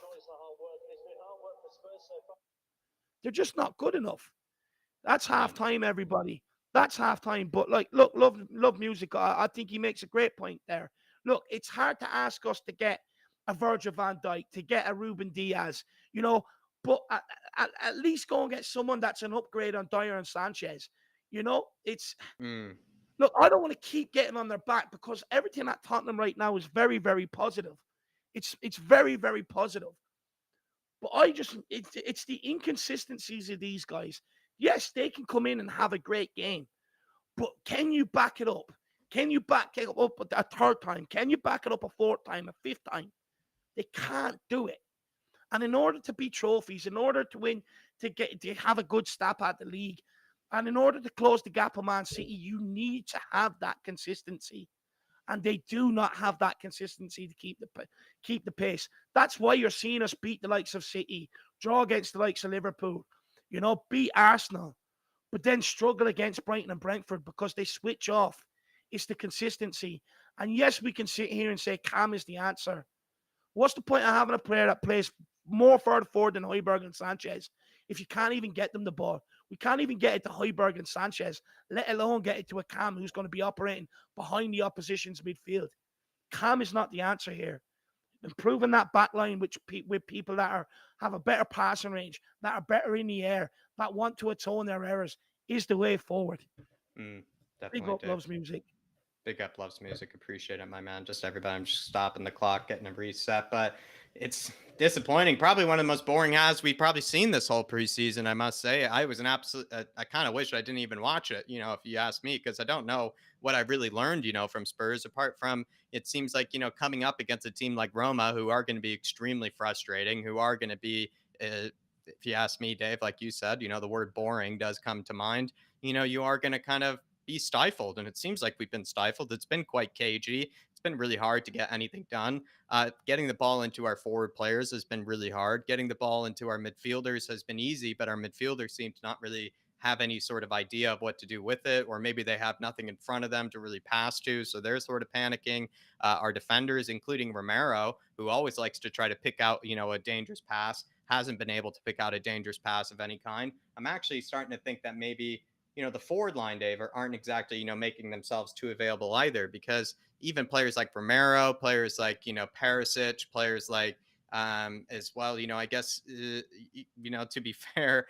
They're just not good enough. That's halftime, everybody. That's halftime. But like, look, love music. I think he makes a great point there. Look, it's hard to ask us to get a Virgil van Dijk, to get a Ruben Diaz, but at least go and get someone that's an upgrade on Dyer and Sanchez. It's look, I don't want to keep getting on their back because everything at Tottenham right now is very, very positive. It's very, very positive. But it's the inconsistencies of these guys. Yes, they can come in and have a great game, but can you back it up? Can you back it up a third time? Can you back it up a fourth time, a fifth time? They can't do it. And in order to beat trophies, in order to win, to have a good stab at the league, and in order to close the gap of Man City, you need to have that consistency. And they do not have that consistency to keep the pace. That's why you're seeing us beat the likes of City, draw against the likes of Liverpool, beat Arsenal, but then struggle against Brighton and Brentford because they switch off. It's the consistency. And yes, we can sit here and say Cam is the answer. What's the point of having a player that plays more further forward than Højbjerg and Sanchez if you can't even get them the ball? We can't even get it to Højbjerg and Sanchez, let alone get it to a Cam who's going to be operating behind the opposition's midfield. Cam is not the answer here. Improving that back line with people that have a better passing range, that are better in the air, that want to atone their errors is the way forward. Definitely. Big up, Loves music. Big up, Loves music. Appreciate it, my man. Just everybody, I'm just stopping the clock, getting a reset. But It's disappointing. Probably one of the most boring ads we've probably seen this whole preseason. I must say, I was an absolute. I kind of wish I didn't even watch it. If you ask me, because I don't know what I really learned. From Spurs. Apart from it seems like coming up against a team like Roma, who are going to be extremely frustrating, who are going to be. If you ask me, Dave, like you said, the word boring does come to mind. You are going to kind of be stifled, and it seems like we've been stifled. It's been quite cagey. It's been really hard to get anything done. Getting the ball into our forward players has been really hard. Getting the ball into our midfielders has been easy, but our midfielders seem to not really have any sort of idea of what to do with it, or maybe they have nothing in front of them to really pass to. So they're sort of panicking. Our defenders, including Romero, who always likes to try to pick out, a dangerous pass, hasn't been able to pick out a dangerous pass of any kind. I'm actually starting to think that maybe, the forward line, Dave, aren't exactly, making themselves too available either, because even players like Romero, players like, Perisic, players like as well, I guess, to be fair,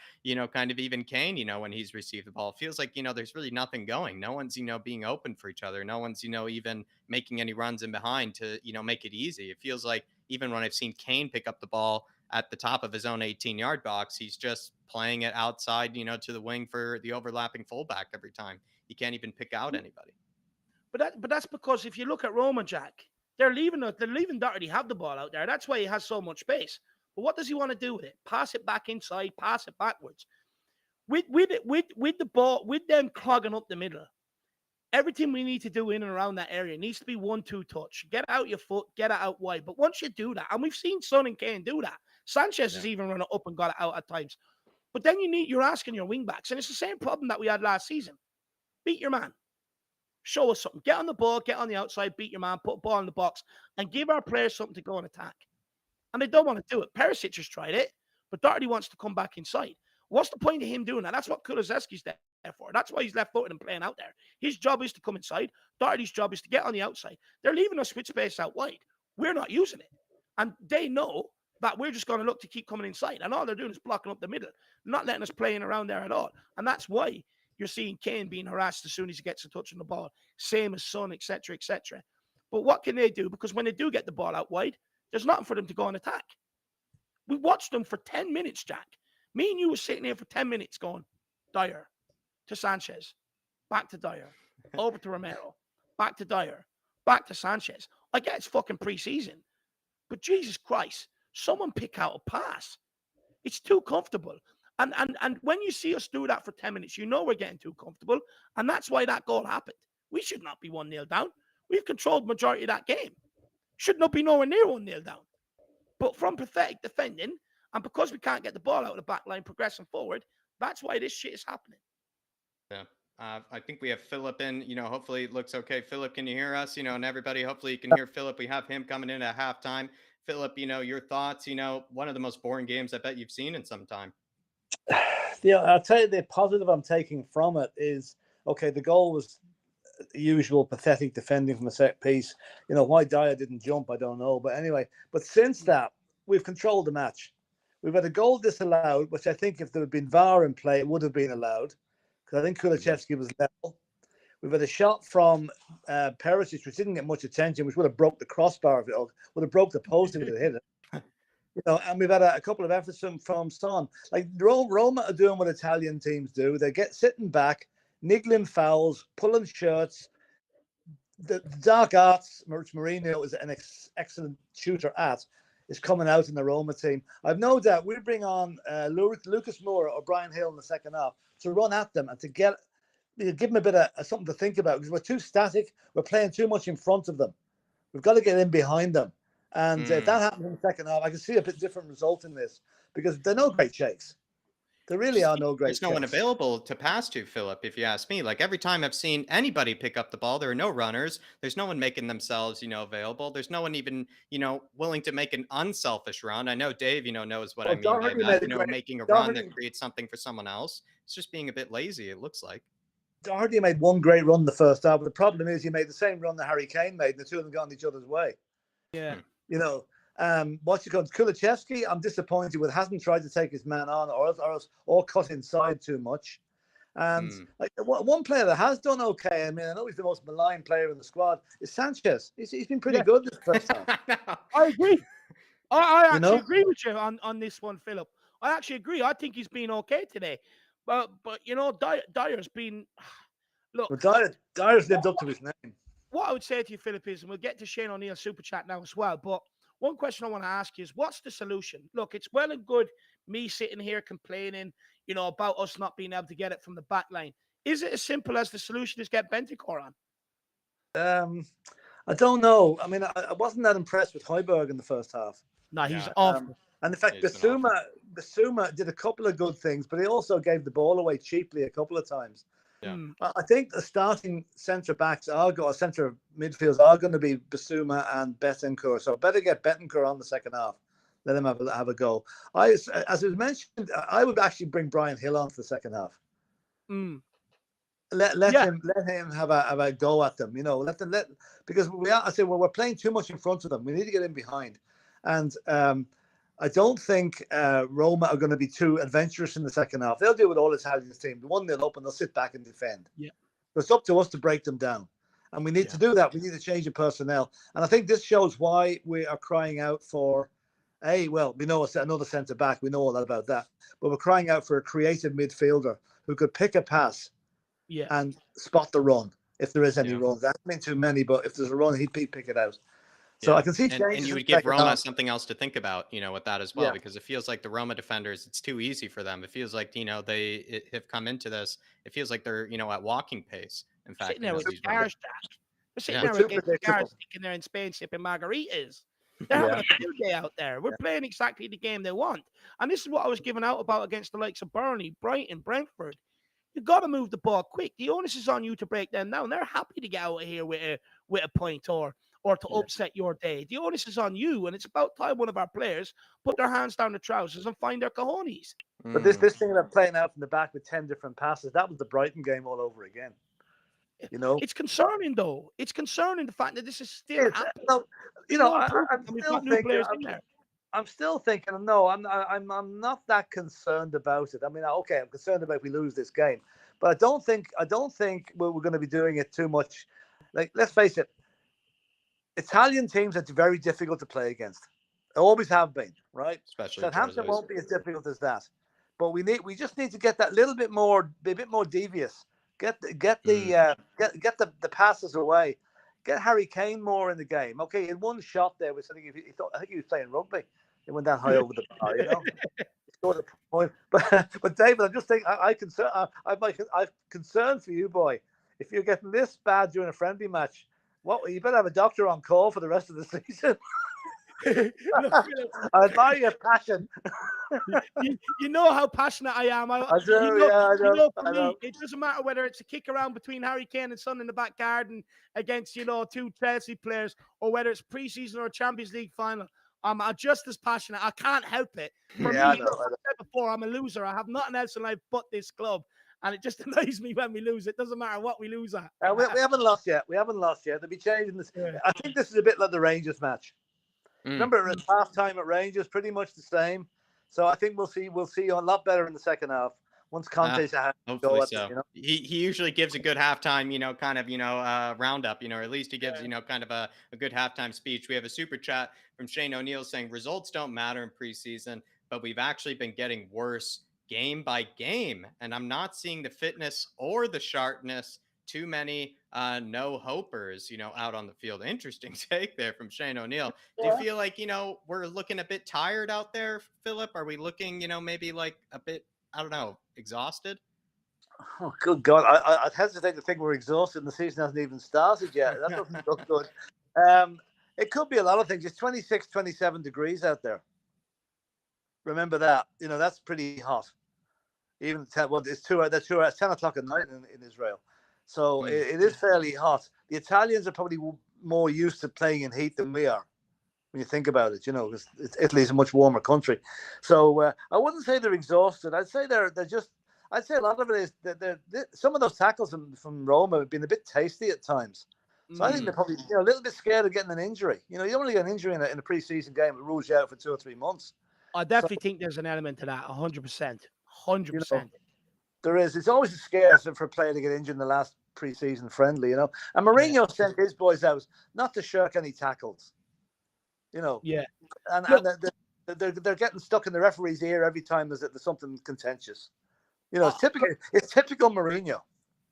kind of even Kane, when he's received the ball, it feels like, there's really nothing going. No one's, being open for each other. No one's, even making any runs in behind to, make it easy. It feels like even when I've seen Kane pick up the ball at the top of his own 18-yard box, he's just playing it outside, to the wing for the overlapping fullback every time. He can't even pick out anybody. But that's because if you look at Roma, Jack, they're leaving Doherty have the ball out there. That's why he has so much space. But what does he want to do with it? Pass it back inside, pass it backwards. With the ball, with them clogging up the middle, everything we need to do in and around that area needs to be 1-2 touch. Get out your foot, get it out wide. But once you do that, and we've seen Son and Kane do that. Sanchez Yeah. has even run it up and got it out at times. But then you're asking your wing backs, and it's the same problem that we had last season. Beat your man. Show us something. Get on the ball, get on the outside, beat your man, put a ball in the box, and give our players something to go and attack. And they don't want to do it. Perisic has tried it, but Doherty wants to come back inside. What's the point of him doing that? That's what Kulusevski's there for. That's why he's left-footed and playing out there. His job is to come inside. Doherty's job is to get on the outside. They're leaving us with space out wide. We're not using it. And they know that we're just going to look to keep coming inside. And all they're doing is blocking up the middle, not letting us play in around there at all. And that's why you're seeing Kane being harassed as soon as he gets a touch on the ball. Same as Son, etc., etc. But what can they do? Because when they do get the ball out wide, there's nothing for them to go and attack. We watched them for 10 minutes, Jack. Me and you were sitting here for 10 minutes going, Dyer to Sanchez, back to Dyer, over to Romero, back to Dyer, back to Sanchez. I get it's fucking preseason, but Jesus Christ, someone pick out a pass. It's too comfortable. And when you see us do that for 10 minutes, you know we're getting too comfortable. And that's why that goal happened. We should not be 1-0 down. We've controlled majority of that game. Should not be nowhere near 1-0 down. But from pathetic defending, and because we can't get the ball out of the back line progressing forward, that's why this shit is happening. Yeah. I think we have Philip in, hopefully it looks okay. Philip, can you hear us? And everybody, hopefully you can hear Philip. We have him coming in at halftime. Philip, your thoughts, one of the most boring games I bet you've seen in some time. Yeah, I'll tell you the positive I'm taking from it is, okay, the goal was usual pathetic defending from a set piece. Why Dyer didn't jump, I don't know. But anyway, but since that, we've controlled the match. We've had a goal disallowed, which I think if there had been VAR in play, it would have been allowed, because I think Kulusevski was level. We've had a shot from Perisic, which didn't get much attention, which would have broke the crossbar, would have broke the post if it had hit it. And we've had a couple of efforts from Son. Like Roma are doing what Italian teams do. They get sitting back, niggling fouls, pulling shirts. The dark arts, which Mourinho is an excellent shooter at, is coming out in the Roma team. I've no doubt we'll bring on Lucas Moura or Brian Hill in the second half to run at them and to give them a bit of something to think about, because we're too static. We're playing too much in front of them. We've got to get in behind them. And if that happens in the second half, I can see a bit different result in this, because they're no great shakes. There really are no great There's no one available to pass to, Philip, if you ask me. Like every time I've seen anybody pick up the ball, there are no runners. There's no one making themselves, available. There's no one even, willing to make an unselfish run. I know Dave, knows what I mean by that. Making a run that creates something for someone else. It's just being a bit lazy, it looks like. Doherty made one great run the first half, but the problem is he made the same run that Harry Kane made, and the two of them got in each other's way. Yeah. What's it called? Kulusevski, I'm disappointed with, hasn't tried to take his man on or cut inside too much. And like one player that has done okay, I mean, I know he's the most maligned player in the squad, is Sanchez. He's been pretty good this first half. I agree. I You actually know, agree with you on this one, Philip. I actually agree. I think he's been okay today. But Dyer's been look. well, Dyer's lived What, up to his name. what I would say to you, Philip, is, and we'll get to Shane O'Neill's super chat now as well. But one question I want to ask you is, what's the solution? Look, it's well and good me sitting here complaining, about us not being able to get it from the back line. Is it as simple as the solution is get Bentancur on? I don't know. I mean, I wasn't that impressed with Højbjerg in the first half. No, he's Yeah, awful. And in fact, he's been awful. Basuma did a couple of good things, but he also gave the ball away cheaply a couple of times. Yeah. I think the starting centre backs centre midfields are going to be Basuma and Bentancur. So better get Bentancur on the second half. Let him have a go. As was mentioned, I would actually bring Brian Hill on for the second half. Mm. Let Yeah. him have a go at them. Because we're playing too much in front of them. We need to get in behind, and I don't think Roma are going to be too adventurous in the second half. They'll do what all Italians team. The 1-0 up and they'll sit back and defend. Yeah. But it's up to us to break them down. And we need to do that. We need to change the personnel. And I think this shows why we are crying out for we know another centre back. We know all that about that. But we're crying out for a creative midfielder who could pick a pass and spot the run if there is any runs. I mean too many, but if there's a run, he'd pick it out. So I can see changes. And you would give Roma something else to think about, with that as well, because it feels like the Roma defenders, it's too easy for them. It feels like, they have come into this. It feels like they're, at walking pace. In fact, sitting there with these cigars, Roma. Jack. They're sitting there with cigars, sitting there in Spain sipping margaritas. They're having a field day out there. We're playing exactly the game they want. And this is what I was giving out about against the likes of Burnley, Brighton, Brentford. You've got to move the ball quick. The onus is on you to break them down. They're happy to get out of here with a point or to upset your day. The onus is on you, and it's about time one of our players put their hands down the trousers and find their cojones. But this thing of playing out from the back with 10 different passes, that was the Brighton game all over again. It's concerning, though. It's concerning the fact that this is still happening. I'm still thinking. No, I'm not that concerned about it. I mean, okay, I'm concerned about if we lose this game, but I don't think we're going to be doing it too much. Like, let's face it, Italian teams are very difficult to play against. They always have been, right? Especially Southampton won't be as difficult as that, but we just need to get that a bit more devious. Get the passes away. Get Harry Kane more in the game. Okay, in one shot there, I think he was playing rugby. He went that high over the bar, He scored a point. But David, I'm just thinking, I'm concerned for you, boy. If you're getting this bad during a friendly match, you better have a doctor on call for the rest of the season. I admire your passion. You know how passionate I am. I do. For me, it doesn't matter whether it's a kick around between Harry Kane and Son in the back garden against two Chelsea players, or whether it's pre-season or a Champions League final. I'm just as passionate. I can't help it. For me, I said before, I'm a loser. I have nothing else in life but this club. And it just annoys me when we lose. It doesn't matter what we lose at. We haven't lost yet. They'll be changing this. I think this is a bit like the Rangers match. Remember, at halftime at Rangers, pretty much the same. So I think we'll see a lot better in the second half once Conte's hopefully so. He usually gives a good halftime, roundup, or at least he gives, kind of a good halftime speech. We have a super chat from Shane O'Neill saying results don't matter in preseason, but we've actually been getting worse game by game, and I'm not seeing the fitness or the sharpness. Too many no-hopers, out on the field. Interesting take there from Shane O'Neill. Do you feel like, we're looking a bit tired out there, Philip? Are we looking, maybe like a bit, I don't know, exhausted? Oh, good God. I'd hesitate to think we're exhausted and the season hasn't even started yet. That doesn't look good. It could be a lot of things. It's 26, 27 degrees out there. Remember that. That's pretty hot. Even it's 2 hours, 10 o'clock at night in Israel. So it is fairly hot. The Italians are probably more used to playing in heat than we are, when you think about it, because Italy's a much warmer country. So I wouldn't say they're exhausted. I'd say I'd say a lot of it is that some of those tackles from Roma have been a bit tasty at times. So I think they're probably a little bit scared of getting an injury. You don't want to get an injury in a preseason game that rules you out for 2 or 3 months. I definitely think there's an element to that, 100%. 100%. There is. It's always a scare for a player to get injured in the last preseason friendly, And Mourinho sent his boys out not to shirk any tackles. You know, Yeah. and Look, they're getting stuck in the referee's ear every time there's something contentious. You know, uh, it's typical. It's typical Mourinho.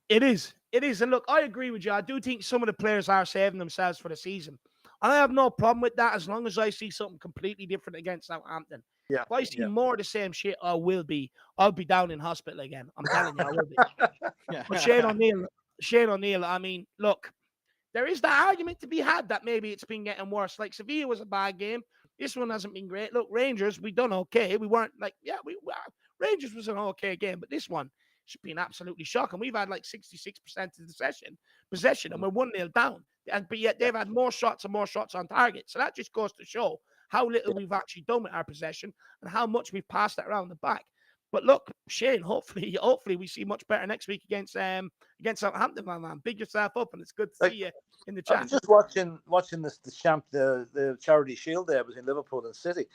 it is. It is. And look, I agree with you. I do think some of the players are saving themselves for the season. And I have no problem with that as long as I see something completely different against Southampton. Yeah, If I see yeah. more of the same shit, I'll be down in hospital again. I'm telling you, I will be. But Shane O'Neill, I mean, look, there is that argument to be had that maybe it's been getting worse. Like Sevilla was a bad game. This one hasn't been great. Look, Rangers, we done okay. We weren't like, Rangers was an okay game, but this one has been absolutely shocking. We've had like 66% of the possession, and we're 1-0 down. But yet they've had more shots and more shots on target. So that just goes to show how little we've actually done with our possession and how much we've passed it around the back. But look, Shane, hopefully we see much better next week against Southampton, my man. Big yourself up, and it's good to see you in the I chat. was just watching the Charity Shield there between Liverpool and City.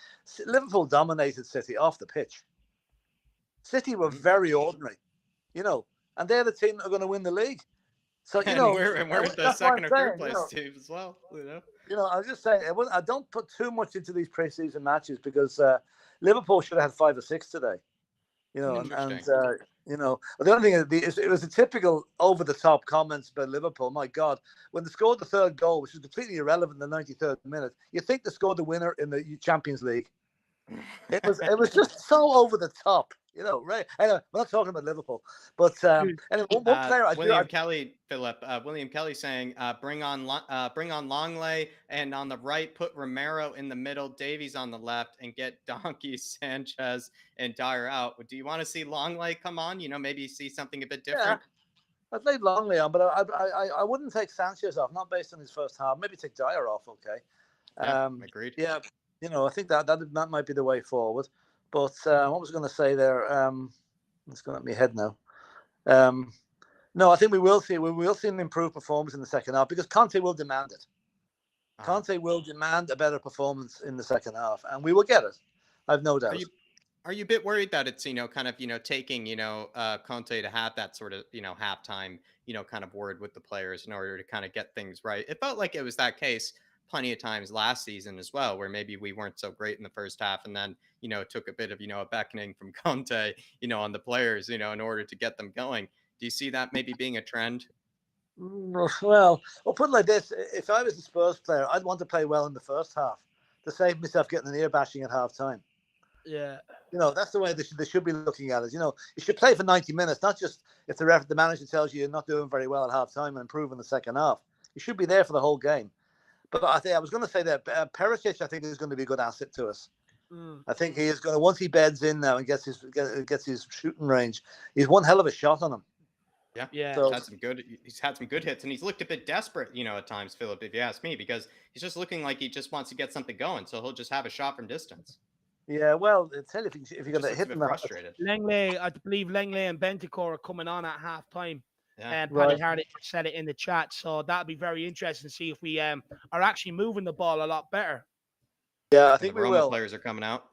Liverpool dominated City off the pitch. City were very ordinary, you know, and they're the team that are going to win the league. So you know, we're the second or third place team as well. You know, I was just saying, I don't put too much into these preseason matches because Liverpool should have had 5 or 6 today. You know, and you know, the only thing is, it was a typical over-the-top comments about Liverpool. My God, when they scored the 3rd goal, which was completely irrelevant in the 93rd minute, you think they scored the winner in the Champions League. It was just so over the top, you know. Right? Anyway, we're not talking about Liverpool, but anyway, one player William Kelly saying, bring on Longley, and on the right put Romero in the middle, Davies on the left, and get Donkey, Sanchez, and Dyer out. Do you want to see Longley come on? You know, maybe see something a bit different. Yeah. I'd leave Longley on, but I wouldn't take Sanchez off, not based on his first half. Maybe take Dyer off. Okay. Agreed. Yeah. You know, I think that might be the way forward. But what was I going to say there? It's going at my head now. No, I think we will see an improved performance in the second half because Conte will demand it. Conte will demand a better performance in the second half, and we will get it. I've no doubt. Are you a bit worried that it's, kind of, taking, Conte to have that sort of, halftime, kind of word with the players in order to kind of get things right? It felt like it was that case plenty of times last season as well, where maybe we weren't so great in the first half and then, it took a bit of, a beckoning from Conte, on the players, in order to get them going. Do you see that maybe being a trend? Well, I'll put it like this. If I was a Spurs player, I'd want to play well in the first half to save myself getting an ear bashing at half time. Yeah. You know, that's the way they should be looking at it. You know, you should play for 90 minutes, not just if the manager tells you you're not doing very well at half time and improve in the second half. You should be there for the whole game. But I was going to say that Perisic, I think, is going to be a good asset to us. I think he is going to, once he beds in now and gets his shooting range, he's one hell of a shot on him. Yeah. So, he's had some good hits, and he's looked a bit desperate, at times, Philip, if you ask me, because he's just looking like he just wants to get something going. So he'll just have a shot from distance. Yeah, well, tell you if you're going to hit him, frustrated. Langley, I believe Langley and Bentancur are coming on at half time. Yeah. And Paddy Hardy said it in the chat, so that'll be very interesting to see if we are actually moving the ball a lot better. Yeah, I think we Roma will. Players are coming out.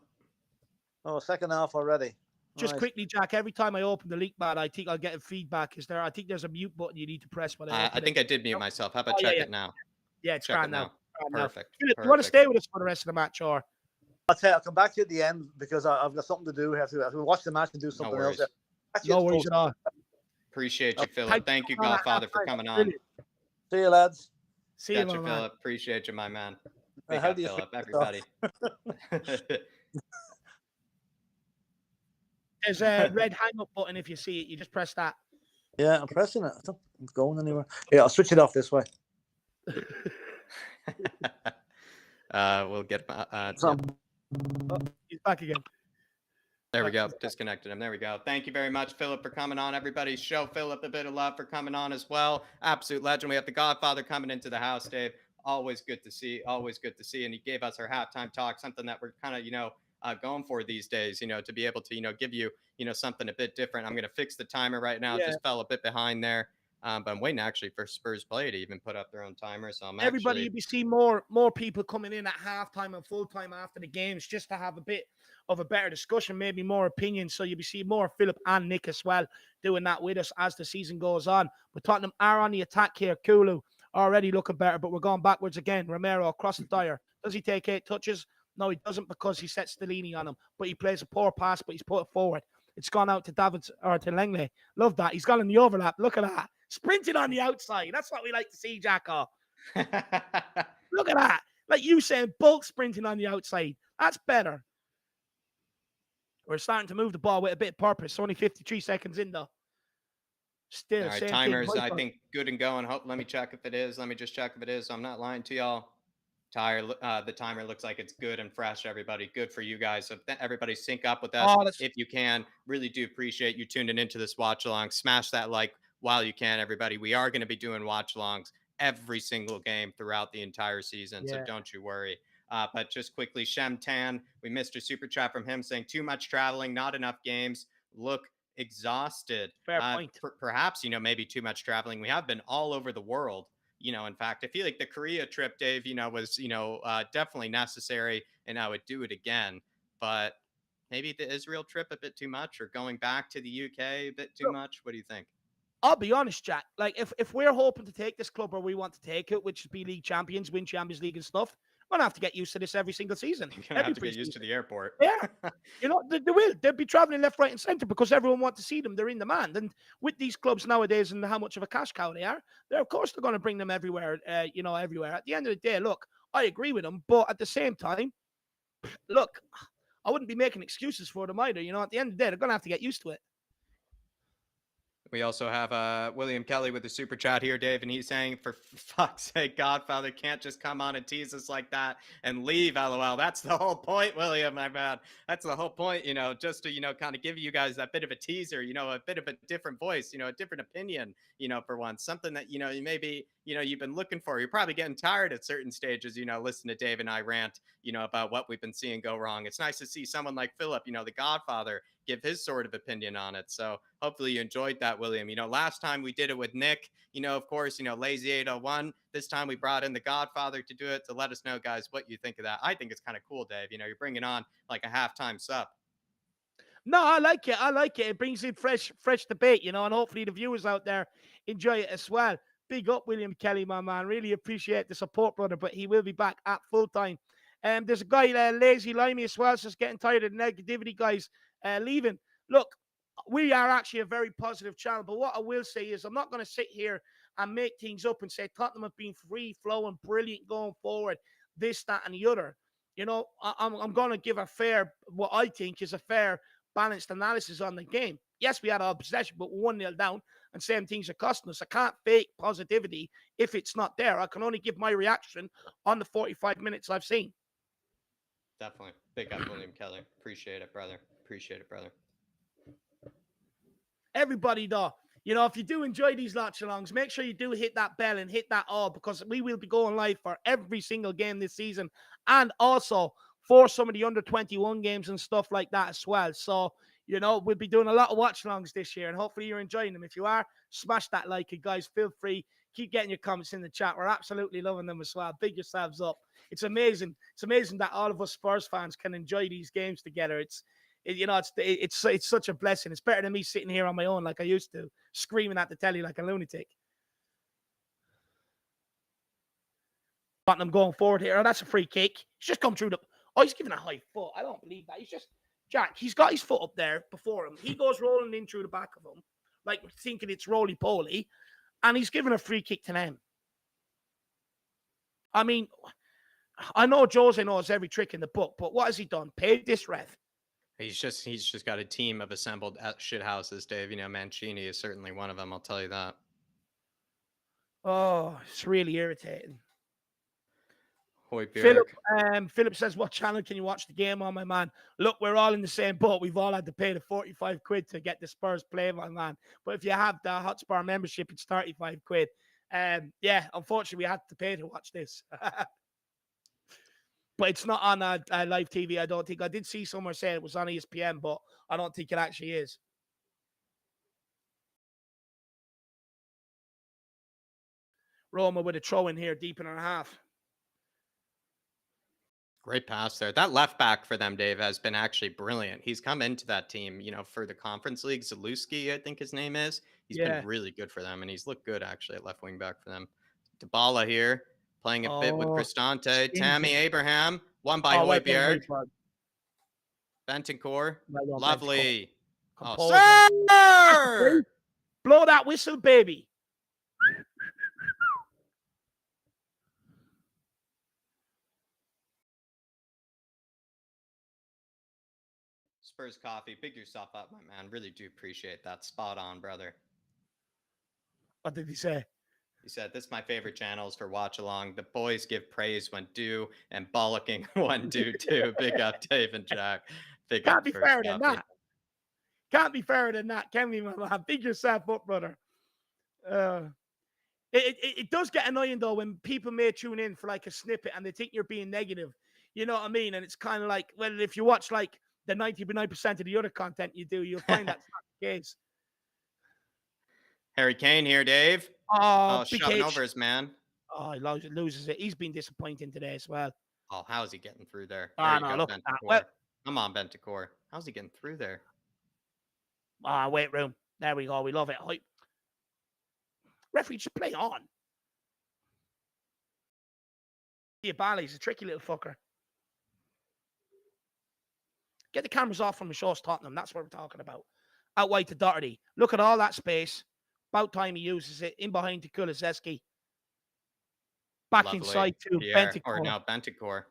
Oh, second half already. Just quickly, Jack. Every time I open the leak pad, I think I'll get a feedback. I think there's a mute button you need to press. I think I did mute myself. How about check it now? Yeah, it's gone now. Perfect. Do you want to stay with us for the rest of the match, or? I'll come back to you at the end because I've got something to do. We have to watch the match and do something else. No worries at all. Appreciate you, Philip. Thank you, Godfather, for coming on. See you, lads. See you, Philip. man. Appreciate you, my man. Big How up, do you Philip, everybody. There's a red hang up button. If you see it, you just press that. Yeah, I'm pressing it. It's not going anywhere. Yeah, I'll switch it off this way. We'll get he's back again. There we go. Disconnected him. There we go. Thank you very much, Philip, for coming on. Everybody, show Philip a bit of love for coming on as well. Absolute legend. We have the Godfather coming into the house, Dave. Always good to see. Always good to see. And he gave us our halftime talk, something that we're kind of, going for these days, to be able to, give you, something a bit different. I'm going to fix the timer right now. Just fell a bit behind there. But I'm waiting actually for Spurs play to even put up their own timer. So you'll be seeing more people coming in at halftime and full time after the games just to have a bit of a better discussion, maybe more opinions. So you'll be seeing more Philip and Nick as well doing that with us as the season goes on. But Tottenham are on the attack here. Kulu already looking better, but we're going backwards again. Romero across the Dyer. Does he take 8 touches? No, he doesn't, because he sets Stellini on him. But he plays a poor pass, but he's put it forward. It's gone out to Davids or to Langley. Love that. He's gone in the overlap. Look at that. Sprinting on the outside. That's what we like to see, Jacko. Look at that. Like you saying, bulk sprinting on the outside. That's better. We're starting to move the ball with a bit of purpose. Only 53 seconds in, though. Still, All right, same thing. timers, I think good and going. Let me check if it is. Let me just check if it is. I'm not lying to y'all. The timer looks like it's good and fresh. Everybody, good for you guys. So everybody, sync up with us Oh, that's if you can. Really do appreciate you tuning into this watch along. Smash that like while you can, everybody. We are going to be doing watch alongs every single game throughout the entire season, so yeah. don't you worry. But just quickly, Shem Tan, we missed a super chat from him saying too much traveling, not enough games. Look exhausted. Fair point. Perhaps, maybe too much traveling. We have been all over the world. In fact, I feel like the Korea trip, Dave, was, definitely necessary, and I would do it again. But maybe the Israel trip a bit too much, or going back to the UK a bit too much. What do you think? I'll be honest, Jack. Like, if we're hoping to take this club where we want to take it, which is be league champions, win Champions League and stuff, we're going to have to get used to this every single season. You're going to have to get used to the airport. Yeah. They will. They'll be traveling left, right, and centre because everyone wants to see them. They're in demand. And with these clubs nowadays and how much of a cash cow they are, of course they're going to bring them everywhere, everywhere. At the end of the day, look, I agree with them. But at the same time, look, I wouldn't be making excuses for them either. At the end of the day, they're going to have to get used to it. We also have William Kelly with the super chat here, Dave, and he's saying, for fuck's sake, Godfather can't just come on and tease us like that and leave, LOL. That's the whole point, William, my man. That's the whole point, just to, kind of give you guys that bit of a teaser, a bit of a different voice, a different opinion, for once. Something that, you maybe, you've been looking for. You're probably getting tired at certain stages, listen to Dave and I rant, about what we've been seeing go wrong. It's nice to see someone like Philip, the Godfather, give his sort of opinion on it. So hopefully you enjoyed that, William. Last time we did it with Nick, of course, Lazy 801. This time we brought in the Godfather to do it. So let us know, guys, what you think of that. I think it's kind of cool, Dave. You're bringing on like a halftime sub. No, I like it. I like it. It brings in fresh debate, and hopefully the viewers out there enjoy it as well. Big up, William Kelly, my man. Really appreciate the support, brother. But he will be back at full time. There's a guy, Lazy Limey, as well, just getting tired of the negativity, guys, leaving. Look, we are actually a very positive channel. But what I will say is I'm not going to sit here and make things up and say Tottenham have been free flowing, brilliant going forward, this, that, and the other. I'm going to give what I think is a fair, balanced analysis on the game. Yes, we had our possession, but 1-0 down, and same things are costing us. I can't fake positivity if it's not there. I can only give my reaction on the 45 minutes I've seen. Definitely. Big up, William Kelly. Appreciate it, brother. Appreciate it, brother. Everybody, though, if you do enjoy these watch alongs, make sure you do hit that bell and hit that all, because we will be going live for every single game this season, and also for some of the under 21 games and stuff like that as well. So, we'll be doing a lot of watch alongs this year, and hopefully you're enjoying them. If you are, smash that like, and guys, feel free. Keep getting your comments in the chat. We're absolutely loving them as well. Big yourselves up. It's amazing. It's amazing that all of us Spurs fans can enjoy these games together. It's such a blessing. It's better than me sitting here on my own like I used to, screaming at the telly like a lunatic. Tottenham going forward here. Oh, that's a free kick. He's just come through he's giving a high foot. I don't believe that. He's got his foot up there before him. He goes rolling in through the back of him, like thinking it's roly-poly, and he's giving a free kick to them. I mean, I know Jose knows every trick in the book, but what has he done? Paid this ref. He's just got a team of assembled shit houses, Dave. Mancini is certainly one of them. I'll tell you that. Oh, it's really irritating. Philip says, what channel can you watch the game on, my man? Look, we're all in the same boat. We've all had to pay the 45 quid to get the Spurs play, my man. But if you have the Hotspur membership, it's 35 quid. Yeah, unfortunately, we had to pay to watch this. But it's not on live TV, I don't think. I did see somewhere say it was on ESPN, but I don't think it actually is. Roma with a throw in here, deep in our half. Great pass there. That left back for them, Dave, has been actually brilliant. He's come into that team, for the Conference League. Zaluski, I think his name is. He's been really good for them, and he's looked good, actually, at left wing back for them. Dybala here. Playing a bit with Oh, Cristante. stingy. Tammy Abraham. Won by Oh, well done, Højbjerg. Højbjerg. Bentancur. Well done, Bentancur. Lovely. Oh, Composure. sir! Blow that whistle, baby. Spurs coffee. Big yourself up, my man. Really do appreciate that. Spot on, brother. What did he say? He said, this is my favorite channels for watch along. The boys give praise when due and bollocking when due too. Big up, Dave and Jack. Big Can't up, be Spurs fairer than coffee. that. Can't be fairer than that, can we, my man? Big yourself up, brother. It does get annoying, though, when people may tune in for like a snippet and they think you're being negative. You know what I mean? And it's kind of like, well, if you watch like the 99% of the other content you do, you'll find that's not the case. Harry Kane here, Dave. Oh, shoving over his man. Oh, he loses it. He's been disappointing today as well. Oh, how's he getting through there? Oh, no, look at that. Well, come on, Bentancur. How's he getting through there? Weight room. There we go. We love it. Referee, just play on. He's a tricky little fucker. Get the cameras off from the show's Tottenham. That's what we're talking about. Out wide to Doherty. Look at all that space. About time he uses it. In behind to Kulusevski. Back Lovely. inside to Bentancur. Or Bentancur. now Bentancur.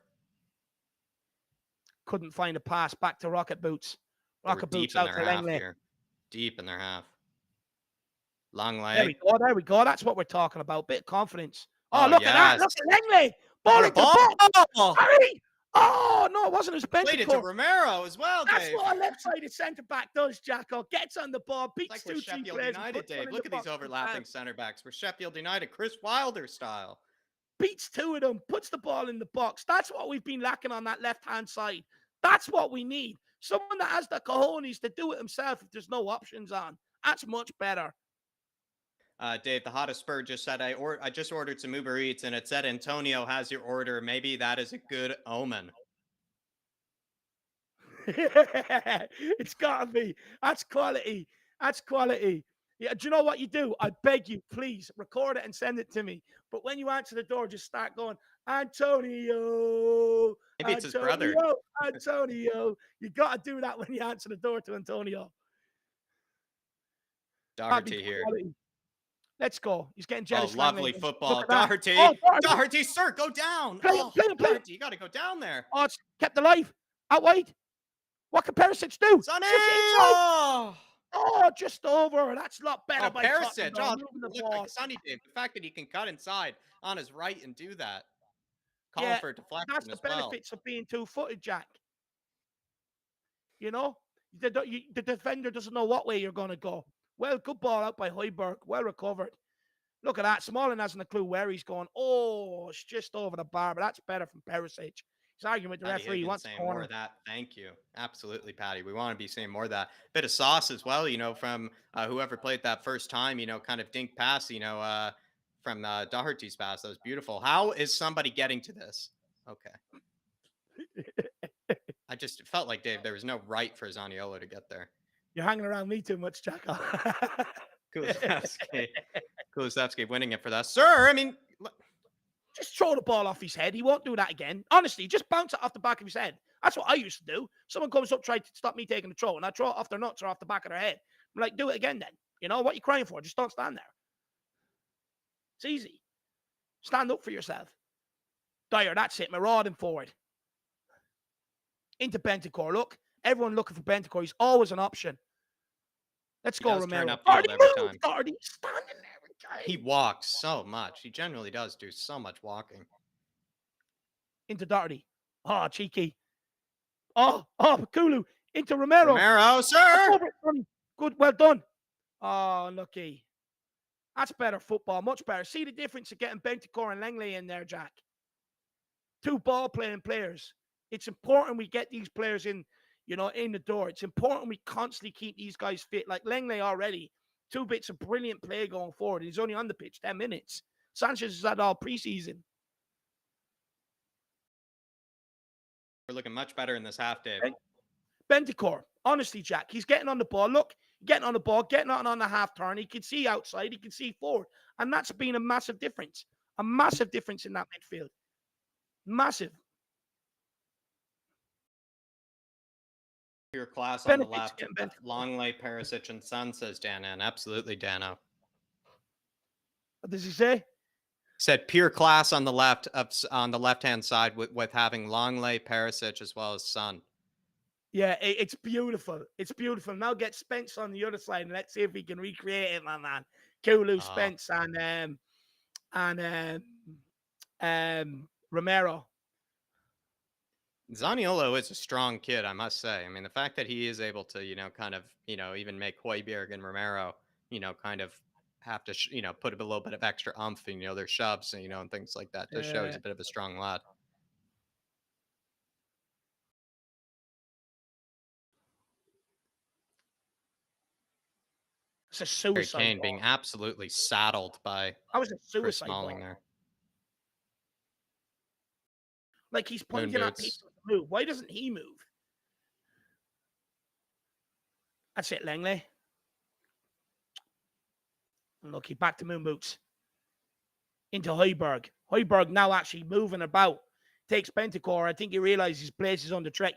Couldn't find a pass. Back to Rocket Boots. Rocket Boots out to Langley. Deep in their half. Long leg. There we go. That's what we're talking about. Bit of confidence. Oh, look at that. Look at Langley. Ball into the ball. Harry. Oh, no, it wasn't his Bentancur. Played it to Romero as well, Dave. That's what a left-sided centre-back does, Jacko. Gets on the ball, beats like two Sheffield players. United, Dave. Look at these overlapping centre-backs. We're Sheffield United, Chris Wilder style. Beats two of them, puts the ball in the box. That's what we've been lacking on that left-hand side. That's what we need. Someone that has the cojones to do it himself if there's no options on. That's much better. Dave, the hottest spur just said, I just ordered some Uber Eats and it said Antonio has your order. Maybe that is a good omen. It's got to be. That's quality. That's quality. Yeah, do you know what you do? I beg you, please record it and send it to me. But when you answer the door, just start going, Antonio. Maybe it's his brother. Antonio. You got to do that when you answer the door to Antonio. Doherty here. Let's go. He's getting jealous. Oh, lovely football. Doherty. Doherty, sir, go down. Play him. Doherty, you got to go down there. Oh, it's kept alive. Out wide. What can Perisic do? Sonny! Oh, just over. That's a lot better by Perisic. Tottenham. Like Sonny Dave. The fact that he can cut inside on his right and do that. Call for a deflection that's the benefits of being two-footed, Jack. You know? The defender doesn't know what way you're going to go. Well, good ball out by Højbjerg. Well recovered. Look at that. Smalling hasn't a clue where he's going. Oh, it's just over the bar, but that's better from Perisic. He's arguing with the referee. He wants more of that. Thank you. Absolutely, Patty. We want to be seeing more of that. Bit of sauce as well, from whoever played that first time, kind of dink pass, from Doherty's pass. That was beautiful. How is somebody getting to this? Okay. I just felt like, Dave, there was no right for Zaniolo to get there. You're hanging around me too much, Jacko. Kulusevski winning it for that. Sir, I mean... Just throw the ball off his head. He won't do that again. Honestly, just bounce it off the back of his head. That's what I used to do. Someone comes up, tries to stop me taking the throw, and I throw it off their nuts or off the back of their head. I'm like, do it again then. You know, what are you crying for? Just don't stand there. It's easy. Stand up for yourself. Dyer, that's it. Marauding forward. Into Bentancur. Look, everyone looking for Bentancur. He's always an option. Let's go, Romero. Doherty standing there. He walks so much. He generally does do so much walking. Into Doherty. Oh, cheeky. Oh, Bakulu. Into Romero. Romero, sir. Good, well done. Oh, lucky. That's better football. Much better. See the difference of getting Bentancur and Langley in there, Jack. Two ball-playing players. It's important we get these players in, in the door. It's important we constantly keep these guys fit. Like Langley already. 2 bits of brilliant play going forward. He's only on the pitch 10 minutes. Sanchez has had all preseason. We're looking much better in this half, Dave. Bentancur, honestly, Jack, he's getting on the ball. Look, getting on the ball, getting on the half turn. He can see outside. He can see forward. And that's been a massive difference. A massive difference in that midfield. Massive. Pure class on the Benefits left. getting Bentancur. Longley, Perisic, and Son, says Dan. And absolutely, Dano. What does he say? Said pure class on the left, on the left-hand side with having Longley, Perisic, as well as Son. Yeah, it's beautiful. It's beautiful. Now get Spence on the other side, and let's see if we can recreate it, my man. Kulu, Spence, and Romero. Zaniolo is a strong kid, I must say. I mean, the fact that he is able to, kind of, even make Højbjerg and Romero, kind of have to, put a little bit of extra umph in, their shoves, and things like that. Does show he's a bit of a strong lad. It's a suicide Kane ball. being absolutely saddled by That was a Chris suicide Smalling ball. there. Like he's pointing at people to move. Why doesn't he move? That's it, Langley. Look, back to Moon Boots. Into Højbjerg. Højbjerg now actually moving about. Takes Bentancur. I think he realizes his place is under threat,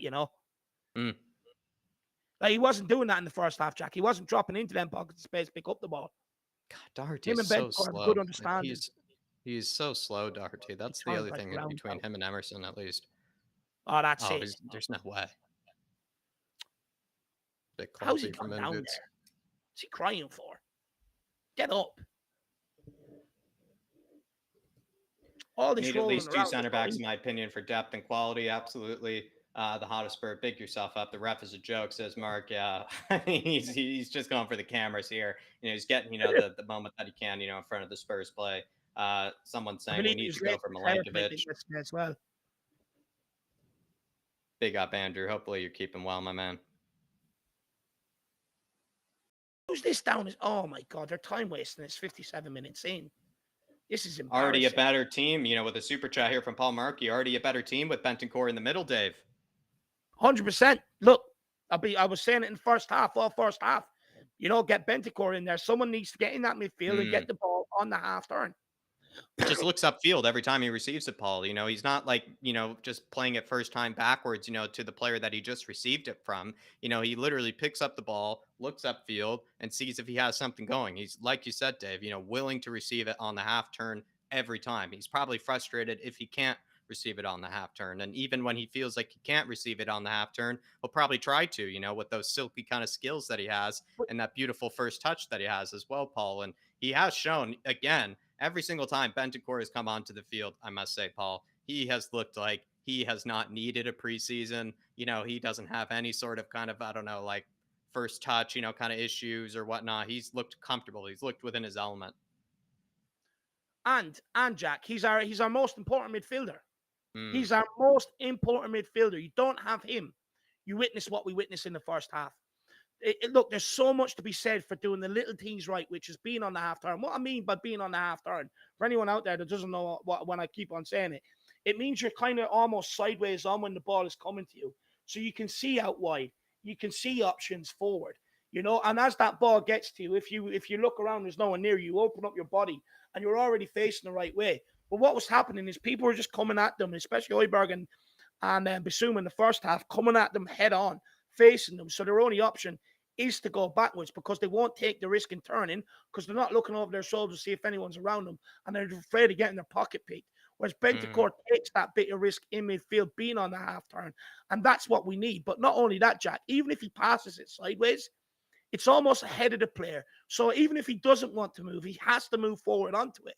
Like he wasn't doing that in the first half, Jack. He wasn't dropping into them pockets of space to pick up the ball. God, Doherty Him is and so Bentancur have a slow. good understanding. He's so slow, Doherty. That's the other thing between him and Emerson, at least. Oh, that's it. There's no way. Bit How's he clumsy from gone down Boots. there? What's he crying for? Get up. All this Need at least two around center backs, in my opinion, for depth and quality. Absolutely. The Hotspur, big yourself up. The ref is a joke, says Mark. Yeah, he's just going for the cameras here. He's getting the moment that he can, in front of the Spurs play. Someone saying we need to go for Milankovic. As well. Big up, Andrew. Hopefully you're keeping well, my man. Who's this down? Oh my God, they're time wasting. It's 57 minutes in. This is embarrassing. Already a better team, with a super chat here from Paul Markey. Already a better team with Bentancur in the middle, Dave. 100%. Look, I was saying it in first half, get Bentancur in there. Someone needs to get in that midfield and get the ball on the half turn. It just looks upfield every time he receives it, Paul. He's not like, just playing it first time backwards, to the player that he just received it from. He literally picks up the ball, looks upfield, and sees if he has something going. He's, like you said, Dave, willing to receive it on the half turn every time. He's probably frustrated if he can't receive it on the half turn. And even when he feels like he can't receive it on the half turn, he'll probably try to, with those silky kind of skills that he has and that beautiful first touch that he has as well, Paul. And he has shown, again, every single time Bentancur has come onto the field, I must say, Paul, he has looked like he has not needed a preseason. He doesn't have any sort of kind of, I don't know, like first touch, kind of issues or whatnot. He's looked comfortable. He's looked within his element. And Jack, he's our most important midfielder. He's our most important midfielder. You don't have him, you witness what we witnessed in the first half. Look, there's so much to be said for doing the little things right, which is being on the half turn. What I mean by being on the half turn, for anyone out there that doesn't know what when I keep on saying it, it means you're kind of almost sideways on when the ball is coming to you. So you can see out wide. You can see options forward. And as that ball gets to you, if you look around, there's no one near you, open up your body, and you're already facing the right way. But what was happening is people were just coming at them, especially Højbjerg and Bissouma in the first half, coming at them head on, facing them. So their only option is to go backwards because they won't take the risk in turning because they're not looking over their shoulders to see if anyone's around them and they're afraid of getting their pocket picked. Whereas Bentancur takes that bit of risk in midfield being on the half turn. And that's what we need. But not only that, Jack, even if he passes it sideways, it's almost ahead of the player. So even if he doesn't want to move, he has to move forward onto it.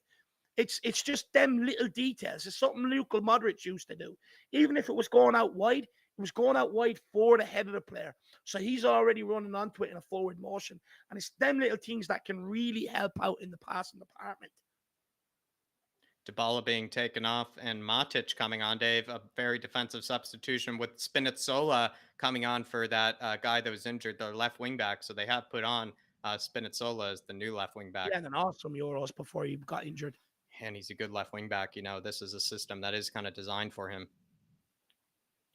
It's just them little details. It's something Luka Modric used to do. Even if it was going out wide, it was going out wide for the head of the player. So he's already running onto it in a forward motion. And it's them little things that can really help out in the passing department. Dybala being taken off and Matic coming on, Dave. A very defensive substitution with Spinazzola coming on for that guy that was injured, the left wing back. So they have put on Spinazzola as the new left wing back. Yeah, and an awesome Euros before he got injured. And he's a good left wing back. This is a system that is kind of designed for him.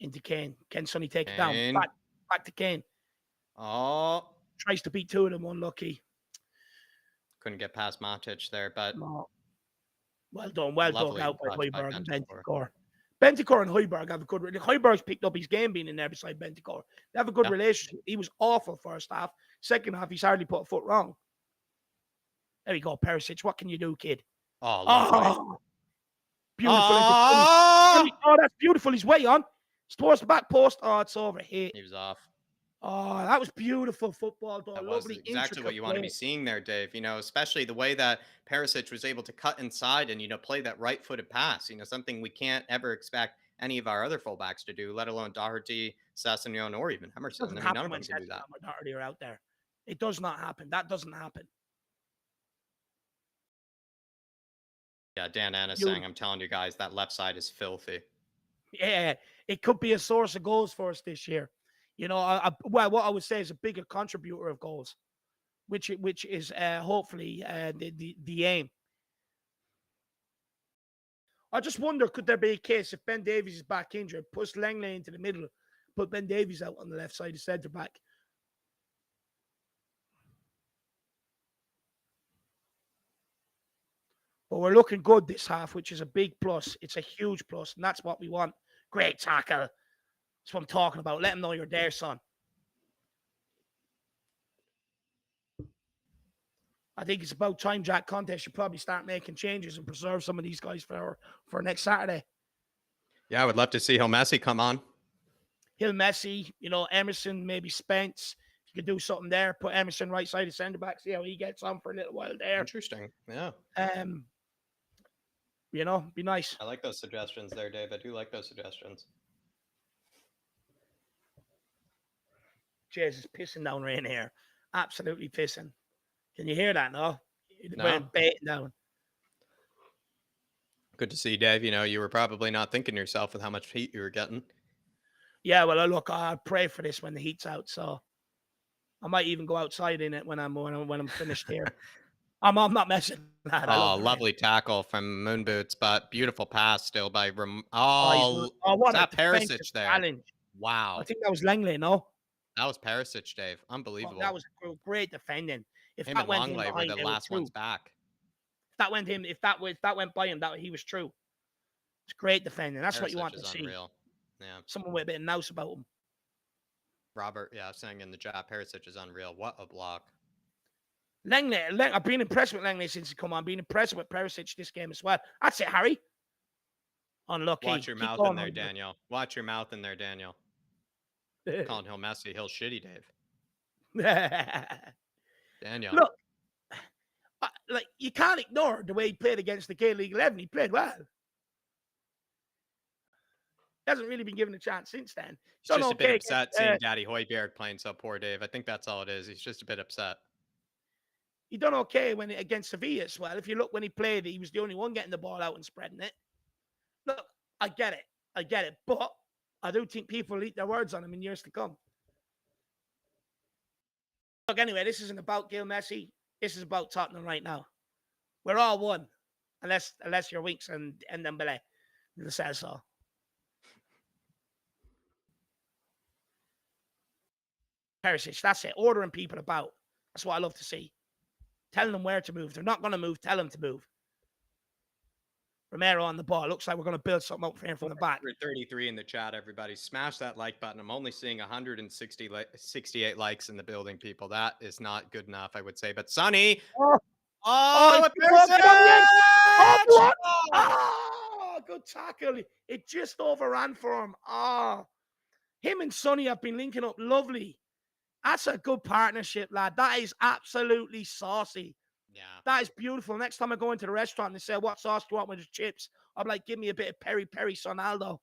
Into Kane. Can Sonny take it down? Back to Kane. Oh. Tries to beat two of them, unlucky. Couldn't get past Matic there, but... No. Well done. Well dug Lovely out by touch by Højbjerg and Bentancur. Bentancur. Bentancur and Højbjerg have a good. Højbjerg's picked up his game being in there beside Bentancur. They have a good Yeah. relationship. He was awful first half. Second half, he's hardly put a foot wrong. There you go, Perisic. What can you do, kid? Oh, lovely. Oh, beautiful. Oh! Oh, that's beautiful. He's way on. It's towards the back post. Oh, it's over here. He was off. Oh, that was beautiful football, though. That was Lovely, exactly what intricate you want to be play. seeing there, Dave. Especially the way that Perisic was able to cut inside and, play that right-footed pass. Something we can't ever expect any of our other fullbacks to do, let alone Doherty, Sessegnon, or even Emerson. Doesn't None happen of when them can do that. Sessegnon or Doherty are out there. It does not happen. That doesn't happen. Yeah, Dan Anna saying, I'm telling you guys, that left side is filthy. Yeah, it could be a source of goals for us this year. Well, what I would say is a bigger contributor of goals, which is hopefully the aim. I just wonder, could there be a case if Ben Davies is back injured, push Langley into the middle, put Ben Davies out on the left side of centre back? But we're looking good this half, which is a big plus. It's a huge plus, and that's what we want. Great tackle. That's what I'm talking about. Let him know you're there, son. I think it's about time Jack Conte should probably start making changes and preserve some of these guys for next Saturday. Yeah, I would love to see Hill Messi come on. Hill Messi, Emerson, maybe Spence. If you could do something there, put Emerson right side of centre back, see how he gets on for a little while there. Interesting. Yeah. Be nice. I like those suggestions there, Dave. I do like those suggestions. Jesus, pissing down rain here. Absolutely pissing. Can you hear that? No? No. We're baiting down. Good to see, Dave. You were probably not thinking to yourself with how much heat you were getting. Yeah, well, look, I pray for this when the heat's out, so I might even go outside in it when I'm finished here. I'm not messing. Oh, lovely tackle from Moon Boots, but beautiful pass still by what that a Perisic there. Challenge. Wow. I think that was Langley, no? That was Perisic, Dave. Unbelievable. That was great defending. If him that and went Longley him were behind, the last ones back. If that went by him, that he was true. It's great defending. That's Perisic what you want to see. Unreal. Yeah. Someone with a bit of nous about him. Robert, saying in the chat, Perisic is unreal. What a block. Langley, I've been impressed with Langley since he come on. Been impressed with Perisic this game as well. That's it, Harry. Unlucky. Watch your mouth in there, Daniel. Watch your mouth in there, Daniel. Calling Hill Messi, Hill shitty, Dave. Daniel. Look, you can't ignore the way he played against the K-League 11. He played well. He hasn't really been given a chance since then. He's just a bit upset seeing Daddy Højbjerg playing so poor, Dave. I think that's all it is. He's just a bit upset. He done okay against Sevilla as well. If you look when he played, he was the only one getting the ball out and spreading it. Look, I get it. But I do think people will eat their words on him in years to come. Look, anyway, this isn't about Gil Messi. This is about Tottenham right now. We're all one, unless you're Winks and Dembele. It says so. Perisic, that's it. Ordering people about. That's what I love to see. Telling them where to move. They're not going to move. Tell them to move. Romero on the ball. Looks like we're going to build something up for him from the back. 33 in the chat, everybody. Smash that like button. I'm only seeing 168 likes in the building, people. That is not good enough, I would say. But Sonny. Good tackle. It just overran for him. Him and Sonny have been linking up lovely. That's a good partnership, lad. That is absolutely saucy. Yeah. That is beautiful. Next time I go into the restaurant and they say, what sauce do you want with the chips? I'm like, give me a bit of peri peri Sonaldo.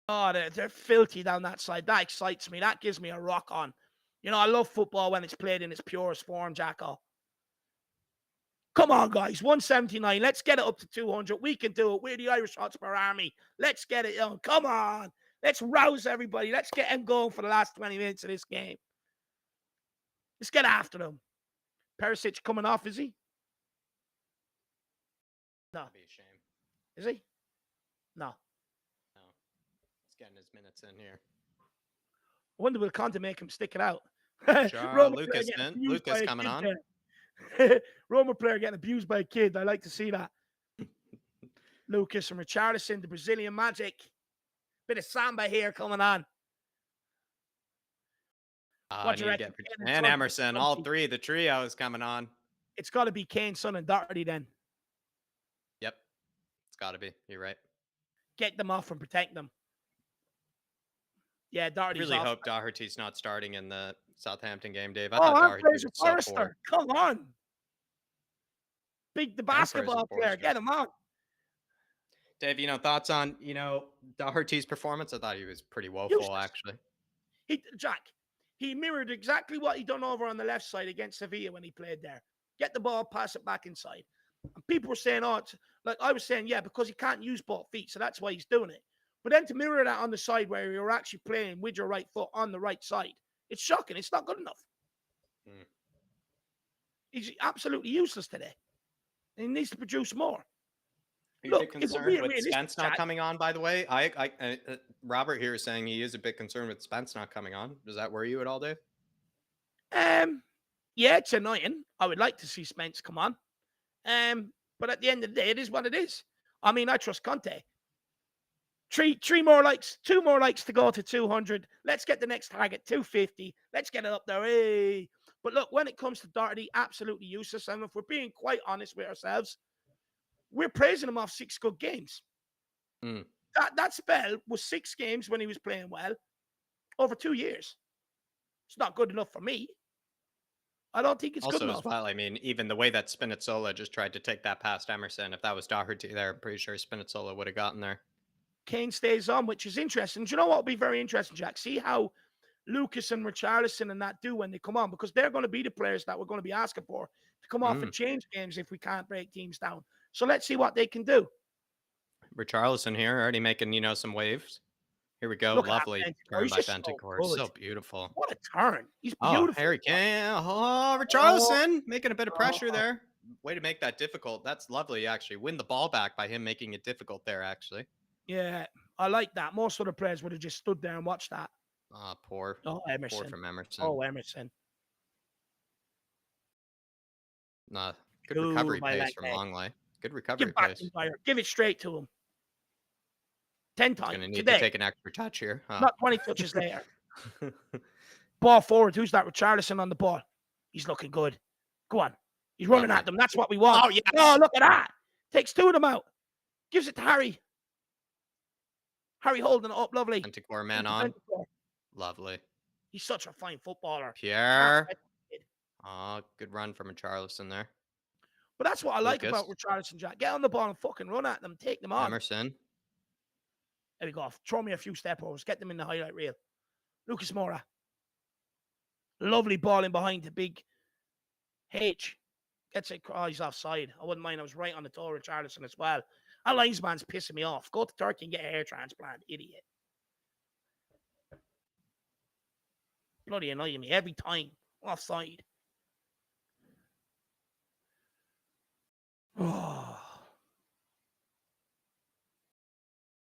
Oh, they're filthy down that side. That excites me. That gives me a rock on. I love football when it's played in its purest form, Jacko. Come on, guys. 179. Let's get it up to 200. We can do it. We're the Irish Hotspur Army. Let's get it on. Come on. Let's rouse everybody. Let's get them going for the last 20 minutes of this game. Let's get after them. Perisic coming off, is he? No. That'd be a shame. Is he? No. No. He's getting his minutes in here. I wonder will Conte make him stick it out? Roma player Lucas, getting man. abused by Lucas a coming kid on. there. Roma player getting abused by a kid. I like to see that. Lucas and Richarlison, the Brazilian magic. Bit of samba here coming on. I What do need you to reckon? get and Emerson. All 20. three of the trio is coming on. It's got to be Kane, Son, and Doherty then. Yep. It's got to be. You're right. Get them off and protect them. Yeah, Doherty's Really off. hope Doherty's not starting in the Southampton game, Dave. I Oh, thought I'm Doherty Fraser was so poor. Forrester. Come on. The basketball player. Forrester. Get him on. Dave, thoughts on, Doherty's performance? I thought he was pretty woeful, Useless. actually. Jack, he mirrored exactly what he done over on the left side against Sevilla when he played there. Get the ball, pass it back inside. And people were saying, oh, it's like I was saying, yeah, because he can't use both feet, so that's why he's doing it. But then to mirror that on the side where you're actually playing with your right foot on the right side, it's shocking. It's not good enough. He's absolutely useless today. And he needs to produce more. Are you a bit concerned with Spence not Jack, coming on, by the way? Robert here is saying he is a bit concerned with Spence not coming on. Does that worry you at all, Dave? Yeah, it's annoying. I would like to see Spence come on. But at the end of the day, it is what it is. I mean, I trust Conte. Two more likes to go to 200. Let's get the next target, 250. Let's get it up there. Hey. But look, when it comes to Doherty, absolutely useless. And if we're being quite honest with ourselves, we're praising him off 6 good games. That spell was 6 games when he was playing well over 2 years. It's not good enough for me. I don't think it's also good enough. As well, I mean, even the way that Spinazzola just tried to take that past Emerson, if that was Doherty there, I'm pretty sure Spinazzola would have gotten there. Kane stays on, which is interesting. Do you know what will be very interesting, Jack? See how Lucas and Richarlison and that do when they come on, because they're going to be the players that we're going to be asking for to come off and change games if we can't break teams down. So let's see what they can do. Richarlison here already making, some waves. Here we go. Look Lovely turn by Bentancur. So beautiful. What a turn. He's Oh, beautiful. Harry Kane. Oh, Richarlison making a bit of pressure there. Way to make that difficult. That's lovely, actually. Win the ball back by him making it difficult there, actually. Yeah, I like that. Most other players would have just stood there and watched that. Poor. Oh, Emerson. Poor from Emerson. Oh, Emerson. Nah, good recovery pace from Longley. Good recovery pace. Give it straight to him. 10 times. Gonna need to take an extra touch here. Not 20 touches later. Ball forward. Who's that? Richarlison on the ball. He's looking good. Go on. He's running at them. That's what we want. Oh, yeah. Oh, look at that. Takes 2 of them out. Gives it to Harry. Harry holding it up. Lovely. Bentancur man on. Lovely. He's such a fine footballer. Pierre. Good run from Richarlison there. But that's what I like about Richarlison, Jack. Get on the ball and fucking run at them. Take them on. Emerson. There we go. Throw me a few step overs. Get them in the highlight reel. Lucas Moura. Lovely ball in behind the big H. Gets it. Oh, he's offside. I wouldn't mind. I was right on the toe of Richarlison as well. That linesman's pissing me off. Go to Turkey and get a hair transplant. Idiot. Bloody annoying me every time. Offside. Oh.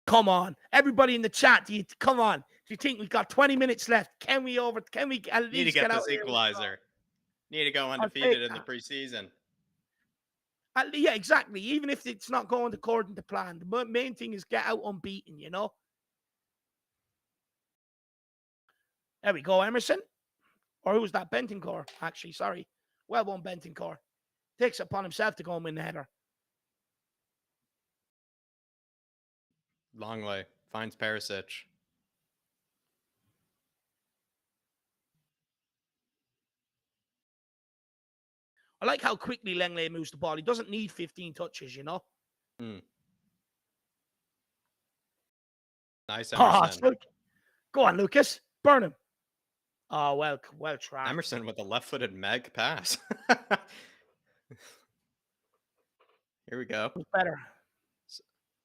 Come on. Everybody in the chat, come on. Do you think we've got 20 minutes left? Can we at least need to get this equalizer? Need to go undefeated in the preseason. Yeah, exactly. Even if it's not going according to plan, the main thing is get out unbeaten, There we go, Emerson. Or who was that? Bentancur, actually. Sorry. Well done, Bentancur. Takes it upon himself to go and win the header. Longley finds Perisic. I like how quickly Langley moves the ball. He doesn't need 15 touches, Nice, Emerson. Go on, Lucas. Burn him. Oh, well tried. Emerson with a left-footed Meg pass. Here we go. Better.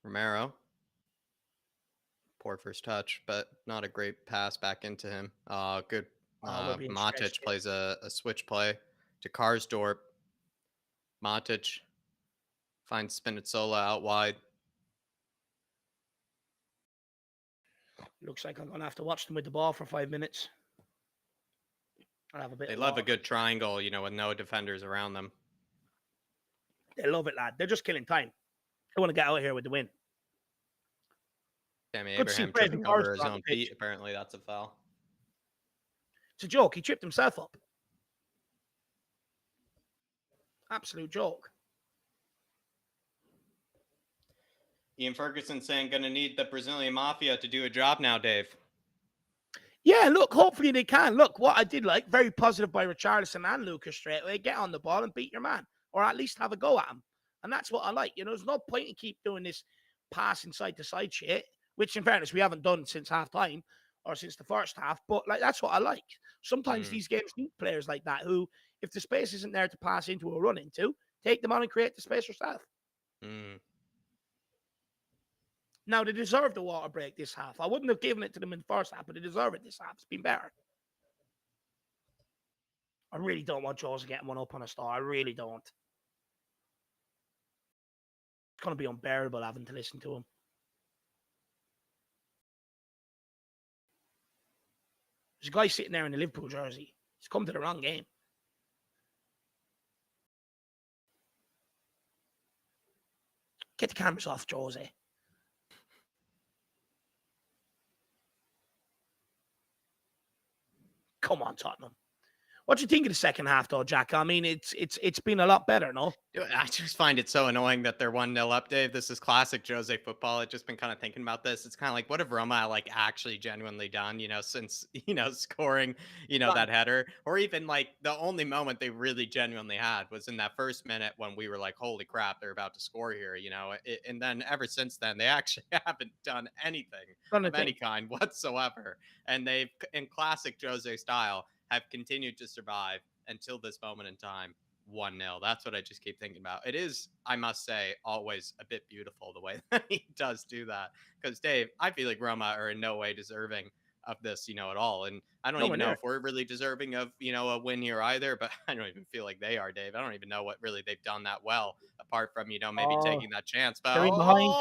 Romero. Poor first touch, but not a great pass back into him. Good. Matic plays a switch play to Karsdorp. Matic finds Spinazzola out wide. Looks like I'm going to have to watch them with the ball for 5 minutes. I'll have a bit They of love a water. good triangle, you know, with no defenders around them. They love it, lad. They're just killing time. They want to get out of here with the win. Tammy Good to see Abraham Fraser tripping over Forrester his on the own pitch. feet. Apparently, that's a foul. It's a joke. He tripped himself up. Absolute joke. Ian Ferguson saying, going to need the Brazilian Mafia to do a job now, Dave. Yeah, look, hopefully they can. Look, what I did like, very positive by Richarlison and Lucas straight away. Get on the ball and beat your man, or at least have a go at him. And that's what I like. You know, there's no point in keep doing this passing side to side shit, which in fairness, we haven't done since half time or since the first half. But like, that's what I like. Sometimes these games need players like that who, if the space isn't there to pass into or run into, take them on and create the space yourself. Now, they deserve the water break this half. I wouldn't have given it to them in the first half, but they deserve it this half. It's been better. I really don't want Jose getting one up on a star. I really don't. It's going to be unbearable having to listen to him. There's a guy sitting there in the Liverpool jersey. He's come to the wrong game. Get the cameras off, Jose. Come on, Tottenham. What do you think of the second half, though, Jack? I mean, it's been a lot better, no? I just find it so annoying that they're 1-0 up, Dave. This is classic Jose football. I've just been kind of thinking about this. It's kind of like, what have Roma like actually genuinely done, you know, since, you know, scoring, you know, that header? Or even like the only moment they really genuinely had was in that first minute when we were like, holy crap, they're about to score here, you know? And then ever since then, they actually haven't done anything of any kind whatsoever. And they've, in classic Jose style, have continued to survive until this moment in time. 1-0. That's what I just keep thinking about. It is, I must say, always a bit beautiful the way that he does do that. Because, Dave, I feel like Roma are in no way deserving of this, you know, at all. And I don't even know if we're really deserving of, you know, a win here either. But I don't even feel like they are, Dave. I don't even know what really they've done that well, apart from, you know, maybe taking that chance. But they're in behind.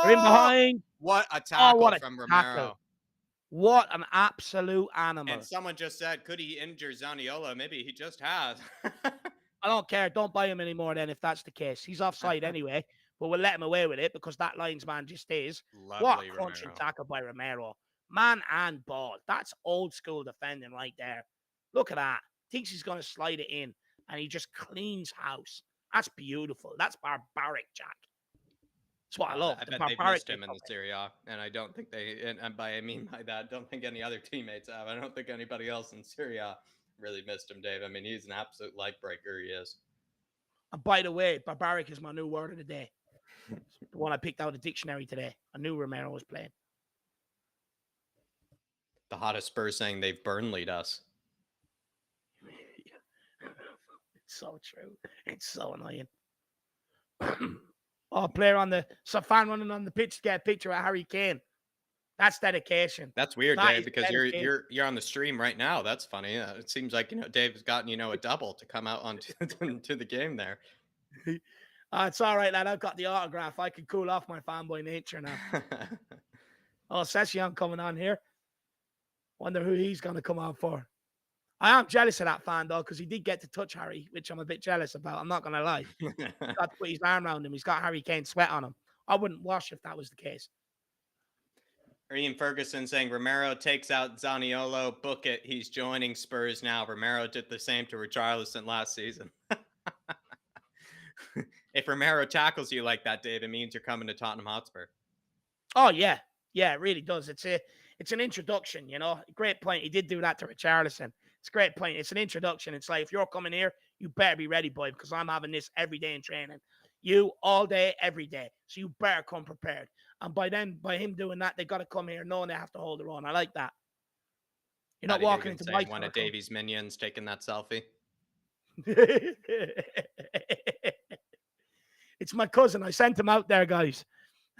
They're in behind. What a tackle from Romero. Tackle. What an absolute animal. And someone just said, could he injure Zaniolo? Maybe he just has. I don't care. Don't buy him anymore then if that's the case. He's offside anyway, but we'll let him away with it because that linesman just is. Lovely what a crunching tackle by Romero. Man and ball. That's old school defending right there. Look at that. Thinks he's going to slide it in, and he just cleans house. That's beautiful. That's barbaric, Jack. That's what I love. I bet they've missed him in the Serie A, and I don't think they, and by I mean by that, don't think any other teammates have. I don't think anybody else in Serie A really missed him, Dave. I mean, he's an absolute light breaker. He is. And by the way, barbaric is my new word of the day. The one I picked out of the dictionary today. I knew Romero was playing. The hottest Spurs saying they've Burnley'd us. It's so true. It's so annoying. Oh, player on the fan running on the pitch to get a picture of Harry Kane. That's dedication. That's weird, Dave, because you're on the stream right now. That's funny. It seems like, you know, Dave's gotten, you know, a double to come out onto to the game there. It's all right, lad. I've got the autograph. I can cool off my fanboy nature now. Oh, Session coming on here. Wonder who he's going to come on for. I am jealous of that fan, though, because he did get to touch Harry, which I'm a bit jealous about. I'm not going to lie. He's got to put his arm around him. He's got Harry Kane sweat on him. I wouldn't wash if that was the case. Ian Ferguson saying Romero takes out Zaniolo. Book it. He's joining Spurs now. Romero did the same to Richarlison last season. If Romero tackles you like that, Dave, it means you're coming to Tottenham Hotspur. Oh, yeah. Yeah, it really does. It's an introduction, you know. Great point. He did do that to Richarlison. It's a great point. It's an introduction. It's like, if you're coming here, you better be ready, boy, because I'm having this every day in training. You all day, every day. So you better come prepared. And by him doing that, they got to come here knowing they have to hold their own. I like that. You're not walking into my one of Davies' minions taking that selfie. It's my cousin. I sent him out there, guys.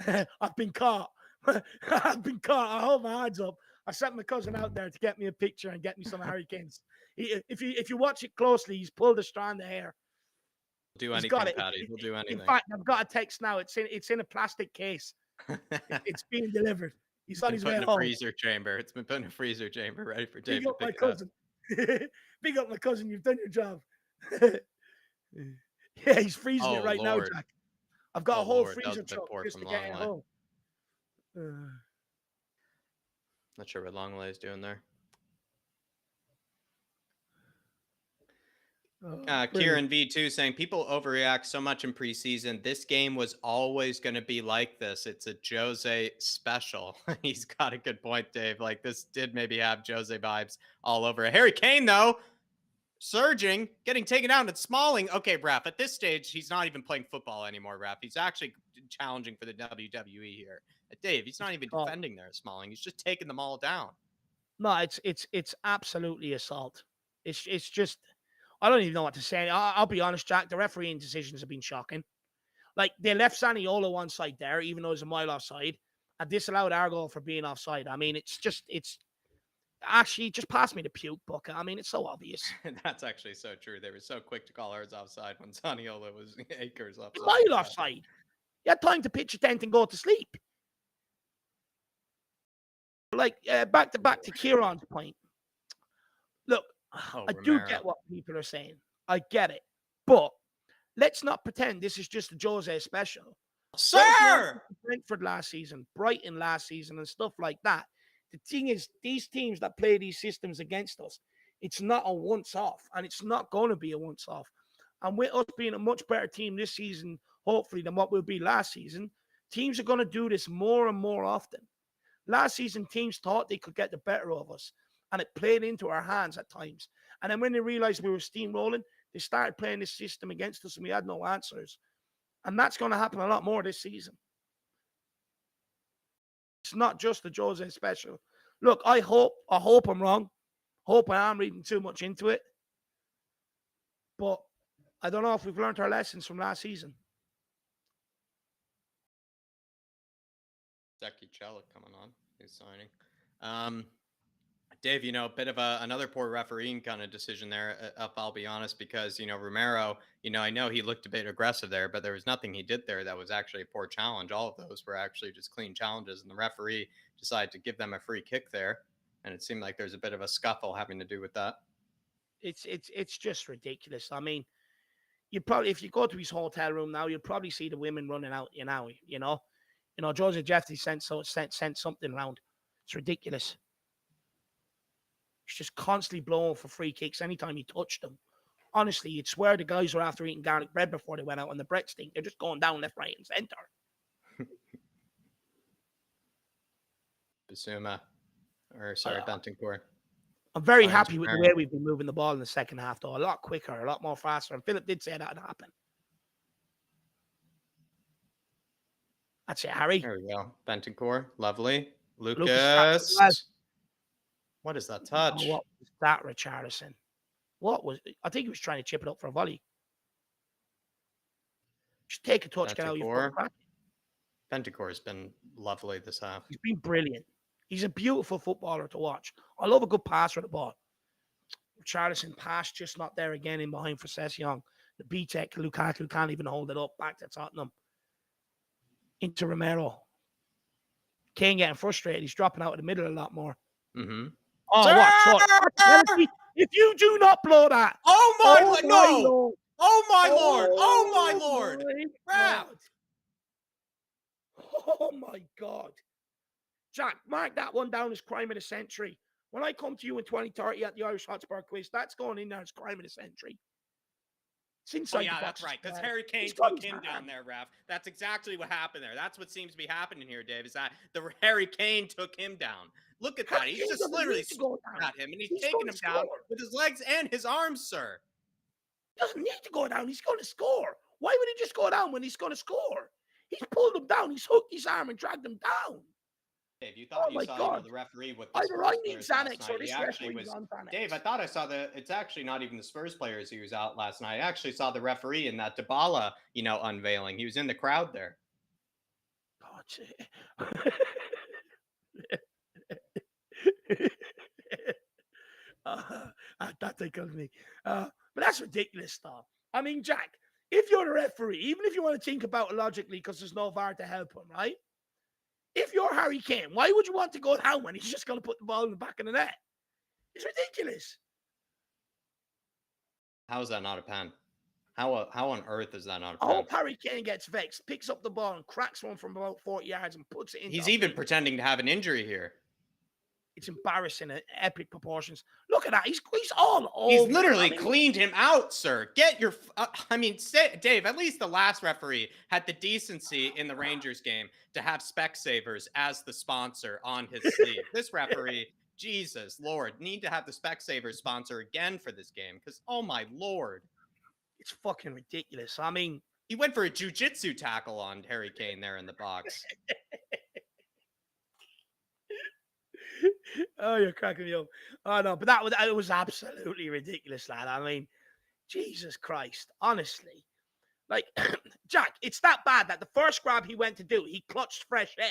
I've been caught. I've been caught. I hold my hands up. I sent my cousin out there to get me a picture and get me some Harry Kane's. If you watch it closely, he's pulled a strand of hair. Do anything, Patty. He'll do anything. In fact, I've got a text now. It's in a plastic case. It's being delivered. He's on his way home. Freezer chamber. It's been put in a freezer chamber, ready for Dave to pick my it cousin. Big up my cousin. You've done your job. Yeah, he's freezing it Oh, right now, Lord. Jack. I've got Oh, a whole Lord. That was freezer a big truck pour just from to get it Longley. home. Not sure what Longley's doing there. Brilliant. Kieran V2 saying people overreact so much in preseason. This game was always going to be like this. It's a Jose special. He's got a good point, Dave. Like, this did maybe have Jose vibes all over it. Harry Kane, though, surging, getting taken out at Smalling. Okay, Raph, at this stage, he's not even playing football anymore, Raph. He's actually challenging for the WWE here. Dave, he's not even defending there at Smalling. He's just taking them all down. No, it's absolutely assault. It's just, I don't even know what to say. I'll be honest, Jack. The refereeing decisions have been shocking. Like, they left Zaniolo on side there, even though it's a mile offside, and disallowed our goal for being offside. I mean, it's actually just pass me the puke bucket. I mean, it's so obvious. That's actually so true. They were so quick to call ours offside when Zaniolo was acres offside. Mile offside. You had time to pitch a tent and go to sleep. Like, back to Kieran's point. Look, I do get what people are saying. I get it. But let's not pretend this is just a Jose special. Sir! Brentford last season, Brighton last season, and stuff like that. The thing is, these teams that play these systems against us, it's not a once-off, and it's not going to be a once-off. And with us being a much better team this season, hopefully, than what we'll be last season, teams are going to do this more and more often. Last season, teams thought they could get the better of us, and it played into our hands at times. And then when they realized we were steamrolling, they started playing this system against us, and we had no answers. And that's going to happen a lot more this season. It's not just the Jose special. Look, I hope I'm wrong. Hope I am reading too much into it. But I don't know if we've learned our lessons from last season. Zeki Chelik coming on. He's signing. Dave, a bit of another poor refereeing kind of decision there, I'll be honest, because, Romero, I know he looked a bit aggressive there, but there was nothing he did there that was actually a poor challenge. All of those were actually just clean challenges, and the referee decided to give them a free kick there, and it seemed like there's a bit of a scuffle having to do with that. It's just ridiculous. I mean, if you go to his hotel room now, you'll probably see the women running out, Joseph Jeffrey sent something around. It's ridiculous. He's just constantly blowing for free kicks anytime he touched them. Honestly, you'd swear the guys were after eating garlic bread before they went out on the breadstick. They're just going down left, right, and center. Basuma. Bentancur. I'm very happy with the way we've been moving the ball in the second half, though. A lot quicker, a lot more faster. And Philip did say that would happen. That's it, Harry. There we go. Bentancur. Lovely. Lucas. What is that touch? Oh, what was that, Richarlison? I think he was trying to chip it up for a volley. Just take a touch, get out your foot. Bentancur has been lovely this half. He's been brilliant. He's a beautiful footballer to watch. I love a good pass with the ball. Richarlison pass just not there again in behind for Session. The B-Tech, Lukaku can't even hold it up. Back to Tottenham. Into Romero. Kane getting frustrated. He's dropping out of the middle a lot more. Mm-hmm. Oh, what? If you do not blow that. Oh, my Lord. No. Lord. Oh, my Lord. Oh, my Lord. Oh, my God. Jack, mark that one down as crime of the century. When I come to you in 2030 at the Irish Hotspur quiz, that's going in there as crime of the century. That's right. Because Harry Kane took him down there, Ref. That's exactly what happened there. That's what seems to be happening here, Dave, is that the Harry Kane took him down. Look at that. He's just literally at him, and he's taking him down with his legs and his arms, sir. He doesn't need to go down. He's going to score. Why would he just go down when he's going to score? He's pulled him down. He's hooked his arm and dragged him down. Dave, you thought you saw the referee with the either I need Xanax or this referee was on Xanax. Dave, I thought I saw it's actually not even the Spurs players who was out last night. I actually saw the referee in that Dybala, unveiling. He was in the crowd there. That tickles me. But that's ridiculous stuff. I mean, Jack, if you're the referee, even if you want to think about it logically, because there's no VAR to help him, right? If you're Harry Kane, why would you want to go down when he's just going to put the ball in the back of the net? It's ridiculous. How is that not a pen? How on earth is that not a I pen? hope Harry Kane gets vexed, picks up the ball and cracks one from about 40 yards and puts it into He's our even bin. pretending to have an injury here. It's embarrassing at epic proportions. Look at that. He's all He's over him. I literally mean, cleaned him out, sir. Get your. I mean, Dave, at least the last referee had the decency in the Rangers game to have Specsavers as the sponsor on his sleeve. This referee, Jesus Lord, need to have the Specsavers sponsor again for this game because, oh my Lord. it's fucking ridiculous. I mean, He went for a jujitsu tackle on Harry Kane there in the box. oh, you're cracking me up. Oh, no, but it was absolutely ridiculous, lad. I mean, Jesus Christ. Honestly. Like, Jack, it's that bad that the first grab he went to do, he clutched fresh air.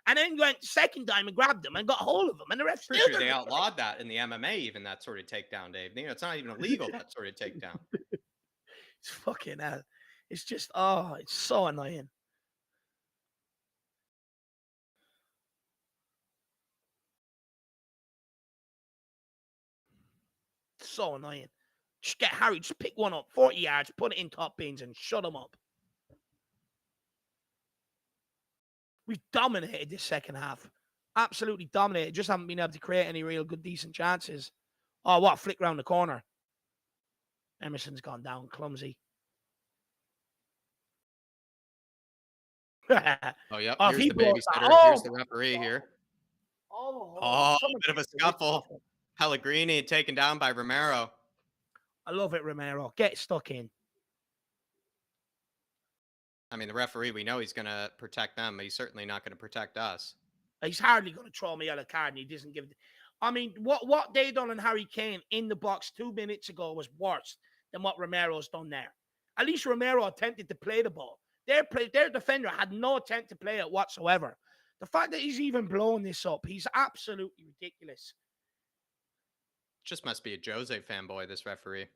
And then went second time and grabbed him and got hold of him. And the ref Pretty still sure they didn't. outlawed that in the MMA, even that sort of takedown, Dave. You know, it's not even illegal, that sort of takedown. It's fucking hell. It's just, oh, it's so annoying. So annoying. Just get Harry, just pick one up, 40 yards, put it in top bins and shut him up. We've dominated this second half. Absolutely dominated. Just haven't been able to create any real good, decent chances. Oh, what? Flick round the corner. Emerson's gone down, clumsy. Oh, yep. Oh, if Here's he the blows babysitter. that, Here's oh the my referee God. here. Oh, Oh, someone a bit of a take the wrist off scuffle. him. Pellegrini taken down by Romero. I love it, Romero. Get stuck in. I mean, the referee, we know he's going to protect them, but he's certainly not going to protect us. He's hardly going to throw me out of the card, and he doesn't give it. I mean, what they done on Harry Kane in the box 2 minutes ago was worse than what Romero's done there. At least Romero attempted to play the ball. Their defender had no attempt to play it whatsoever. The fact that he's even blowing this up, he's absolutely ridiculous. Just must be a Jose fanboy, this referee.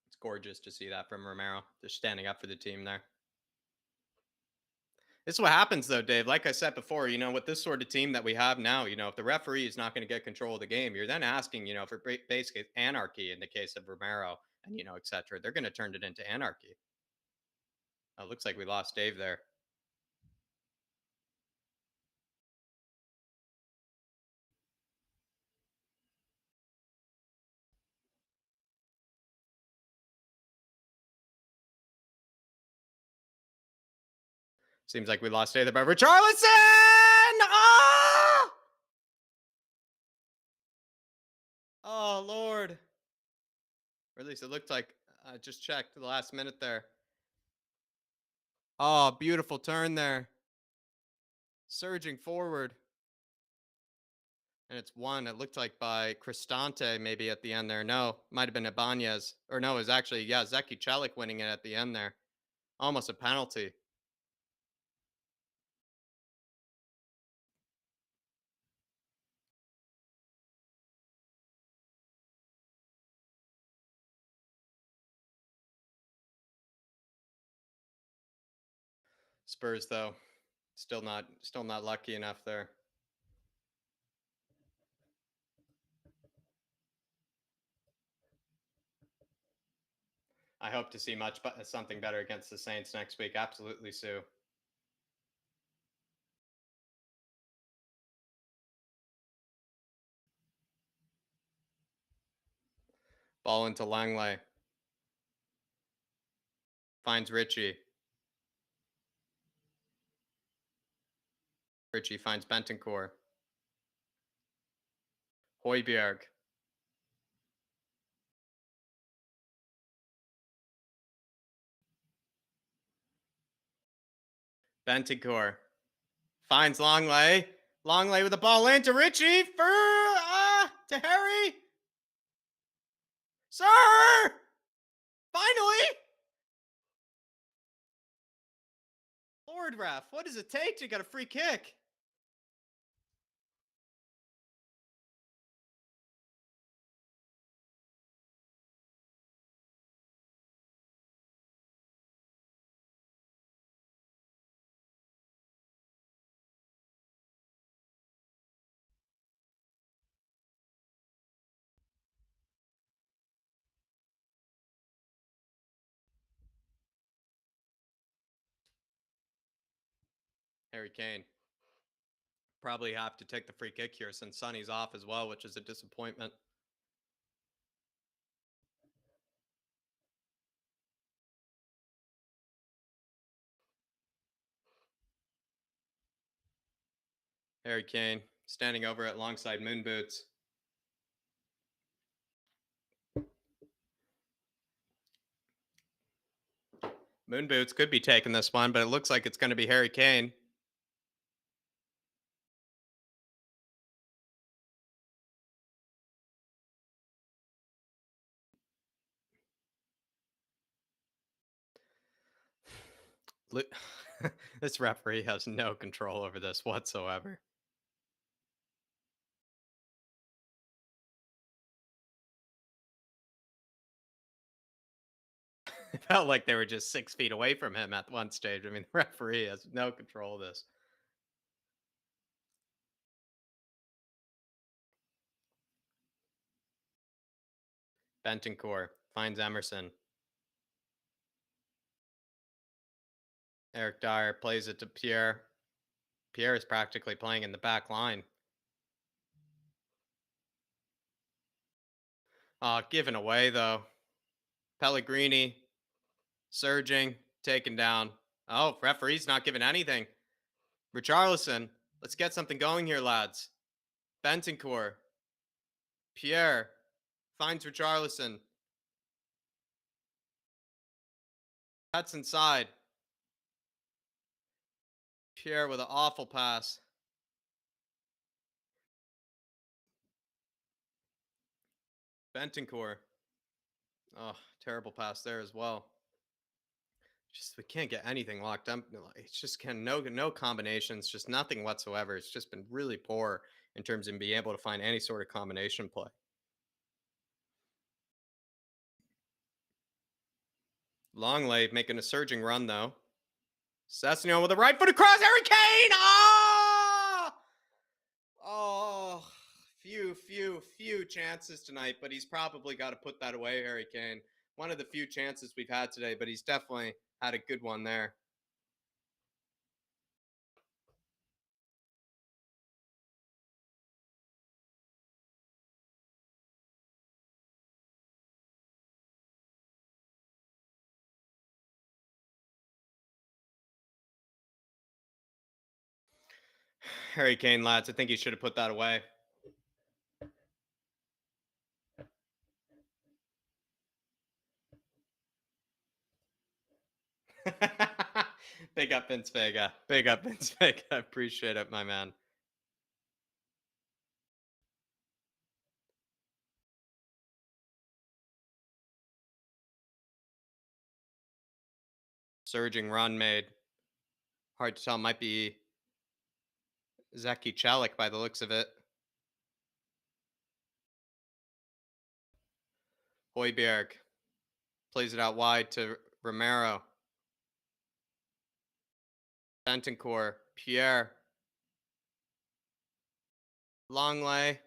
It's gorgeous to see that from Romero, just standing up for the team there. This is what happens, though, Dave. Like I said before, you know, with this sort of team that we have now, you know, if the referee is not going to get control of the game, you're then asking, you know, for basically anarchy in the case of Romero and, you know, et cetera. They're going to turn it into anarchy. Oh, it looks like we lost Dave there. Seems like we lost Dave there, but Richarlison! Oh! Oh, Lord. Or at least it looked like I just checked the last minute there. Oh, beautiful turn there. Surging forward. And it's one, it looked like by Cristante maybe at the end there. No, might have been Ibanez. Or no, it was actually, yeah, Zeki Celik winning it at the end there. Almost a penalty. Spurs, though, still not lucky enough there. I hope to see something better against the Saints next week. Absolutely, Sue. Ball into Langley. Finds Richie. Richie finds Bentancur. Højbjerg. Bentancur. Finds Longley. Longley with the ball in to Richie. To Harry. Sir! Finally! Lord ref, what does it take to get a free kick? Harry Kane. Probably have to take the free kick here since Sonny's off as well, which is a disappointment. Harry Kane standing over it alongside Moon Boots. Moon Boots could be taking this one, but it looks like it's going to be Harry Kane. This referee has no control over this whatsoever. It felt like they were just 6 feet away from him at one stage. I mean, the referee has no control of this. Bentancur finds Emerson. Eric Dyer plays it to Pierre. Pierre is practically playing in the back line. Given away, though. Pellegrini surging, taken down. Oh, referee's not giving anything. Richarlison, let's get something going here, lads. Bentancur. Pierre finds Richarlison. Cuts inside. Pierre with an awful pass. Bentancur. Oh, terrible pass there as well. Just we can't get anything locked up. It's just no combinations, just nothing whatsoever. It's just been really poor in terms of being able to find any sort of combination play. Longley making a surging run though. Sessegnon with a right foot across. Harry Kane. Oh, few chances tonight, but he's probably got to put that away, Harry Kane. One of the few chances we've had today, but he's definitely had a good one there. Harry Kane, lads, I think he should have put that away. Big up Vince Vega. Big up Vince Vega. Appreciate it, my man. Surging run made. Hard to tell. Might be Zeki Chalik by the looks of it. Højbjerg plays it out wide to Romero. Bentancur. Pierre. Longley.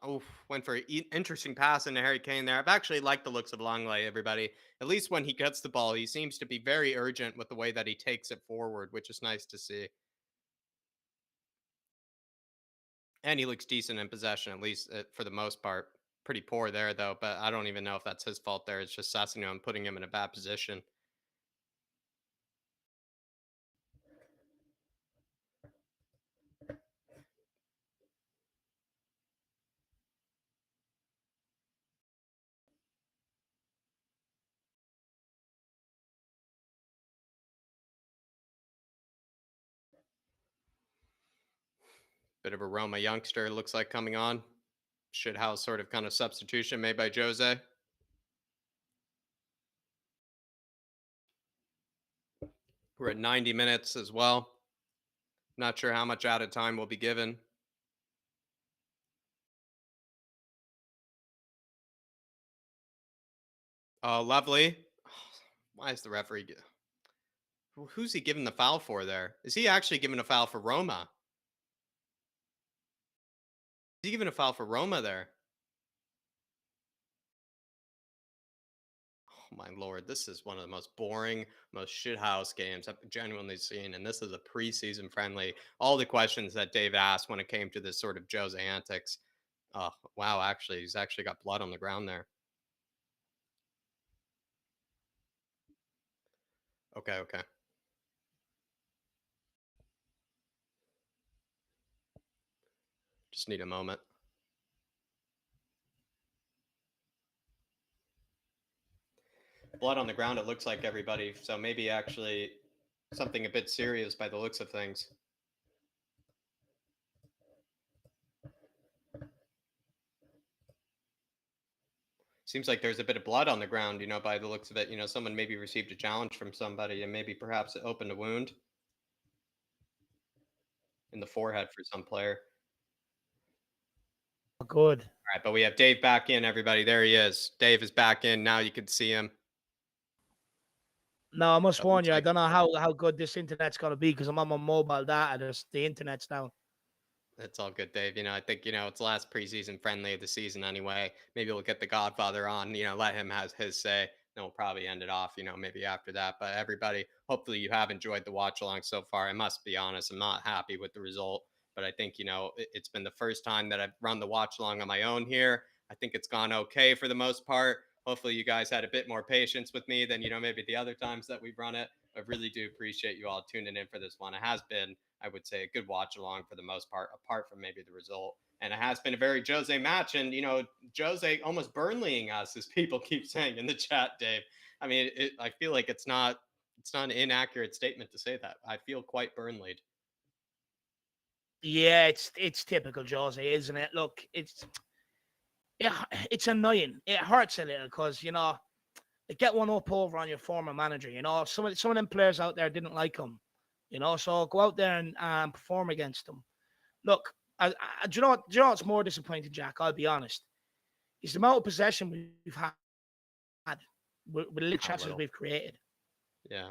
Oof, went for an interesting pass into Harry Kane there. I've actually liked the looks of Longley, everybody. At least when he gets the ball, he seems to be very urgent with the way that he takes it forward, which is nice to see. And he looks decent in possession, at least for the most part. Pretty poor there, though, but I don't even know if that's his fault there. It's just Sessegnon putting him in a bad position. Bit of a Roma youngster, looks like, coming on. Shithouse sort of kind of substitution made by Jose. We're at 90 minutes as well. Not sure how much added time will be given. Oh, lovely. Why is the referee... Who's he giving the foul for there? Is he actually giving a foul for Roma? Is he giving a foul for Roma there? Oh my lord, this is one of the most boring, most shithouse games I've genuinely seen. And this is a preseason friendly. All the questions that Dave asked when it came to this sort of Jose antics. Oh, wow. Actually, he's actually got blood on the ground there. Okay, okay. Just need a moment. Blood on the ground, it looks like, everybody. So maybe actually something a bit serious by the looks of things. Seems like there's a bit of blood on the ground, by the looks of it. Someone maybe received a challenge from somebody and maybe perhaps it opened a wound in the forehead for some player. Good. All right, but we have Dave back in, everybody. There he is. Dave is back in. Now you can see him. No, I must That warn looks you, I like don't know how good this internet's going to be because I'm on my mobile data. The internet's down. It's all good, Dave. I think, it's the last preseason friendly of the season anyway. Maybe we'll get the Godfather on, let him have his say. Then we'll probably end it off, maybe after that. But everybody, hopefully you have enjoyed the watch along so far. I must be honest, I'm not happy with the result. But I think, it's been the first time that I've run the watch along on my own here. I think it's gone okay for the most part. Hopefully you guys had a bit more patience with me than, maybe the other times that we've run it. I really do appreciate you all tuning in for this one. It has been, I would say, a good watch along for the most part, apart from maybe the result. And it has been a very Jose match. And, Jose almost Burnleying us, as people keep saying in the chat, Dave. I mean, I feel like it's not an inaccurate statement to say that. I feel quite Burnleyed. Yeah, it's typical Jose, isn't it? Look, it's annoying. It hurts a little because, they get one up over on your former manager. Some of them players out there didn't like him. So go out there and perform against them. Look, do you know what's more disappointing, Jack? I'll be honest. It's the amount of possession we've had with little chances we've created. Yeah,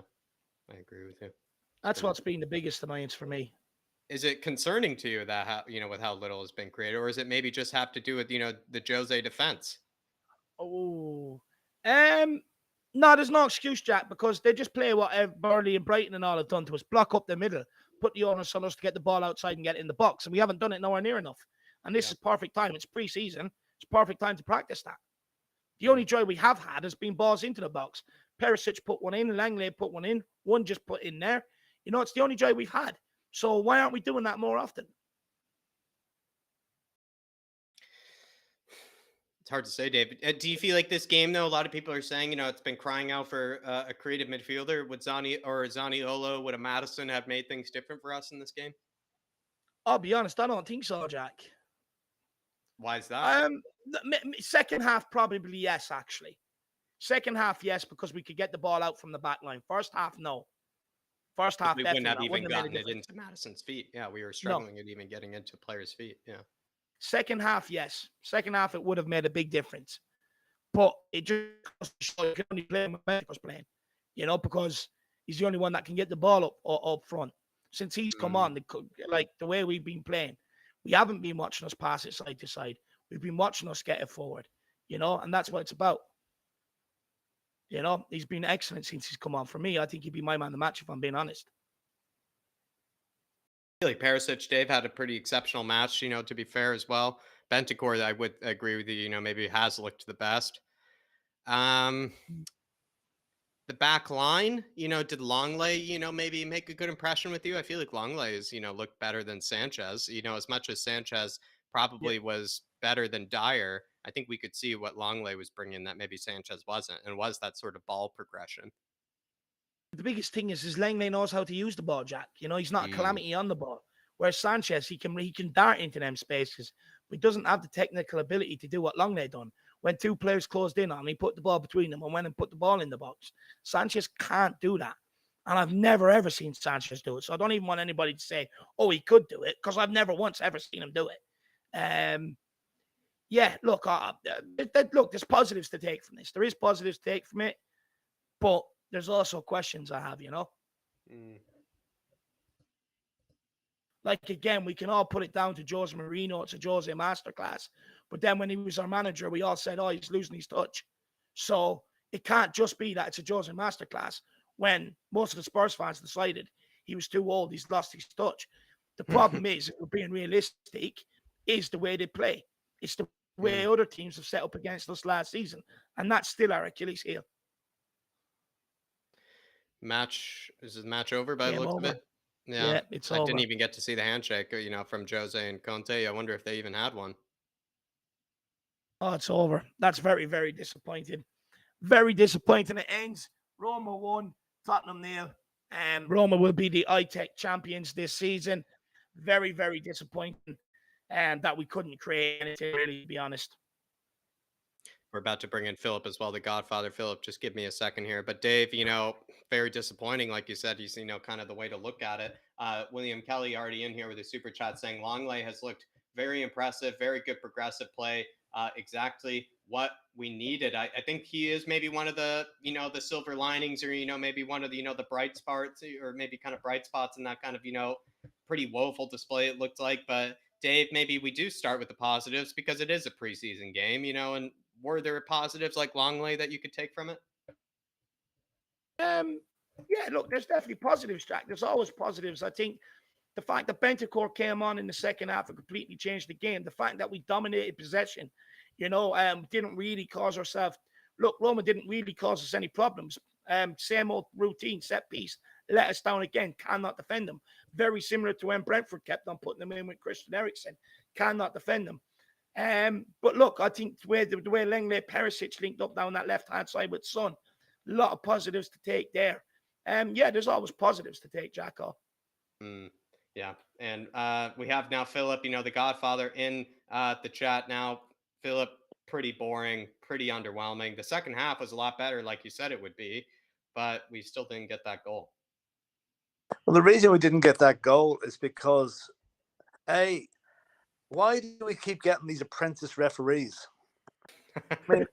I agree with you. That's what's been the biggest annoyance for me. Is it concerning to you that with how little has been created, or is it maybe just have to do with the Jose defense? Oh, no, there's no excuse, Jack, because they just play what Burnley and Brighton and all have done to us: block up the middle, put the onus on us to get the ball outside and get it in the box, and we haven't done it nowhere near enough. And this is perfect time. It's pre-season. It's perfect time to practice that. The only joy we have had has been balls into the box. Perisic put one in, Langley put one in, one just put in there. It's the only joy we've had. So why aren't we doing that more often? It's hard to say, David. Do you feel like this game, though, a lot of people are saying, it's been crying out for a creative midfielder? Would Zaniolo, would a Madison have made things different for us in this game? I'll be honest, I don't think so, Jack. Why is that? Second half, probably yes, actually. Second half, yes, because we could get the ball out from the back line. First half, no. First half, we definitely. Wouldn't have even gotten it into Madison's feet. Yeah, we were struggling at even getting into players' feet. Yeah. Second half, yes. Second half, it would have made a big difference. But it just shows you can only play when Mexico's playing, because he's the only one that can get the ball up front. Since he's come on, the way we've been playing, we haven't been watching us pass it side to side. We've been watching us get it forward, and that's what it's about. He's been excellent since he's come on. For me, I think he'd be my man of the match if I'm being honest. Like Perisic, Dave had a pretty exceptional match, to be fair as well. Bentancur, I would agree with you, maybe has looked the best. The back line, did Longley, maybe make a good impression with you? I feel like Longley has, looked better than Sanchez, as much as Sanchez probably was better than Dyer. I think we could see what Longley was bringing that maybe Sanchez wasn't, and was that sort of ball progression. The biggest thing is Langley knows how to use the ball, Jack. He's not a calamity on the ball. Whereas Sanchez, he can dart into them spaces, but he doesn't have the technical ability to do what Longley done. When two players closed in on him, he put the ball between them and went and put the ball in the box. Sanchez can't do that. And I've never, ever seen Sanchez do it. So I don't even want anybody to say, oh, he could do it, because I've never once ever seen him do it. Look, there's positives to take from this. There is positives to take from it, but there's also questions I have, Like, again, we can all put it down to Jose Mourinho. It's a Jose masterclass. But then when he was our manager, we all said, oh, he's losing his touch. So It can't just be that it's a Jose masterclass when most of the Spurs fans decided he was too old, he's lost his touch. The problem is, if we're being realistic, is the way they play. It's the way other teams have set up against us last season, and that's still our Achilles heel. Is the match over by the Game looks of over. it? Yeah, it's I didn't over. even get to see the handshake, from Jose and Conte. I wonder if they even had one. Oh, it's over. That's very, very disappointing. Very disappointing. It ends. Roma 1, Tottenham 0. And Roma will be the ITech champions this season. Very, very disappointing. And that we couldn't create anything, really, to be honest. We're about to bring in Philip as well, the Godfather. Philip, just give me a second here. But Dave, very disappointing, like you said. Kind of the way to look at it. William Kelly already in here with a super chat saying Longley has looked very impressive, very good progressive play. Exactly what we needed. I think he is maybe one of the, the silver linings, or, maybe one of the, the bright spots, or maybe kind of bright spots in that kind of, pretty woeful display it looked like. But Dave, maybe we do start with the positives because it is a preseason game, and were there positives like Longley that you could take from it? Yeah, look, there's definitely positives, Jack. There's always positives. I think the fact that Bentancur came on in the second half and completely changed the game. The fact that we dominated possession, didn't really cause ourselves. Look, Roma didn't really cause us any problems. Same old routine, set piece, let us down again. Cannot defend them. Very similar to when Brentford kept on putting them in with Christian Eriksen. Cannot defend them. But look, I think the way Lenglet Perisic linked up down that left-hand side with Son, a lot of positives to take there. Yeah, there's always positives to take, Jacko. Yeah, and we have now Philip, the Godfather, in the chat now. Philip, pretty boring, pretty underwhelming. The second half was a lot better, like you said it would be, but we still didn't get that goal. Well, the reason we didn't get that goal is because, why do we keep getting these apprentice referees? I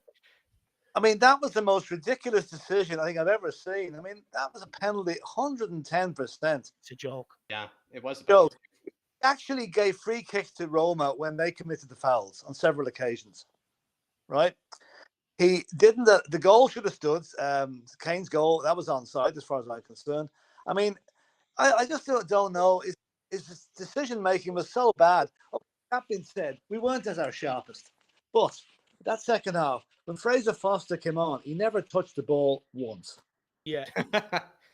mean, that was the most ridiculous decision I think I've ever seen. I mean, that was a penalty, 110%. It's a joke. Yeah, it was a penalty. He actually gave free kicks to Roma when they committed the fouls on several occasions, right? He didn't. The goal should have stood. Kane's goal, that was onside as far as I'm concerned. I mean, I just don't know. His decision-making was so bad. That being said, we weren't at our sharpest. But that second half, when Fraser Foster came on, he never touched the ball once. Yeah.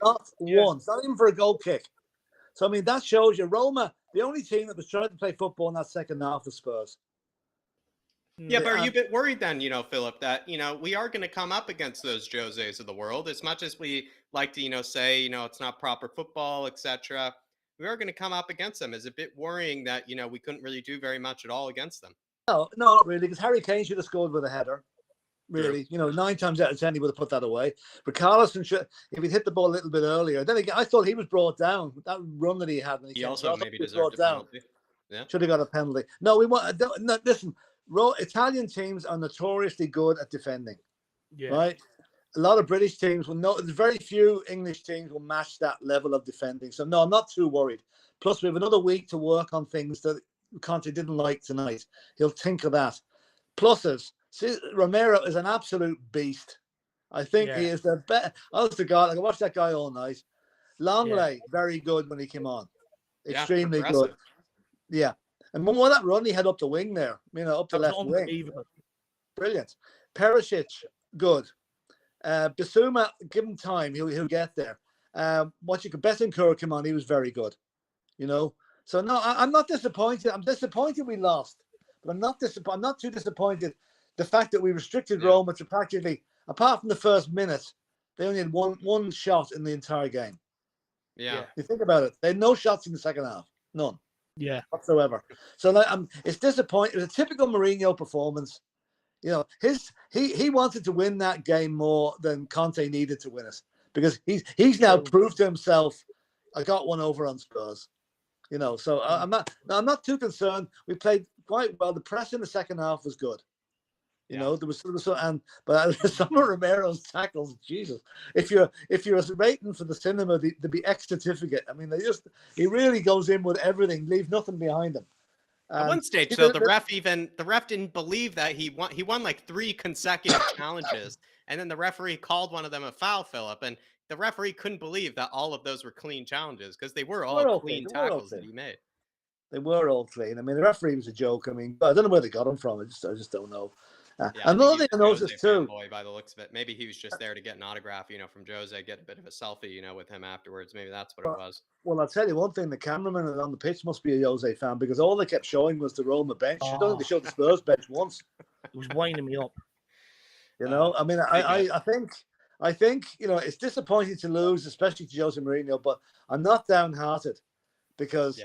Not once. Not even for a goal kick. So, I mean, that shows you Roma, the only team that was trying to play football in that second half was Spurs. Yeah, but are you a bit worried then, Philip, that, we are going to come up against those Joses of the world, as much as we like to, say, it's not proper football, etc. We are going to come up against them. Is it a bit worrying that, we couldn't really do very much at all against them? No, not really, because Harry Kane should have scored with a header. Really, True. 9 times out of 10 he would have put that away. But Carlson should, if he'd hit the ball a little bit earlier. Then again, I thought he was brought down. That run that he had, when he also maybe deserved a penalty. Yeah, should have got a penalty. No, we want. No, listen, Italian teams are notoriously good at defending. Yeah. Right. A lot of British teams will know. Very few English teams will match that level of defending. So no, I'm not too worried. Plus, we have another week to work on things that Conte didn't like tonight. He'll think of that. Pluses. Romero is an absolute beast. I think he is the best. Honest to God, I can watch that guy all night. Longley, very good when he came on. Extremely good. Yeah. And when that run he had up the wing there, up the left wing. Brilliant. Perisic, good. Bissouma, give him time. He'll get there. Bentancur came on, he was very good. So no, I'm not disappointed. I'm disappointed we lost. But I'm not too disappointed. The fact that we restricted Roma to practically, apart from the first minute, they only had one shot in the entire game. Yeah. You think about it. They had no shots in the second half. None. Yeah. Whatsoever. So it's disappointing. It was a typical Mourinho performance. He wanted to win that game more than Conte needed to win it, because he's now proved to himself, I got one over on Spurs. So I'm not too concerned. We played quite well. The press in the second half was good. There was but some of Romero's tackles, Jesus. If you're rating for the cinema, there'd be X certificate. I mean, he really goes in with everything, leave nothing behind him. At one stage, though, the ref didn't believe that he won like 3 consecutive challenges, And then the referee called one of them a foul, Philip. And the referee couldn't believe that all of those were clean challenges because they were They all were okay. clean They were tackles okay. that he made. They were all clean. I mean, the referee was a joke. I mean, I don't know where they got him from. I just don't know. Yeah, I think Another he's thing I a Jose noticed too. fanboy by the looks of it. Maybe he was just there to get an autograph, from Jose, get a bit of a selfie, with him afterwards. Maybe that's what it was. Well, I'll tell you one thing: the cameraman on the pitch must be a Jose fan because all they kept showing was the Roma bench. I don't think they showed the Spurs bench once. It was winding me up. I mean, I think it's disappointing to lose, especially to Jose Mourinho, but I'm not downhearted because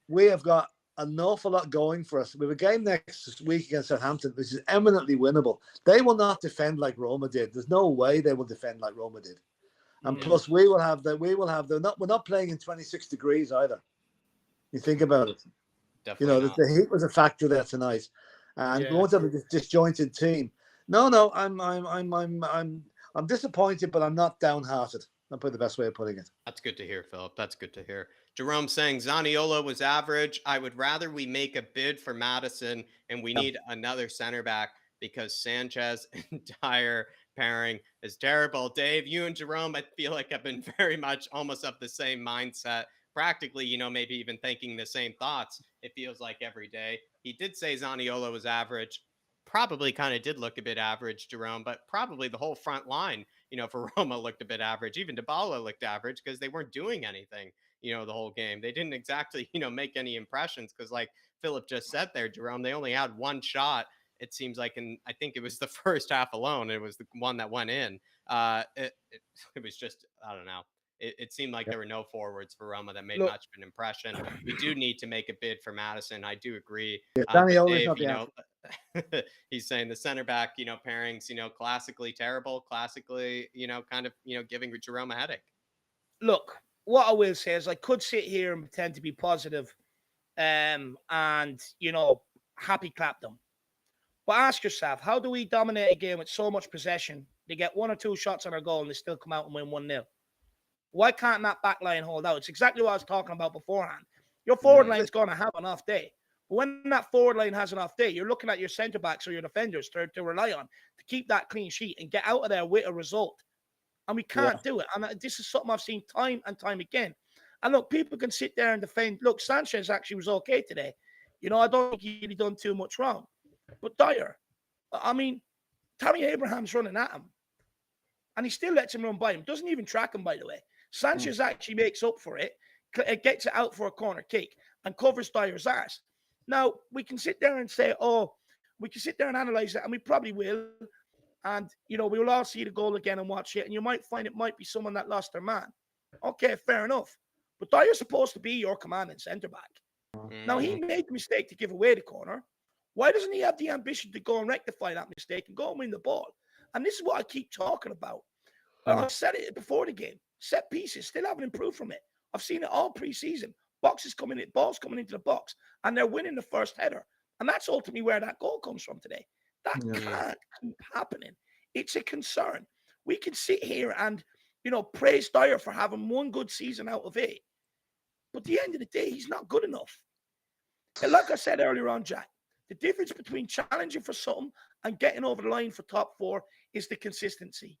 we have got an awful lot going for us. We have a game next week against Southampton, which is eminently winnable. They will not defend like Roma did. There's no way they will defend like Roma did. And plus, we're not playing in 26 degrees either. You think about it. Definitely not. The heat was a factor there tonight, and we won't have a disjointed team. No, I'm disappointed, but I'm not downhearted. That's probably the best way of putting it. That's good to hear, Philip. That's good to hear. Jerome saying Zaniolo was average. I would rather we make a bid for Madison, and we need another center back because Sanchez and Dyer pairing is terrible. Dave, you and Jerome, I feel like have been very much almost of the same mindset. Practically, maybe even thinking the same thoughts. It feels like every day. He did say Zaniolo was average. Probably kind of did look a bit average, Jerome, but probably the whole front line, for Roma looked a bit average. Even Dybala looked average because they weren't doing anything, the whole game. They didn't exactly, make any impressions because, like Philip just said there, Jerome, they only had one shot. It seems like, I think it was the first half alone. It was the one that went in. It was just, I don't know. It seemed like there were no forwards for Roma that made much of an impression. We do need to make a bid for Madison. I do agree. Daniela's not the answer. He's saying the center back, pairings, classically terrible, classically, kind of, giving Jerome a headache. Look, what I will say is I could sit here and pretend to be positive and, happy clap them. But ask yourself, how do we dominate a game with so much possession? They get one or two shots on our goal and they still come out and win 1-0. Why can't that back line hold out? It's exactly what I was talking about beforehand. Your forward line's going to have an off day. But when that forward line has an off day, you're looking at your centre backs or your defenders to rely on to keep that clean sheet and get out of there with a result. And we can't do it. And this is something I've seen time and time again. And look, people can sit there and defend. Look, Sanchez actually was okay today. I don't think he'd done too much wrong. But Dyer, I mean, Tammy Abraham's running at him. And he still lets him run by him. Doesn't even track him, by the way. Sanchez actually makes up for it, gets it out for a corner kick, and covers Dyer's arse. Now, we can sit there and say, we can sit there and analyze it, and we probably will. And, we'll all see the goal again and watch it, and you might find it might be someone that lost their man. Okay, fair enough. But Dyer's supposed to be your commanding centre-back. Now, he made the mistake to give away the corner. Why doesn't he have the ambition to go and rectify that mistake and go and win the ball? And this is what I keep talking about. I've said it before the game. Set pieces still haven't improved from it. I've seen it all pre-season. Balls coming into the box, and they're winning the first header. And that's ultimately where that goal comes from today. That can't keep happening. It's a concern. We can sit here and, praise Dyer for having one good season out of it. But at the end of the day, he's not good enough. And like I said earlier on, Jack, the difference between challenging for something and getting over the line for top four is the consistency.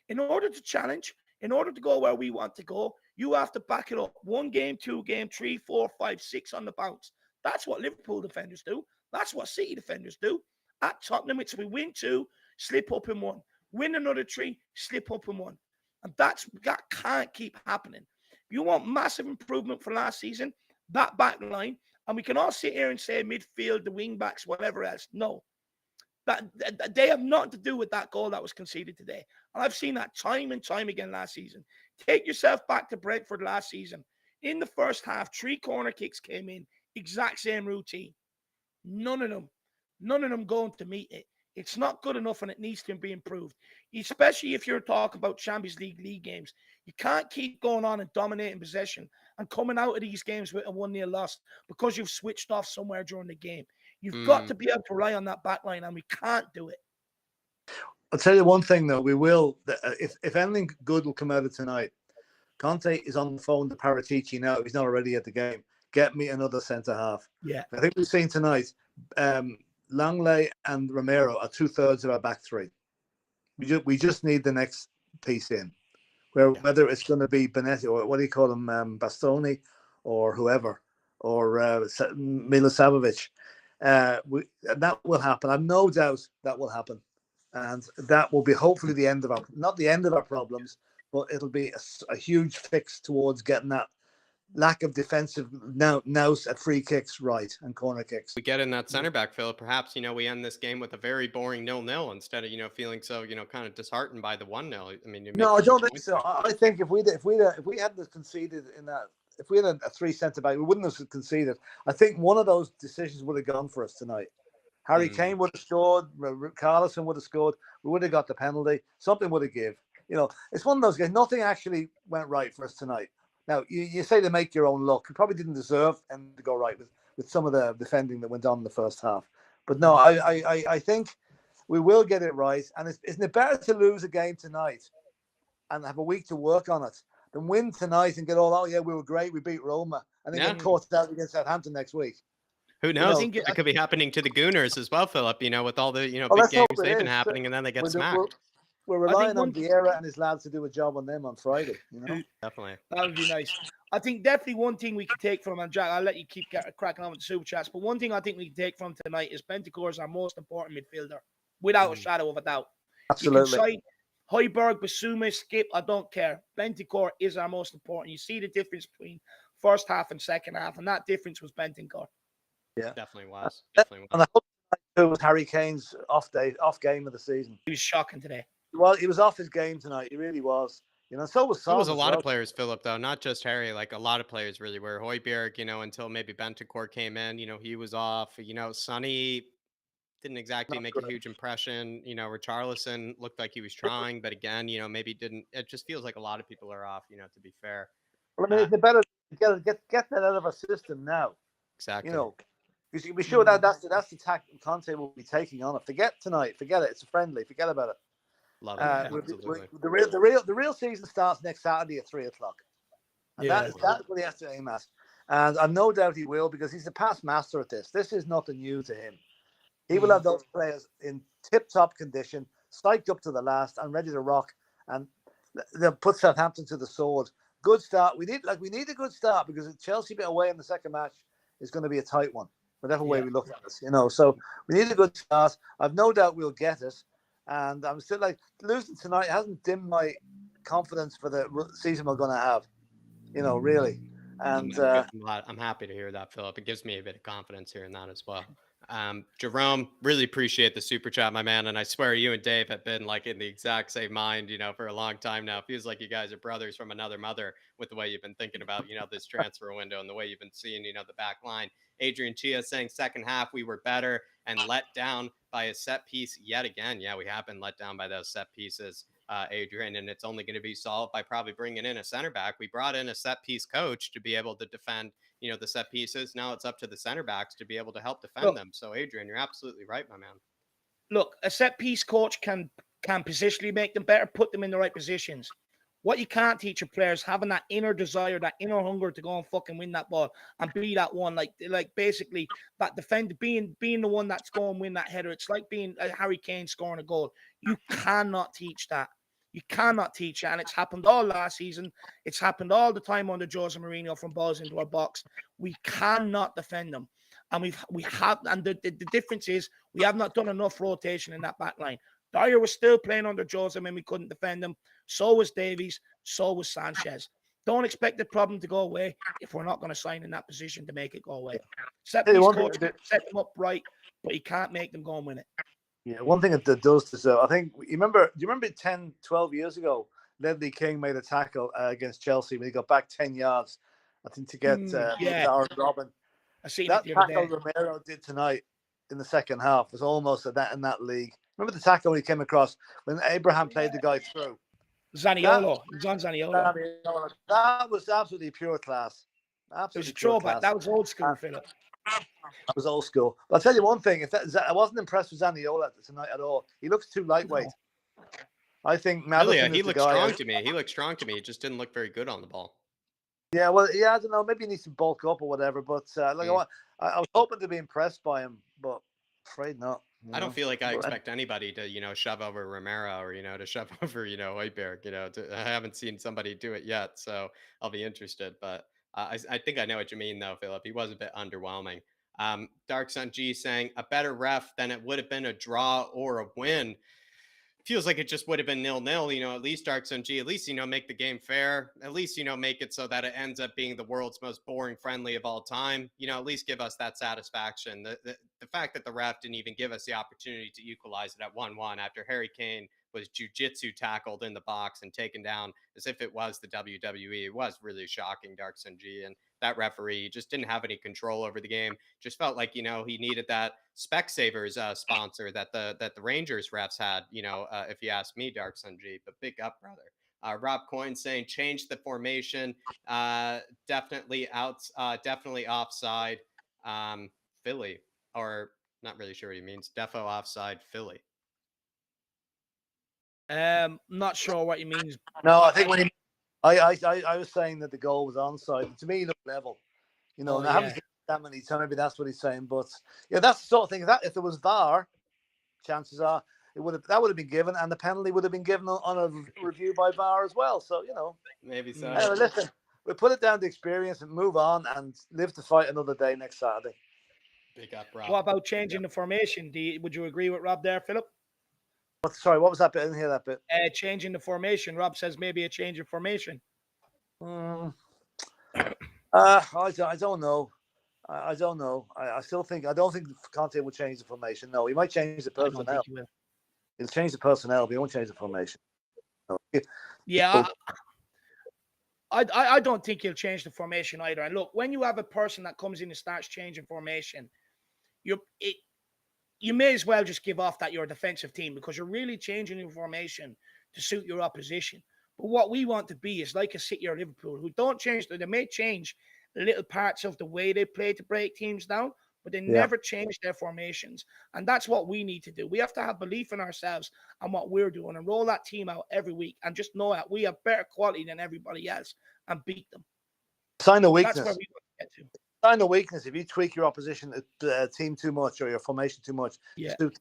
In order to challenge, in order to go where we want to go, you have to back it up. 1 game, 2 game, 3, 4, 5, 6 on the bounce. That's what Liverpool defenders do. That's what City defenders do. At Tottenham, it's we win 2, slip up in 1. Win another 3, slip up in 1. And that can't keep happening. You want massive improvement for last season, that back line, and we can all sit here and say midfield, the wing backs, whatever else. No. That they have nothing to do with that goal that was conceded today. And I've seen that time and time again last season. Take yourself back to Brentford last season. In the first half, 3 corner kicks came in. Exact same routine. None of them going to meet it. It's not good enough and it needs to be improved. Especially if you're talking about Champions League games. You can't keep going on and dominating possession and coming out of these games with a 1-0 loss because you've switched off somewhere during the game. You've got to be able to rely on that back line, and we can't do it. I'll tell you one thing, though. We will. If anything good will come out of tonight, Conte is on the phone to Paratici now. If he's not already at the game, get me another centre-half. Yeah. I think we've seen tonight, Langley and Romero are 2/3 of our back three. We just need the next piece in, whether it's going to be Benetti or what do you call him, Bastoni, or whoever, or Milosavljevic. That will happen. I've no doubt that will happen, and that will be hopefully the end of not the end of our problems, but it'll be a huge fix towards getting that lack of defensive nous at free kicks right and corner kicks. We get in that center back, Philip. Perhaps, we end this game with a very boring 0-0 instead of, feeling so, kind of disheartened by the 1-0. I mean, no, I don't think so. I think if we hadn't conceded in that, if we had a three centre back, we wouldn't have conceded. I think one of those decisions would have gone for us tonight. Harry Kane would have scored. Carlson would have scored. We would have got the penalty. Something would have give. It's one of those games. Nothing actually went right for us tonight. Now, you say to make your own luck. You probably didn't deserve and to go right with some of the defending that went on in the first half. But no, I think we will get it right. And isn't it better to lose a game tonight and have a week to work on it than win tonight and get we were great, we beat Roma, and then get caught out against Southampton next week? Who knows? It could be happening to the Gooners as well, Philip, with all the, big games they've been happening, and then they get smacked. We're relying on Vieira and his lads to do a job on them on Friday. Definitely. That would be nice. I think definitely one thing we can take from, and Jack, I'll let you keep cracking on with the super chats, but one thing I think we can take from tonight is Bentancur is our most important midfielder, without a shadow of a doubt. Absolutely. You can cite Højbjerg, Basuma, Skip, I don't care. Bentancur is our most important. You see the difference between first half and second half, and that difference was Bentancur. Yeah, definitely was. And I hope it was Harry Kane's off game of the season. He was shocking today. Well, he was off his game tonight. He really was. So was Son. There was a lot of players, Philip, though, not just Harry. Like a lot of players really were. Højbjerg, until maybe Bentancur came in, he was off. Sonny didn't exactly make a huge impression. Richarlison looked like he was trying, but again, maybe didn't. It just feels like a lot of people are off. To be fair. Well, I mean, it's better to get that out of our system now. Exactly. Because be sure that's the tack Conte will be taking on it. Forget tonight. Forget it. It's a friendly. Forget about it. Love it. Absolutely. The real season starts next Saturday at 3:00, and that's what he has to aim at. And I've no doubt he will, because he's the past master at this. This is nothing new to him. He will have those players in tip-top condition, psyched up to the last, and ready to rock. And they'll put Southampton to the sword. Good start. We need a good start, because Chelsea bit away in the second match is going to be a tight one, whatever way we look at it. So we need a good start. I've no doubt we'll get it. And I'm still losing tonight hasn't dimmed my confidence for the season we're going to have, really. And I'm happy to hear that, Philip. It gives me a bit of confidence hearing that as well. Jerome, really appreciate the super chat, my man. And I swear you and Dave have been in the exact same mind, for a long time now. It feels like you guys are brothers from another mother with the way you've been thinking about, this transfer window and the way you've been seeing, the back line. Adrian Chia saying second half we were better and let down by a set piece yet again. Yeah, we have been let down by those set pieces, Adrian, and it's only going to be solved by probably bringing in a center back. We brought in a set piece coach to be able to defend, the set pieces. Now it's up to the center backs to be able to help defend them. So, Adrian, you're absolutely right, my man. Look, a set piece coach can positionally make them better, put them in the right positions. What you can't teach your players, having that inner desire, that inner hunger to go and fucking win that ball and be that one, like basically that defender, being the one that's going to win that header. It's like being Harry Kane scoring a goal. You cannot teach that. You cannot teach it, and it's happened all last season. It's happened all the time under Jose Mourinho from balls into our box. We cannot defend them, and we have, and the difference is we have not done enough rotation in that back line. Dyer was still playing under Jose when we couldn't defend him. So was Davies. So was Sanchez. Don't expect the problem to go away if we're not going to sign in that position to make it go away. Set these coaches, set them up right, but he can't make them go and win it. Yeah, one thing that does deserve, I think, do you remember 10, 12 years ago, Ledley King made a tackle against Chelsea when he got back 10 yards, I think, to get Darren Robin. I see that tackle Romero did tonight in the second half was almost in that league. Remember the tackle when he came across when Abraham played the guy through? Zaniolo. It was on Zaniolo. That was absolutely pure class. Absolutely pure class. That was old school, Philip. That was old school. But I'll tell you one thing: I wasn't impressed with Zaniolo tonight at all. He looks too lightweight. No. I think Madison he looked strong to me. He looked strong to me. He just didn't look very good on the ball. Yeah, well, I don't know. Maybe he needs to bulk up or whatever. But I was hoping to be impressed by him, but Afraid not. I don't feel like I But expect anybody to, shove over Romero or, to shove over, Højbjerg, I haven't seen somebody do it yet, so I'll be interested. But I think I know what you mean, though, Philip. He was a bit underwhelming. Dark Sun G saying a better ref than it would have been a draw or a win. Feels like it just would have been 0-0, at least Dark Sun G, at least, make the game fair, at least, make it so that it ends up being the world's most boring friendly of all time, at least give us that satisfaction. The fact that the ref didn't even give us the opportunity to equalize it at 1-1 after Harry Kane was jujitsu tackled in the box and taken down as if it was the WWE. It was really shocking, Dark Sun G. And that referee just didn't have any control over the game. Just felt like, he needed that Specsavers sponsor that the Rangers refs had, if you ask me, Dark Sun G. But big up, brother. Rob Coyne saying change the formation. Definitely definitely offside. Philly, or not really sure what he means. Defo offside Philly. Not sure what he means. no, I think when he, I was saying that the goal was onside. To me, it looked level. And I haven't seen that many times. Maybe that's what he's saying. But yeah, that's the sort of thing. That if there was VAR, chances are that would have been given, and the penalty would have been given on a review by VAR as well. So maybe so. Anyway, listen, we put it down to experience and move on and live to fight another day next Saturday. Big up, Rob. What about changing the formation? Would you agree with Rob there, Philip? Sorry, what was that bit? I didn't hear that bit. Changing the formation. Rob says maybe a change of formation. I don't know. I don't know. I don't think Conte will change the formation. No, he might change the personnel. I don't think he will. He'll change the personnel, but he won't change the formation. No. Yeah, I don't think he'll change the formation either. And look, when you have a person that comes in and starts changing formation, you may as well just give off that you're a defensive team, because you're really changing your formation to suit your opposition. But what we want to be is like a City or Liverpool, who don't change. They may change little parts of the way they play to break teams down, but they never change their formations. And that's what we need to do. We have to have belief in ourselves and what we're doing and roll that team out every week and just know that we have better quality than everybody else and beat them. Sign of weakness. That's where we want to get to. Sign of weakness. If you tweak your opposition team too much or your formation too much, it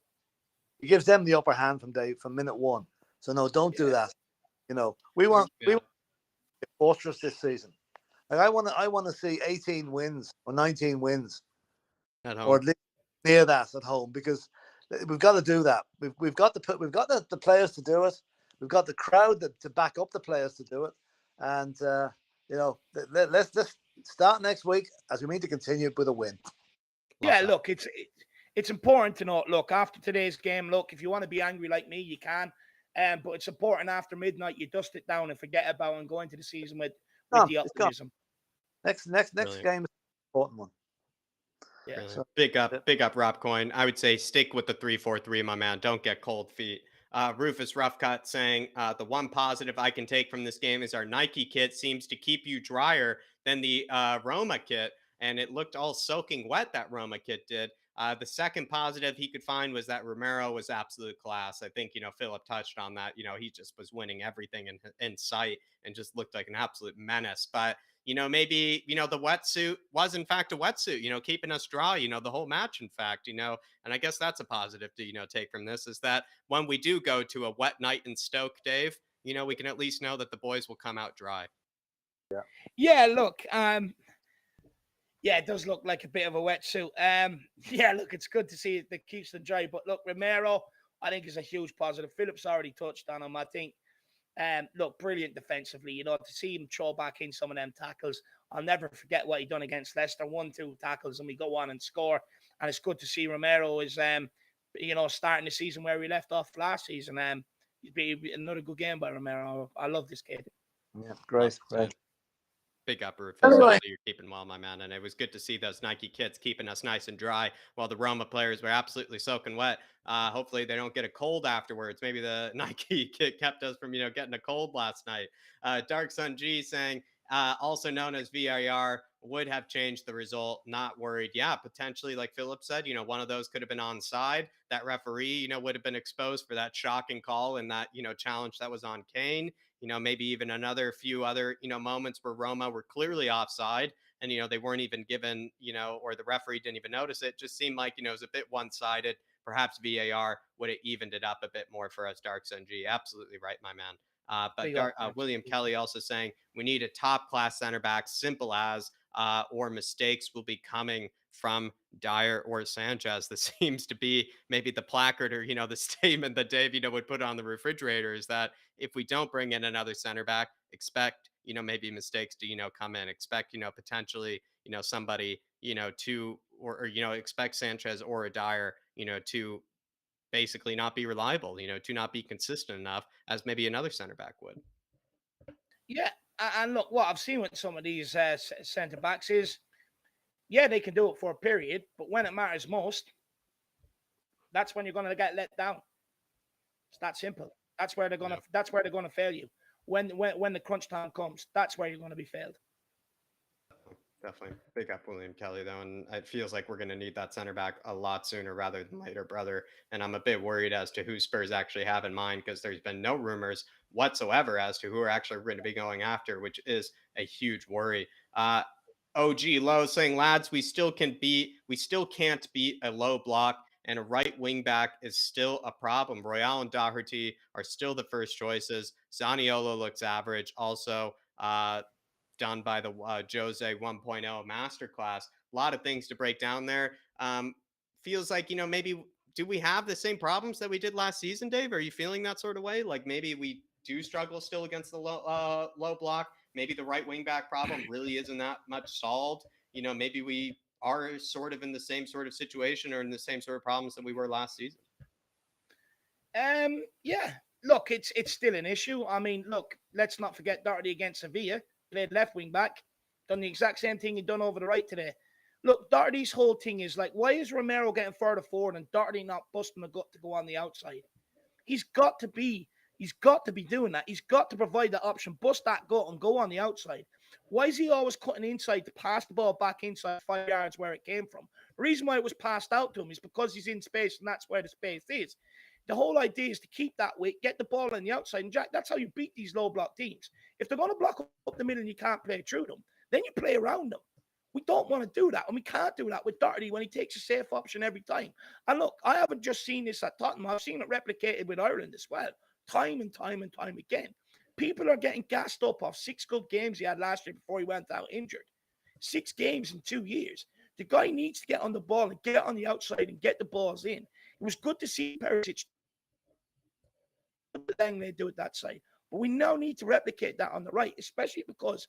gives them the upper hand from minute one. So no, don't do that. We want a fortress this season. Like I want to see 18 wins or 19 wins at home, or at least near that at home, because we've got to do that. We've got the players to do it. We've got the crowd to back up the players to do it. And let's just start next week as we mean to continue with a win. Look, it's important to know. Look, after today's game, look, if you want to be angry like me, you can. But it's important after midnight you dust it down and forget about and go into the season with the optimism. Next game is an important one. Yeah. So, big up, Rob Coyne. I would say stick with the 3-4-3, my man. Don't get cold feet. Rufus Roughcut saying the one positive I can take from this game is our Nike kit seems to keep you drier than the Roma kit, and it looked all soaking wet, that Roma kit did. The second positive he could find was that Romero was absolute class. I think, Philip touched on that. He just was winning everything in sight and just looked like an absolute menace. But, maybe, the wetsuit was in fact a wetsuit, keeping us dry, the whole match, in fact, and I guess that's a positive to, take from this, is that when we do go to a wet night in Stoke, Dave, we can at least know that the boys will come out dry. Yeah, look, it does look like a bit of a wetsuit. Look, it's good to see it that keeps them dry. But look, Romero, I think is a huge positive. Philip's already touched on him. I think, look, brilliant defensively. To see him throw back in some of them tackles. I'll never forget what he done against Leicester. 1-2 tackles, and we go on and score. And it's good to see Romero is, starting the season where we left off last season. It'd be another good game by Romero. I love this kid. Yeah, great. Big up, Rufus. Hopefully you're keeping well, my man. And it was good to see those Nike kits keeping us nice and dry while the Roma players were absolutely soaking wet. Hopefully they don't get a cold afterwards. Maybe the Nike kit kept us from, getting a cold last night. Dark Sun G saying, also known as VAR, would have changed the result. Not worried. Yeah, potentially, like Philip said, one of those could have been onside. That referee, would have been exposed for that shocking call and that, challenge that was on Kane. Maybe even another few other, moments where Roma were clearly offside. and they weren't even given, or the referee didn't even notice it. Just seemed like it was a bit one-sided. Perhaps VAR would have evened it up a bit more for us, Darks NG. Absolutely right, my man. William Kelly also saying we need a top class center back, simple as, or mistakes will be coming from Dyer or Sanchez. This seems to be maybe the placard or, the statement that Dave, would put on the refrigerator, is that if we don't bring in another center back, expect, maybe mistakes to, come in, expect, potentially, somebody, to, or expect Sanchez or a Dyer, to basically not be reliable, to not be consistent enough as maybe another center back would. Yeah. And look, what I've seen with some of these centre backs is, yeah, they can do it for a period, but when it matters most, that's when you're going to get let down. It's that simple. That's where they're going to. That's where they're going to fail you. When the crunch time comes, that's where you're going to be failed. Definitely big up William Kelly, though, and it feels like we're going to need that center back a lot sooner rather than later, brother. And I'm a bit worried as to who Spurs actually have in mind, because there's been no rumors whatsoever as to who are actually going to be going after, which is a huge worry. OG Low saying, lads, we still can't beat a low block, and a right wing back is still a problem. Royale and Doherty are still the first choices. Zaniolo looks average. Also, done by the Jose 1.0 masterclass. A lot of things to break down there. Feels like, maybe do we have the same problems that we did last season, Dave? Are you feeling that sort of way? Like maybe we do struggle still against the low block. Maybe the right wing back problem really isn't that much solved. Maybe we are sort of in the same sort of situation or in the same sort of problems that we were last season. Yeah. Look, it's still an issue. I mean, look, let's not forget Doherty against Sevilla, played left wing back, done the exact same thing he done over the right today. Look, Doherty's whole thing is like, why is Romero getting further forward and Doherty not busting the gut to go on the outside? He's got to be doing that. He's got to provide that option, bust that gut and go on the outside. Why is he always cutting inside to pass the ball back inside 5 yards where it came from? The reason why it was passed out to him is because he's in space and that's where the space is. The whole idea is to keep that weight, get the ball on the outside, and Jack, that's how you beat these low block teams. If they're going to block up the middle and you can't play through them, then you play around them. We don't want to do that, and we can't do that with Doherty when he takes a safe option every time. And look, I haven't just seen this at Tottenham. I've seen it replicated with Ireland as well, time and time and time again. People are getting gassed up off 6 good games he had last year before he went out injured. 6 games in 2 years. The guy needs to get on the ball and get on the outside and get the balls in. It was good to see Perisic they do it that side. But we now need to replicate that on the right, especially because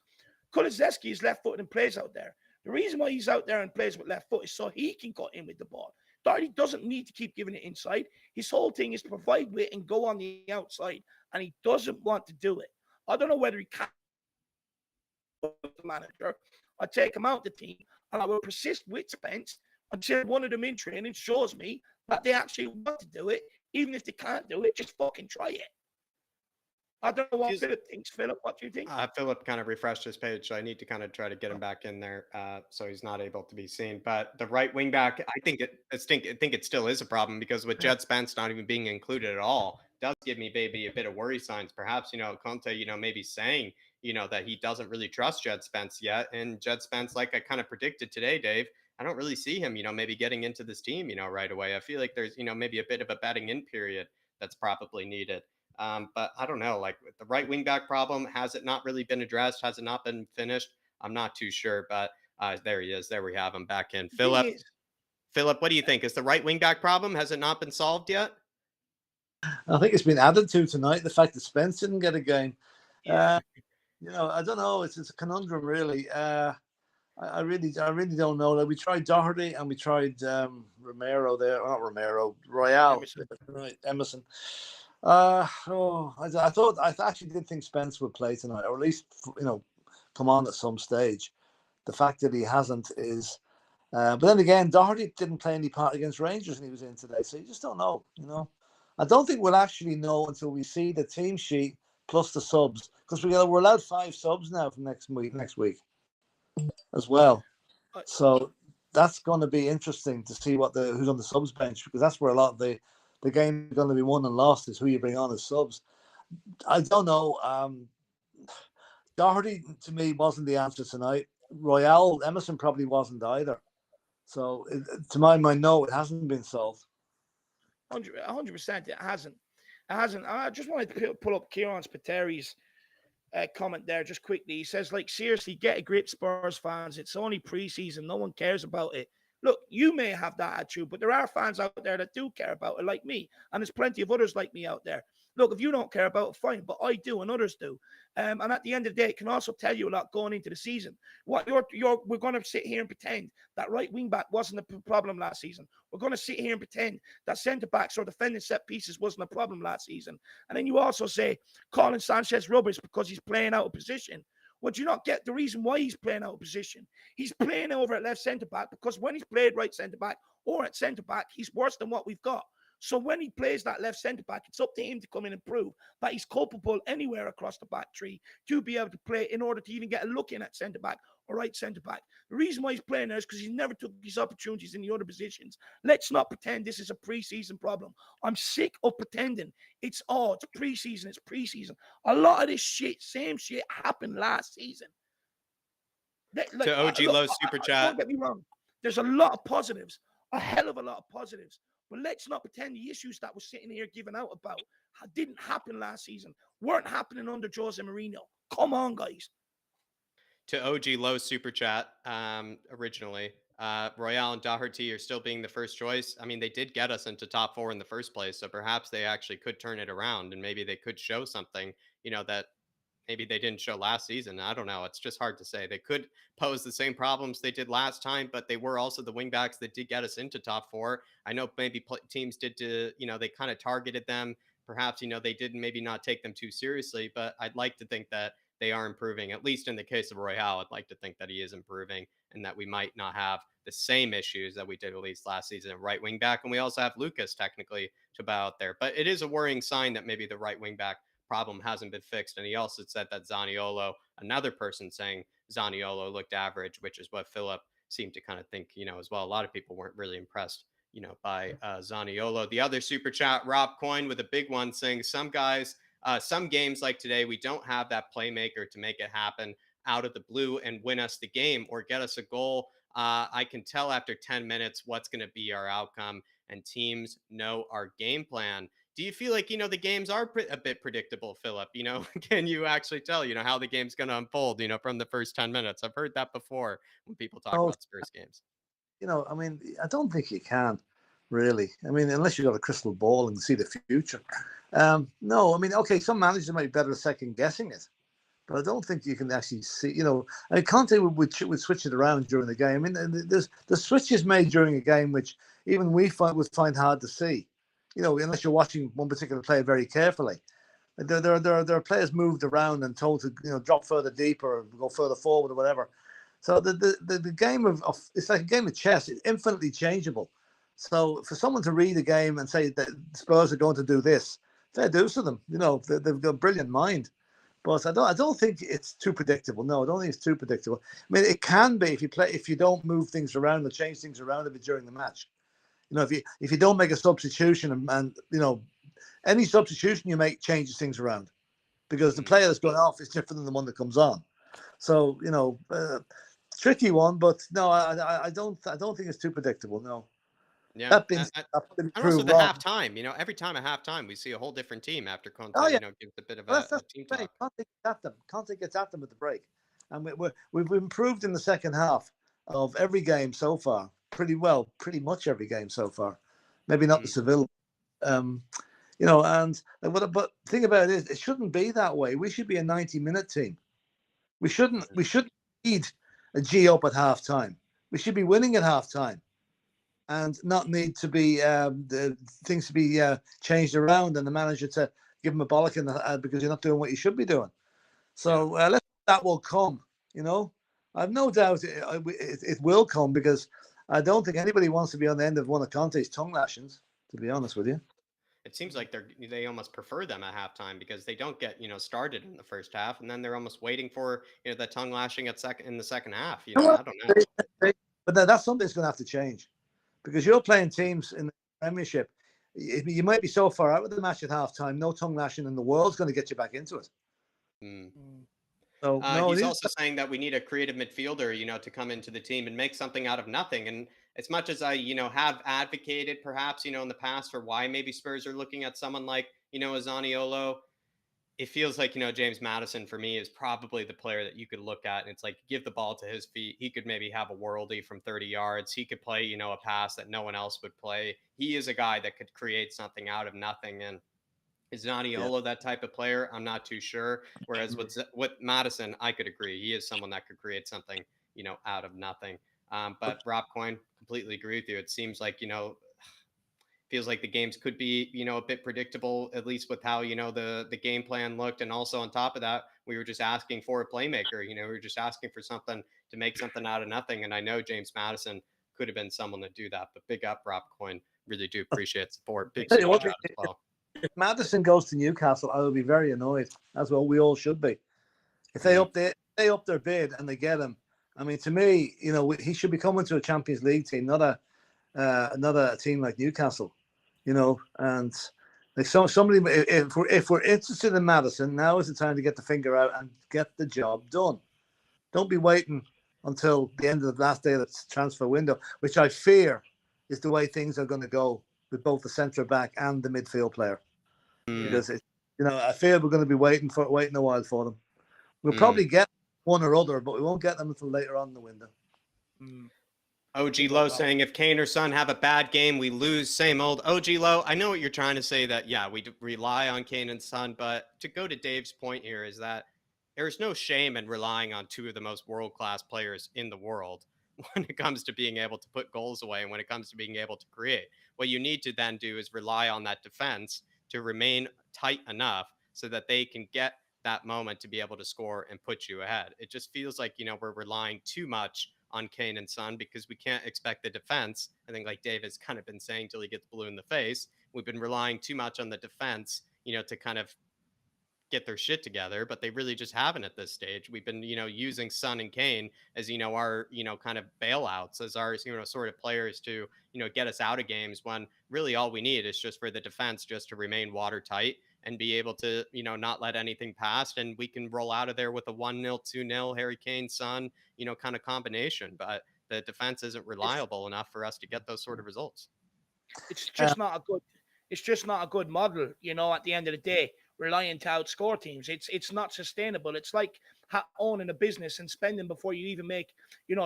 Kulusevski is left-footed and plays out there. The reason why he's out there and plays with left foot is so he can cut in with the ball. Doherty doesn't need to keep giving it inside. His whole thing is to provide width and go on the outside, and he doesn't want to do it. I don't know whether he can. The manager, I take him out the team, and I will persist with Spence until one of them in training shows me that they actually want to do it. Even if they can't do it, just fucking try it. I don't know what Philip thinks. Philip, what do you think? Philip kind of refreshed his page, so I need to kind of try to get him back in there, so he's not able to be seen. But the right wing back, I think it still is a problem, because with Jed Spence not even being included at all, does give me maybe a bit of worry signs. Perhaps Conte, maybe saying that he doesn't really trust Jed Spence yet, and Jed Spence, like I kind of predicted today, Dave, I don't really see him, maybe getting into this team, right away. I feel like there's, maybe a bit of a bedding in period that's probably needed. But I don't know, like with the right wing back problem, has it not really been addressed? Has it not been finished? I'm not too sure, but there he is. There we have him back in. Philip, what do you think? Is the right wing back problem, has it not been solved yet? I think it's been added to tonight, the fact that Spence didn't get a game. Yeah. I don't know. It's a conundrum, really. I really don't know. Like, we tried Doherty and we tried Romero there. Not Romero, Royale. Emerson. I actually did think Spence would play tonight, or at least come on at some stage. The fact that he hasn't is, but then again, Doherty didn't play any part against Rangers and he was in today, so you just don't know. I don't think we'll actually know until we see the team sheet plus the subs, because we're allowed 5 subs now from next week as well. So that's going to be interesting to see who's on the subs bench, because that's where a lot of the game is going to be won and lost, is who you bring on as subs. I don't know. Doherty, to me, wasn't the answer tonight. Royale, Emerson probably wasn't either. So to my mind, no, it hasn't been solved. 100%, it hasn't. It hasn't. I just wanted to pull up Kieran Spateri's comment there just quickly. He says, like, seriously, get a grip, Spurs fans. It's only preseason. No one cares about it. Look, you may have that attitude, but there are fans out there that do care about it, like me. And there's plenty of others like me out there. Look, if you don't care about it, fine, but I do and others do. And at the end of the day, it can also tell you a lot going into the season. What we're going to sit here and pretend that right wing back wasn't a problem last season. We're going to sit here and pretend that centre backs or defending set pieces wasn't a problem last season. And then you also say Colin Sanchez rubbish because he's playing out of position. Well, do you not get the reason why he's playing out of position? He's playing over at left centre back because when he's played right centre back or at centre back, he's worse than what we've got. So when he plays that left centre back, it's up to him to come in and prove that he's culpable anywhere across the back tree to be able to play in order to even get a look in at centre back or right centre back. The reason why he's playing there is because he never took his opportunities in the other positions. Let's not pretend this is a preseason problem. I'm sick of pretending it's preseason, it's preseason. A lot of this shit, same shit, happened last season. To OG Low Super Chat. Don't get me wrong. There's a lot of positives, a hell of a lot of positives. But let's not pretend the issues that we're sitting here giving out about didn't happen last season, weren't happening under Jose Mourinho. Come on, guys. To OG Low Super Chat, originally, Royale and Doherty are still being the first choice. I mean, they did get us into top 4 in the first place, so perhaps they actually could turn it around and maybe they could show something, that maybe they didn't show last season. I don't know. It's just hard to say. They could pose the same problems they did last time, but they were also the wingbacks that did get us into top 4. I know maybe teams did they kind of targeted them. Perhaps, they didn't maybe not take them too seriously, but I'd like to think that they are improving. At least in the case of Royale, I'd like to think that he is improving and that we might not have the same issues that we did at least last season at right wing back. And we also have Lucas technically to bow out there, but it is a worrying sign that maybe the right wing back problem hasn't been fixed. And he also said that Zaniolo, another person saying Zaniolo looked average, which is what Philip seemed to kind of think, as well. A lot of people weren't really impressed, by Zaniolo. The other super chat, Rob Coyne with a big one saying some games like today, we don't have that playmaker to make it happen out of the blue and win us the game or get us a goal. I can tell after 10 minutes what's going to be our outcome, and teams know our game plan. Do you feel like, the games are a bit predictable, Philip? Can you actually tell, how the game's going to unfold, from the first 10 minutes? I've heard that before when people talk about Spurs games. I mean, I don't think you can, really. I mean, unless you've got a crystal ball and see the future. No, I mean, okay, some managers might be better at second guessing it, but I don't think you can actually see, I mean, Conte would switch it around during the game. I mean, there's switches made during a game which even we would find hard to see, unless you're watching one particular player very carefully. There are players moved around and told to, drop further deeper or go further forward or whatever. So the game of it's like a game of chess. It's infinitely changeable. So for someone to read a game and say that Spurs are going to do this, fair dues to them. They've got a brilliant mind. But I don't think it's too predictable. No, I don't think it's too predictable. I mean, it can be if you don't move things around or change things around a bit during the match. If you don't make a substitution and any substitution you make changes things around because the player that's going off is different than the one that comes on. So tricky one, but no, I don't think it's too predictable. No. Yeah. That being and also the halftime, every time at halftime we see a whole different team after Conte, gives a bit of a team talk. Conte gets at them at the break, and we've improved in the second half of every game so far. Pretty much every game so far. Maybe not the Seville, and but the thing about it is it shouldn't be that way. We should be a 90-minute team. We shouldn't need a G up at halftime. We should be winning at halftime. And not need to be the things to be changed around and the manager to give him a bollock because you're not doing what you should be doing. So that will come. I have no doubt it will come because I don't think anybody wants to be on the end of one of Conte's tongue lashings. To be honest with you, it seems like they almost prefer them at halftime because they don't get started in the first half, and then they're almost waiting for the tongue lashing in the second half. I don't know. But that's something that's going to have to change. Because you're playing teams in the Premiership, you might be so far out of the match at halftime, no tongue lashing in the world's going to get you back into it. So no, He's also saying that we need a creative midfielder, to come into the team and make something out of nothing. And as much as I, have advocated perhaps, in the past for why maybe Spurs are looking at someone like, a Zaniolo, it feels like, James Madison for me is probably the player that you could look at. And it's like, give the ball to his feet. He could maybe have a worldie from 30 yards. He could play, a pass that no one else would play. He is a guy that could create something out of nothing. And is yeah. Zaniolo that type of player? I'm not too sure. Whereas with Madison, I could agree. He is someone that could create something, out of nothing. But Rob Coyne, completely agree with you. It seems like, feels like the games could be, a bit predictable, at least with how, the game plan looked. And also on top of that, we were just asking for a playmaker. We were just asking for something to make something out of nothing. And I know James Madison could have been someone to do that. But big up, Rob Coyne. Really do appreciate support. Big Tell you super what, chat as well. if Madison goes to Newcastle, I will be very annoyed. That's what we all should be. If they up their bid and they get him, I mean, to me, he should be coming to a Champions League team, not another team like Newcastle. And like somebody, if we're interested in Madison, now is the time to get the finger out and get the job done. Don't be waiting until the end of the last day of the transfer window, which I fear is the way things are going to go with both the centre back and the midfield player. Because I fear we're going to be waiting a while for them. We'll probably get one or other, but we won't get them until later on in the window. OG Low saying if Kane or Son have a bad game, we lose. Same old. OG Low, I know what you're trying to say, that, yeah, we rely on Kane and Son. But to go to Dave's point here is that there's no shame in relying on two of the most world-class players in the world when it comes to being able to put goals away and when it comes to being able to create. What you need to then do is rely on that defense to remain tight enough so that they can get that moment to be able to score and put you ahead. It just feels like, we're relying too much on Kane and Son because we can't expect the defense. I think, like Dave has kind of been saying till he gets blue in the face, we've been relying too much on the defense, to kind of get their shit together, but they really just haven't at this stage. We've been, using Son and Kane as, our, kind of bailouts, as our, sort of players to, get us out of games, when really all we need is just for the defense just to remain watertight and be able to, not let anything pass. And we can roll out of there with a 1-0, 2-0 Harry Kane, Son, kind of combination. But the defense isn't reliable enough for us to get those sort of results. It's just not a good model, at the end of the day, relying to outscore teams. It's not sustainable. It's like owning a business and spending before you even make,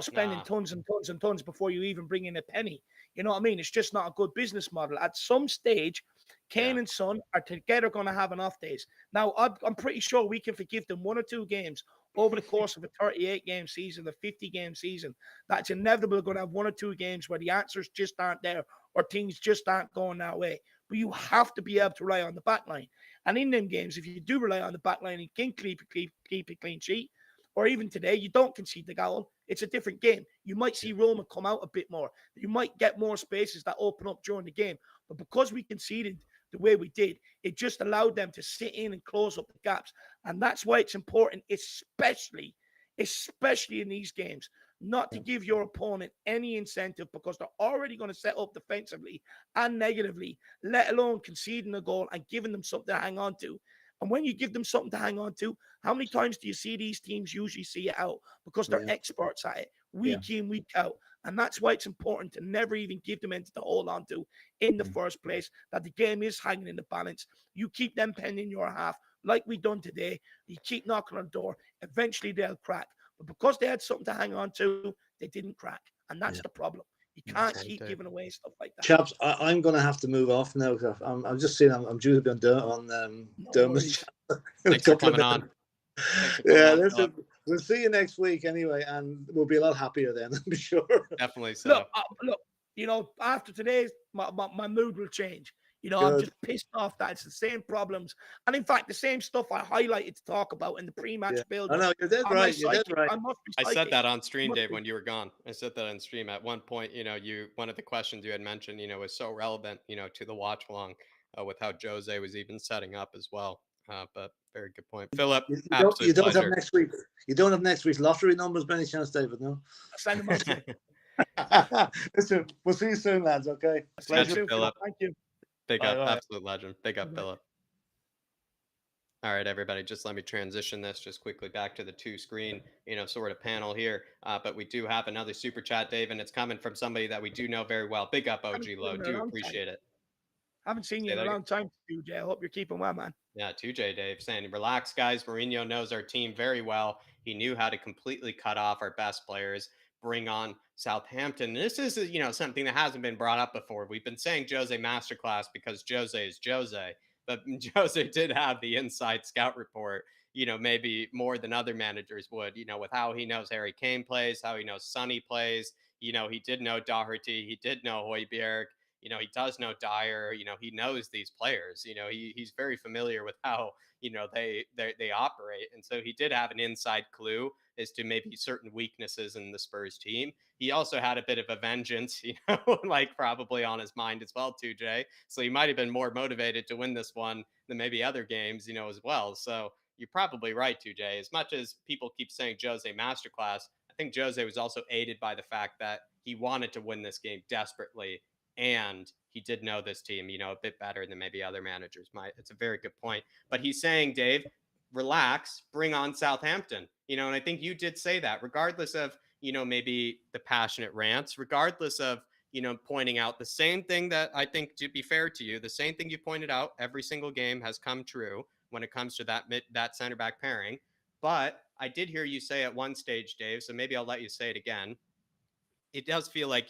spending tons and tons and tons before you even bring in a penny. You know what I mean? It's just not a good business model. At some stage, Kane and Son are together going to have an off days. Now, I'm pretty sure we can forgive them 1 or 2 games over the course of a 38-game season, a 50-game season. That's inevitably going to have 1 or 2 games where the answers just aren't there or things just aren't going that way. But you have to be able to rely on the back line. And in them games, if you do rely on the back line and can keep a clean sheet, or even today, you don't concede the goal, it's a different game. You might see Roma come out a bit more. You might get more spaces that open up during the game. But because we conceded the way we did, it just allowed them to sit in and close up the gaps. And that's why it's important, especially in these games, not to give your opponent any incentive, because they're already going to set up defensively and negatively, let alone conceding a goal and giving them something to hang on to. And when you give them something to hang on to, how many times do you see these teams usually see it out? Because they're experts at it, week in, week out. And that's why it's important to never even give them anything to hold on to in the first place, that the game is hanging in the balance. You keep them pending your half, like we done today. You keep knocking on the door. Eventually they'll crack. But because they had something to hang on to, they didn't crack. And that's the problem. You can't keep giving away stuff like that. Chaps, I'm going to have to move off now. I'm just seeing I'm due to be on Dermot's channel. Thanks for coming on. Listen, we'll see you next week anyway, and we'll be a lot happier then, I'm sure. Definitely so. Look, after today, my mood will change. Good. I'm just pissed off that it's the same problems. And in fact, the same stuff I highlighted to talk about in the pre-match build. I know, you're dead right. You're dead right. I said that on stream, Dave, when you were gone. I said that on stream at one point. One of the questions you had mentioned, was so relevant, to the watch along with how Jose was even setting up as well. But very good point. Philip, you don't have next week. You don't have next week's lottery numbers by any chance, David, no? I'll send them out to you. Listen, we'll see you soon, lads, okay? Pleasure, Philip. Thank you. Big up, absolute legend. Big up, Philip. All right, everybody, just let me transition this just quickly back to the two screen, sort of panel here. But we do have another super chat, Dave, and it's coming from somebody that we do know very well. Big up, Haven't OG seen Low. you in a Do long time. appreciate it. Haven't seen you Say in a that again. long time, dude. I hope you're keeping well, man. Yeah, 2J Dave saying, relax, guys. Mourinho knows our team very well. He knew how to completely cut off our best players, bring on Southampton. This is, something that hasn't been brought up before. We've been saying Jose Masterclass because Jose is Jose, but Jose did have the inside scout report, maybe more than other managers would, with how he knows Harry Kane plays, how he knows Sonny plays. He did know Doherty, he did know Hoiberg. He does know Dyer. He knows these players. He's very familiar with how they operate, and so he did have an inside clue as to maybe certain weaknesses in the Spurs team. He also had a bit of a vengeance, like probably on his mind as well, too, Jay. So he might have been more motivated to win this one than maybe other games, as well. So you're probably right, too, Jay. As much as people keep saying Jose masterclass, I think Jose was also aided by the fact that he wanted to win this game desperately, and he did know this team, a bit better than maybe other managers might. It's a very good point. But he's saying, Dave, relax, bring on Southampton. And I think you did say that, regardless of, maybe the passionate rants, regardless of, pointing out the same thing that I think, to be fair to you, the same thing you pointed out every single game has come true when it comes to that center back pairing. But I did hear you say at one stage, Dave, so maybe I'll let you say it again. It does feel like,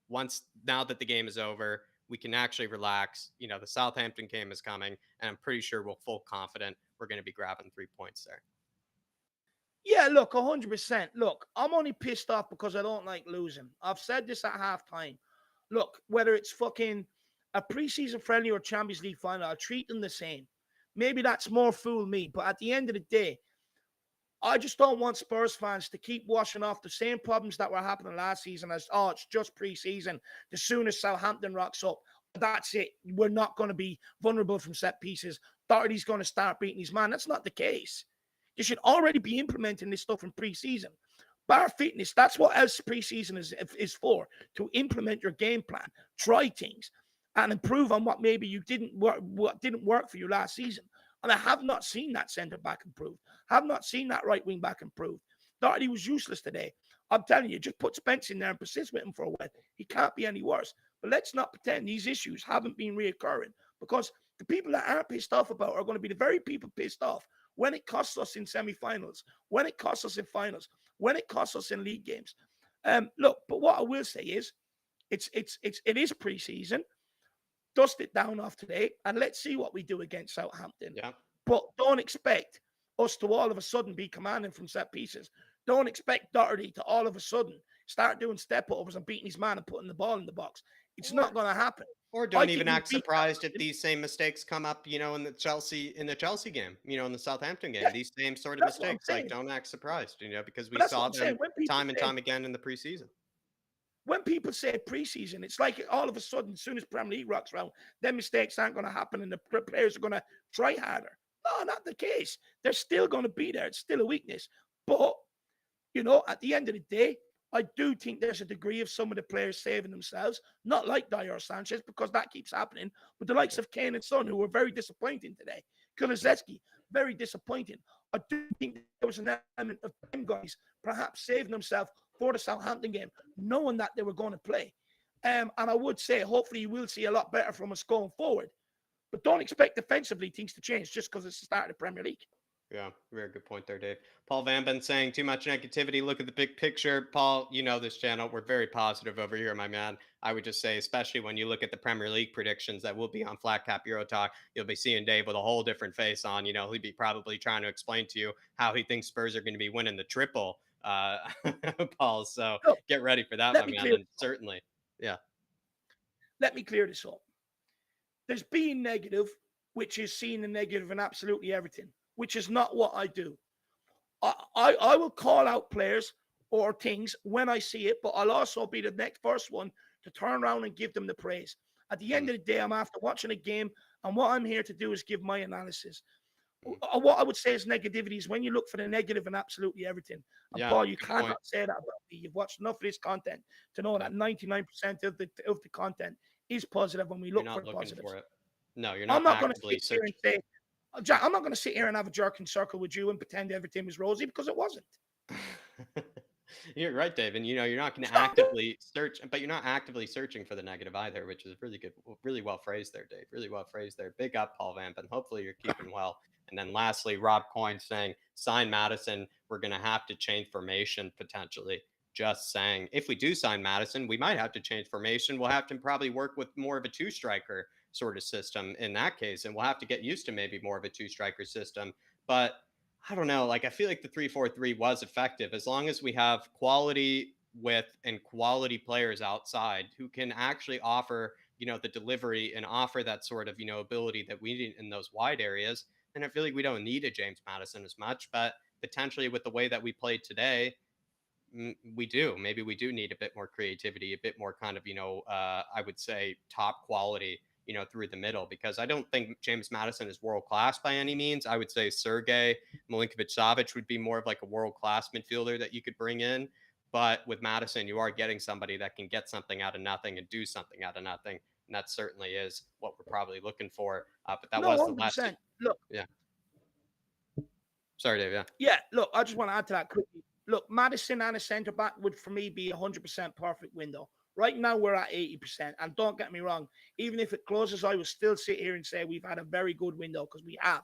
once now that the game is over, we can actually relax. The Southampton game is coming, and I'm pretty sure we're full confident we're going to be grabbing 3 points there. Yeah, look, 100%. Look, I'm only pissed off because I don't like losing. I've said this at halftime. Look, whether it's fucking a preseason friendly or Champions League final, I'll treat them the same. Maybe that's more fool me, but at the end of the day, I just don't want Spurs fans to keep washing off the same problems that were happening last season as, oh, it's just preseason. The sooner Southampton rocks up, that's it. We're not going to be vulnerable from set pieces. Doherty's going to start beating his man. That's not the case. You should already be implementing this stuff in preseason. Bar fitness, that's what else preseason is for, to implement your game plan, try things, and improve on what maybe you what didn't work for you last season. And I have not seen that centre back improve. Have not seen that right wing back improve. Doherty was useless today. I'm telling you, just put Spence in there and persist with him for a while. He can't be any worse. But let's not pretend these issues haven't been reoccurring, because the people that aren't pissed off about are going to be the very people pissed off when it costs us in semi-finals, when it costs us in finals, when it costs us in league games. Look, but what I will say is, it is preseason. Dust it down off today, and let's see what we do against Southampton. Yeah. But don't expect us to all of a sudden be commanding from set pieces. Don't expect Doherty to all of a sudden start doing step overs and beating his man and putting the ball in the box. It's not going to happen. Or don't even act surprised if these same mistakes come up, in the Chelsea game, in the Southampton game. Yeah, these same sort of mistakes. Like, don't act surprised, because we saw them time and time again in the preseason. When people say preseason, it's like all of a sudden, as soon as Premier League rocks around, then mistakes aren't going to happen and the players are going to try harder. No, not the case. They're still going to be there. It's still a weakness. But, at the end of the day, I do think there's a degree of some of the players saving themselves, not like Dyer or Sanchez, because that keeps happening, but the likes of Kane and Son, who were very disappointing today. Kulusevski, very disappointing. I do think there was an element of them guys perhaps saving themselves for the Southampton game, knowing that they were going to play. And I would say, hopefully, you will see a lot better from us going forward. But don't expect defensively things to change just because it's the start of the Premier League. Yeah, very good point there, Dave. Paul Van Ben saying too much negativity. Look at the big picture. Paul, this channel, we're very positive over here, my man. I would just say, especially when you look at the Premier League predictions that will be on Flat Cap Euro Talk, you'll be seeing Dave with a whole different face on. He'll be probably trying to explain to you how he thinks Spurs are going to be winning the triple, Paul. So get ready for that, my man. And certainly, yeah. Let me clear this up. There's being negative, which is seeing the negative in absolutely everything, which is not what I do. I will call out players or things when I see it, but I'll also be the first one to turn around and give them the praise. At the end of the day, I'm after watching a game, and what I'm here to do is give my analysis. What I would say is negativity is when you look for the negative in absolutely everything. And Paul, you cannot say that about me. You've watched enough of this content to know that 99% of the content is positive when we look for positive. No, you're not. I'm not going to sit here and say, Jack, I'm not going to sit here and have a jerking circle with you and pretend everything was rosy because it wasn't. You're right, Dave. And you're not going It's to not good. actively search, but you're not actively searching for the negative either, which is really good, really well phrased there, Dave. Really well phrased there. Big up, Paul Vamp, and hopefully you're keeping well. And then lastly, Rob Coyne saying, sign Madison. We're going to have to change formation potentially. Just saying, if we do sign Madison, we might have to change formation. We'll have to probably work with more of a two striker sort of system in that case. And we'll have to get used to maybe more of a two striker system. But I don't know. Like, I feel like the 3-4-3 was effective as long as we have quality width and quality players outside who can actually offer, the delivery and offer that sort of, ability that we need in those wide areas. And I feel like we don't need a James Madison as much, but potentially with the way that we played today, we do. Maybe we do need a bit more creativity, a bit more kind of, I would say top quality, through the middle, because I don't think James Madison is world class by any means. I would say Sergey Milinkovic-Savic would be more of like a world class midfielder that you could bring in. But with Madison, you are getting somebody that can get something out of nothing and do something out of nothing. And that certainly is what we're probably looking for. But that No, was the last. 100%. Look, Yeah. Sorry, Dave. Yeah. yeah, look, I just want to add to that quickly. Look, Madison and a centre back would, for me, be 100% perfect window. Right now, we're at 80%. And don't get me wrong, even if it closes, I will still sit here and say we've had a very good window because we have.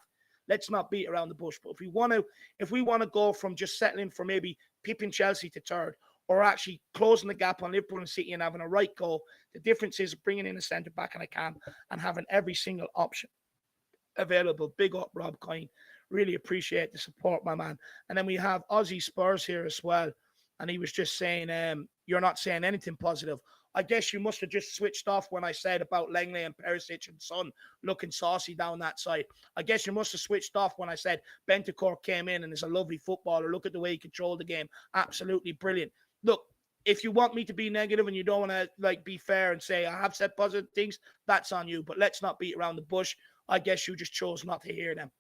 Let's not beat around the bush. But if we want to go from just settling for maybe pipping Chelsea to third, or actually closing the gap on Liverpool and City and having a right goal, the difference is bringing in a centre back and a cam and having every single option available. Big up, Rob Coyne. Really appreciate the support, my man. And then we have Aussie Spurs here as well. And he was just saying, you're not saying anything positive. I guess you must have just switched off when I said about Langley and Perisic and Son looking saucy down that side. I guess you must have switched off when I said Bentancur came in and is a lovely footballer. Look at the way he controlled the game. Absolutely brilliant. Look, if you want me to be negative and you don't want to be fair and say I have said positive things, that's on you. But let's not beat around the bush. I guess you just chose not to hear them.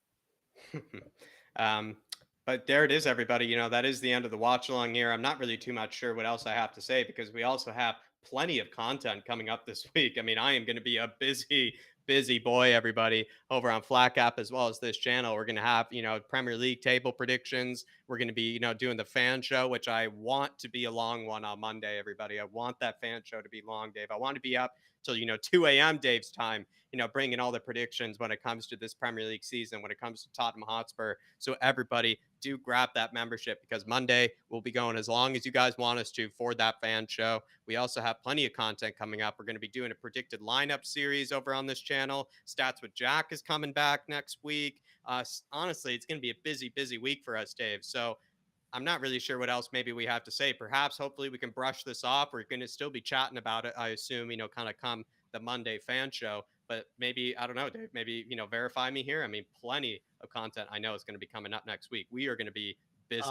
But there it is, everybody. That is the end of the watch along here. I'm not really too much sure what else I have to say because we also have plenty of content coming up this week. I mean, I am going to be a busy boy, everybody, over on Flat Cap as well as this channel. We're going to have, Premier League table predictions. We're going to be, doing the fan show, which I want to be a long one on Monday, everybody. I want that fan show to be long, Dave. I want to be up till, 2 a.m. Dave's time, bringing all the predictions when it comes to this Premier League season, when it comes to Tottenham Hotspur. So everybody do grab that membership because Monday we'll be going as long as you guys want us to for that fan show. We also have plenty of content coming up. We're going to be doing a predicted lineup series over on this channel. Stats with Jack is coming back next week. Honestly, it's going to be a busy week for us, Dave. So I'm not really sure what else maybe we have to say. Perhaps, hopefully, we can brush this off. We're going to still be chatting about it, I assume, kind of come the Monday fan show. But maybe, I don't know, Dave, maybe, verify me here. I mean, plenty of content I know is going to be coming up next week. We are going to be busy.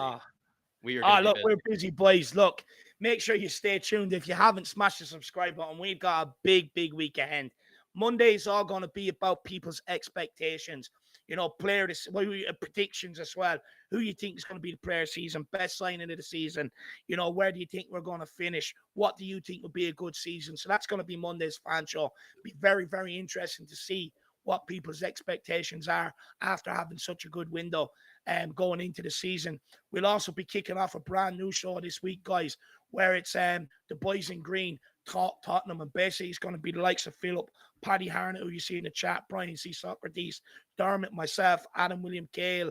We are going to be busy. We're busy, boys. Look, make sure you stay tuned. If you haven't smashed the subscribe button, we've got a big week ahead. Monday's all going to be about people's expectations. Player predictions as well. Who you think is going to be the player season, best signing of the season. Where do you think we're going to finish? What do you think will be a good season? So that's going to be Monday's fan show. Be very, very interesting to see what people's expectations are after having such a good window going into the season. We'll also be kicking off a brand new show this week, guys, where it's the boys in green talk Tottenham, and basically it's going to be the likes of Philip, Paddy Harnett, who you see in the chat, Brian C. Socrates, Dermot, myself, Adam William Cale,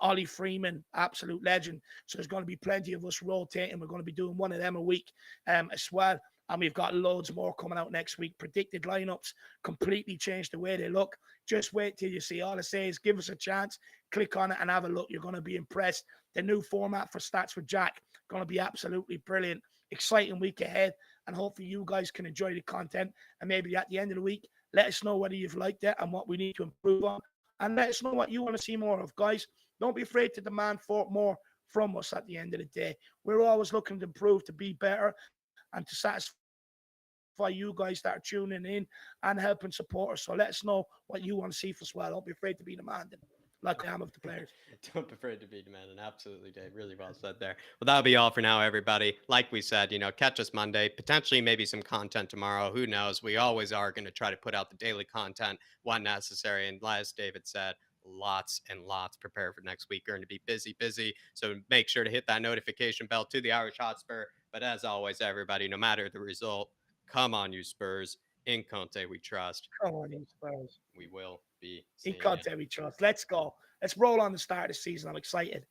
Ollie Freeman, absolute legend. So there's going to be plenty of us rotating. We're going to be doing one of them a week as well. And we've got loads more coming out next week. Predicted lineups completely changed the way they look. Just wait till you see. All I say is give us a chance, click on it and have a look. You're going to be impressed. The new format for Stats with Jack, going to be absolutely brilliant. Exciting week ahead. And hopefully you guys can enjoy the content. And maybe at the end of the week, let us know whether you've liked it and what we need to improve on. And let us know what you want to see more of, guys. Don't be afraid to demand for more from us at the end of the day. We're always looking to improve, to be better, and to satisfy you guys that are tuning in and helping support us. So let us know what you want to see for as well. Don't be afraid to be demanding like I am of the players. Don't be afraid to be demanding. Absolutely, Dave. Really well said there. Well, that'll be all for now, everybody. Like we said, catch us Monday, potentially maybe some content tomorrow. Who knows? We always are going to try to put out the daily content when necessary. And as David said, lots and lots prepared for next week. We're going to be busy. So make sure to hit that notification bell to the Irish Hotspur. But as always, everybody, no matter the result, come on, you Spurs. In Conte, we trust. Come on, you Spurs. We will be In seeing Conte, it. we trust. Let's go. Let's roll on the start of the season. I'm excited.